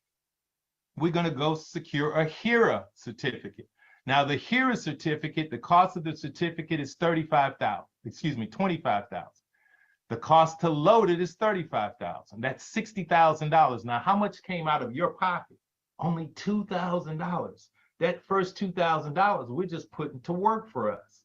We're going to go secure a HERA certificate. Now, the HERA certificate, the cost of the certificate is $25,000. The cost to load it is $35,000. That's $60,000. Now, how much came out of your pocket? Only $2,000. That first $2,000 we're just putting to work for us.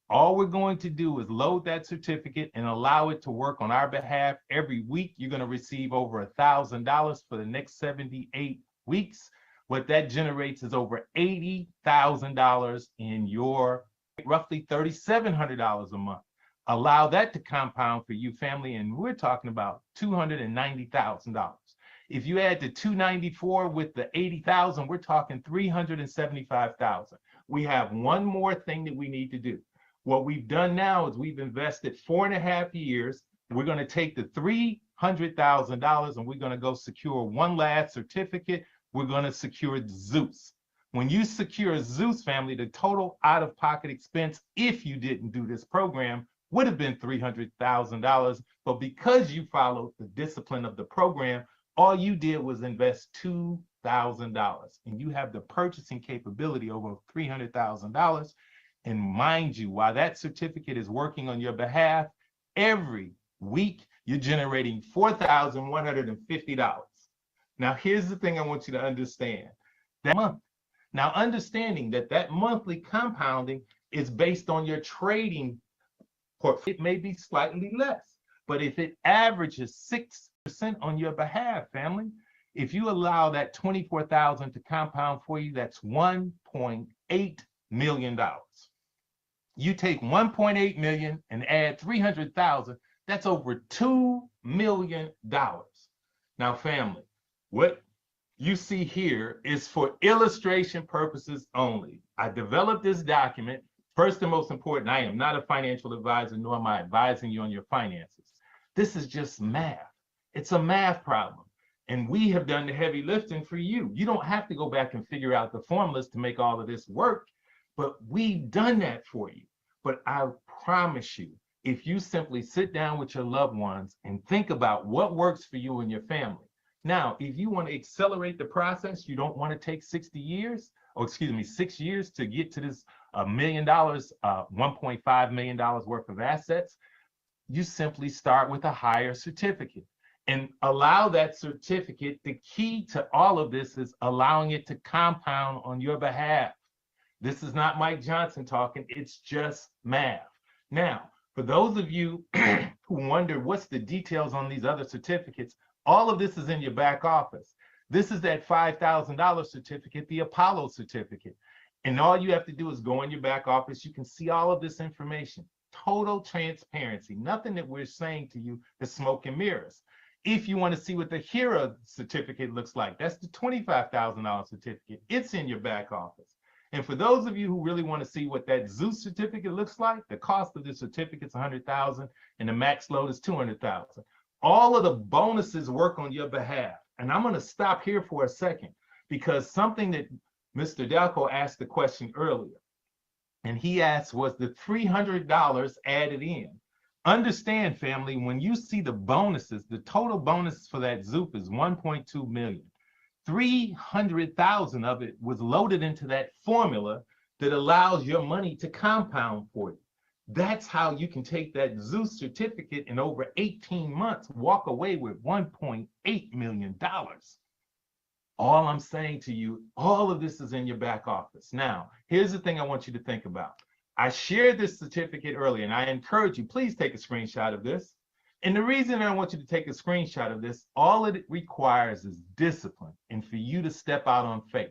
All we're going to do is load that certificate and allow it to work on our behalf. Every week, you're going to receive over $1,000 for the next 78 weeks. What that generates is over $80,000 in your roughly $3,700 a month. Allow that to compound for you, family, and we're talking about $290,000. If you add the 294 with the 80,000, we're talking 375,000. We have one more thing that we need to do. What we've done now is we've invested 4.5 years. We're going to take the $300,000 and we're going to go secure one last certificate. We're going to secure Zeus. When you secure Zeus, family, the total out-of-pocket expense, if you didn't do this program, would have been $300,000. But because you followed the discipline of the program, all you did was invest $2,000. And you have the purchasing capability over $300,000. And mind you, while that certificate is working on your behalf, every week you're generating $4,150. Now, here's the thing I want you to understand. That month. Now, understanding that that monthly compounding is based on your trading portfolio, it may be slightly less. But if it averages 6% on your behalf, family, if you allow that $24,000 to compound for you, that's $1.8 million. You take 1.8 million and add 300,000, that's over $2 million. Now, family, what you see here is for illustration purposes only. I developed this document. First and most important, I am not a financial advisor, nor am I advising you on your finances. This is just math. It's a math problem. And we have done the heavy lifting for you. You don't have to go back and figure out the formulas to make all of this work, but we've done that for you. But I promise you, if you simply sit down with your loved ones and think about what works for you and your family. Now, if you want to accelerate the process, you don't want to take 6 years to get to this $1 million, $1.5 million worth of assets, you simply start with a higher certificate and allow that certificate. The key to all of this is allowing it to compound on your behalf. This is not Mike Johnson talking, it's just math. Now, for those of you who wonder what's the details on these other certificates, all of this is in your back office. This is that $5,000 certificate, the Apollo certificate. And all you have to do is go in your back office. You can see all of this information. Total transparency. Nothing that we're saying to you is smoke and mirrors. If you want to see what the HERA certificate looks like, that's the $25,000 certificate. It's in your back office. And for those of you who really want to see what that Zeus certificate looks like, the cost of the certificate is $100,000 and the max load is $200,000. All of the bonuses work on your behalf. And I'm going to stop here for a second because something that Mr. Delco asked the question earlier, and he asked, was the $300 added in? Understand, family, when you see the bonuses, the total bonuses for that Zoop is 1.2 million. 300,000 of it was loaded into that formula that allows your money to compound for you. That's how you can take that Zeus certificate and over 18 months walk away with $1.8 million. All I'm saying to you, all of this is in your back office. Now, here's the thing I want you to think about. I shared this certificate earlier, and I encourage you, please take a screenshot of this. And the reason I want you to take a screenshot of this, all it requires is discipline and for you to step out on faith.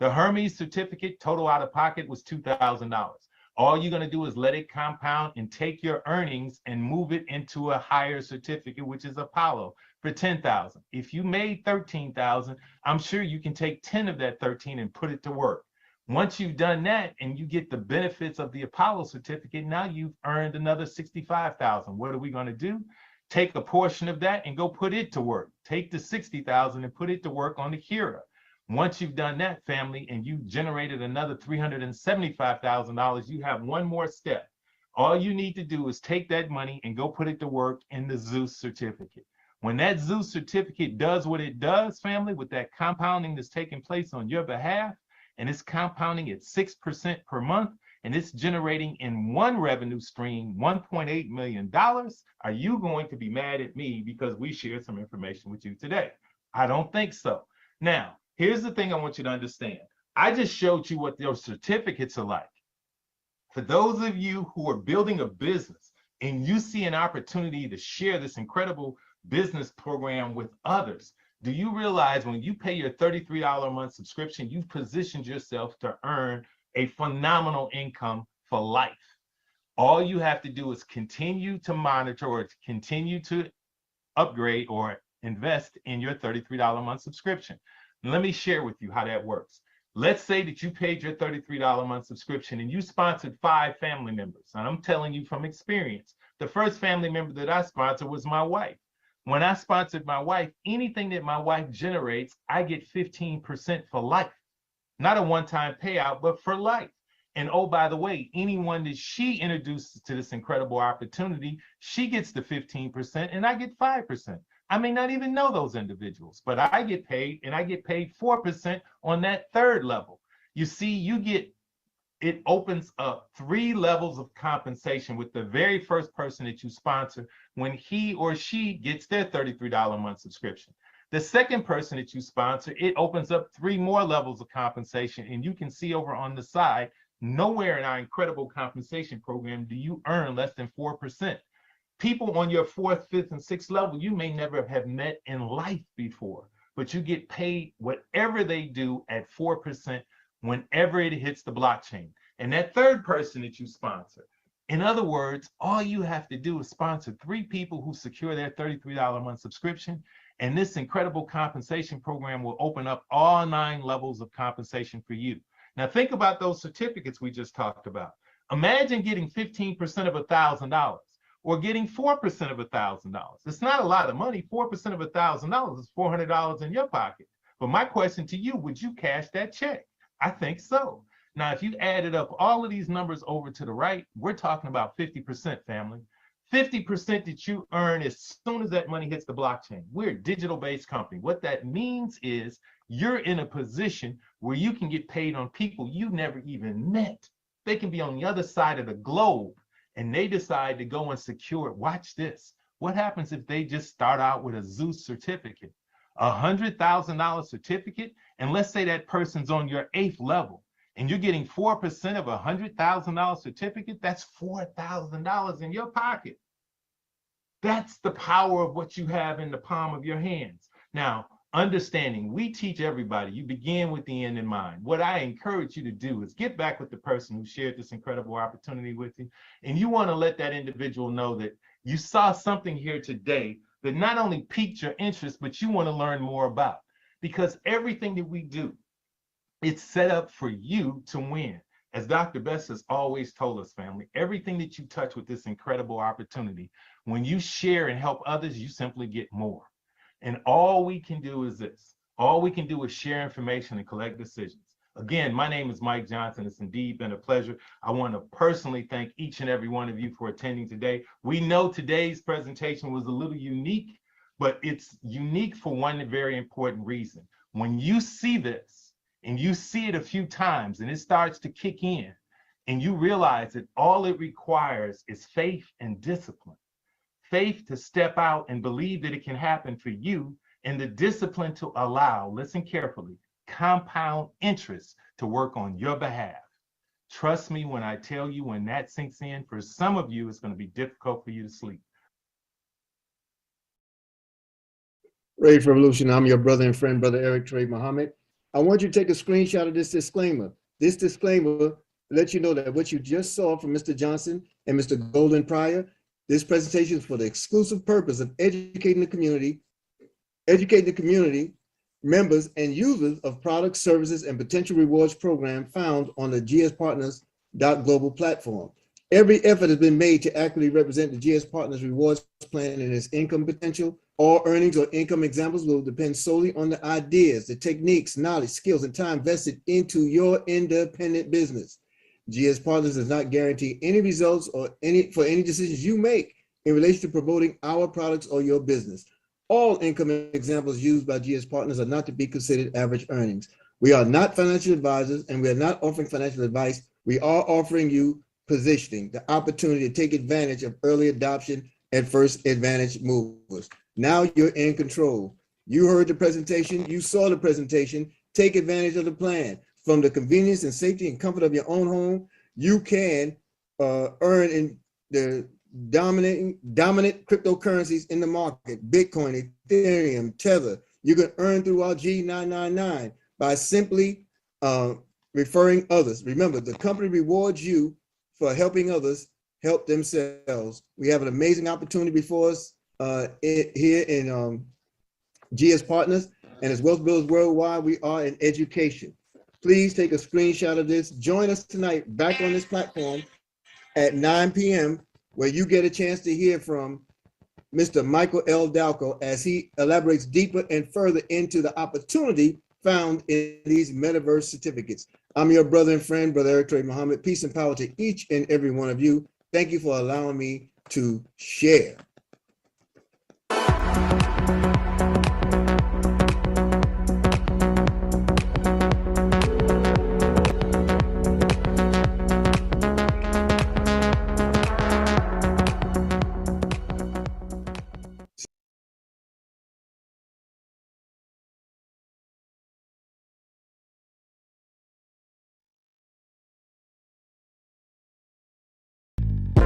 The Hermes certificate, total out of pocket, was $2,000. All you're going to do is let it compound and take your earnings and move it into a higher certificate, which is Apollo, for $10,000. If you made $13,000, I'm sure you can take 10 of that 13 and put it to work. Once you've done that and you get the benefits of the Apollo certificate, now you've earned another $65,000. What are we going to do? Take a portion of that and go put it to work. Take the $60,000 and put it to work on the Kira. Once you've done that, family, and you generated another $375,000, you have one more step. All you need to do is take that money and go put it to work in the Zeus certificate. When that Zeus certificate does what it does, family, with that compounding that's taking place on your behalf, and it's compounding at 6% per month, and it's generating in one revenue stream $1.8 million, are you going to be mad at me because we shared some information with you today? I don't think so. Now, here's the thing I want you to understand. I just showed you what those certificates are like. For those of you who are building a business and you see an opportunity to share this incredible business program with others, do you realize when you pay your $33 a month subscription, you've positioned yourself to earn a phenomenal income for life? All you have to do is continue to monitor or to continue to upgrade or invest in your $33 a month subscription. Let me share with you how that works. Let's say that you paid your $33 a month subscription and you sponsored 5 family members. And I'm telling you from experience, the first family member that I sponsored was my wife. When I sponsored my wife, anything that my wife generates, I get 15% for life. Not a one-time payout, but for life. And oh, by the way, anyone that she introduces to this incredible opportunity, she gets the 15% and I get 5%. I may not even know those individuals, but I get paid, and I get paid 4% on that third level. You see, it opens up 3 levels of compensation with the very first person that you sponsor when he or she gets their $33 a month subscription. The second person that you sponsor, it opens up 3 more levels of compensation. And you can see over on the side, nowhere in our incredible compensation program do you earn less than 4%. People on your 4th, 5th, and 6th level, you may never have met in life before, but you get paid whatever they do at 4% whenever it hits the blockchain. And that third person that you sponsor, in other words, all you have to do is sponsor 3 people who secure their $33 a month subscription, and this incredible compensation program will open up all 9 levels of compensation for you. Now think about those certificates we just talked about. Imagine getting 15% of $1,000 or getting 4% of $1,000. It's not a lot of money. 4% of $1,000 is $400 in your pocket. But my question to you, would you cash that check? I think so. Now, if you added up all of these numbers over to the right, we're talking about 50%, family. 50% that you earn as soon as that money hits the blockchain. We're a digital-based company. What that means is you're in a position where you can get paid on people you never even met. They can be on the other side of the globe, and they decide to go and secure it. Watch this. What happens if they just start out with a Zeus certificate, a $100,000 certificate, and let's say that person's on your 8th level, and you're getting 4% of a $100,000 certificate? That's $4,000 in your pocket. That's the power of what you have in the palm of your hands. Now, understanding, we teach everybody, you begin with the end in mind. What I encourage you to do is get back with the person who shared this incredible opportunity with you, and you want to let that individual know that you saw something here today that not only piqued your interest, but you want to learn more about. Because everything that we do, it's set up for you to win. As Dr. Best has always told us, family, everything that you touch with this incredible opportunity, when you share and help others, you simply get more. And all we can do is this. All we can do is share information and collect decisions. Again, my name is Mike Johnson. It's indeed been a pleasure. I want to personally thank each and every one of you for attending today. We know today's presentation was a little unique, but it's unique for one very important reason. When you see this, and you see it a few times and it starts to kick in, and you realize that all it requires is faith and discipline. Faith to step out and believe that it can happen for you, and the discipline to allow, listen carefully, compound interest to work on your behalf. Trust me when I tell you, when that sinks in, for some of you, it's going to be difficult for you to sleep. Ready for Revolution. I'm your brother and friend, Brother Eric Trey Muhammad. I want you to take a screenshot of this disclaimer. This disclaimer lets you know that what you just saw from Mr. Johnson and Mr. Golden prior, this presentation is for the exclusive purpose of educating the community members and users of products, services, and potential rewards program found on the GS Partners Global platform. Every effort has been made to accurately represent the GS Partners rewards plan and its income potential. All earnings or income examples will depend solely on the ideas, the techniques, knowledge, skills, and time vested into your independent business. GS Partners does not guarantee any results or for any decisions you make in relation to promoting our products or your business. All income examples used by GS Partners are not to be considered average earnings. We are not financial advisors and we are not offering financial advice. We are offering you positioning, the opportunity to take advantage of early adoption and first advantage movers. Now you're in control. You heard the presentation, you saw the presentation, take advantage of the plan. From the convenience and safety and comfort of your own home, you can earn in the dominant cryptocurrencies in the market, Bitcoin, Ethereum, Tether. You can earn through our G999 by simply referring others. Remember, the company rewards you for helping others help themselves. We have an amazing opportunity before us here in GS Partners, and as Wealth Builders Worldwide, we are in education. Please take a screenshot of this. Join us tonight back on this platform at 9 p.m. where you get a chance to hear from Mr. Michael L. Dalco as he elaborates deeper and further into the opportunity found in these metaverse certificates. I'm your brother and friend, Brother Eric Trey Muhammad. Peace and power to each and every one of you. Thank you for allowing me to share.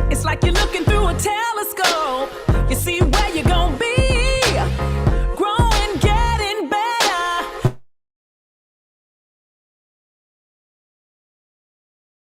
It's like you're looking through a telescope. You see where you're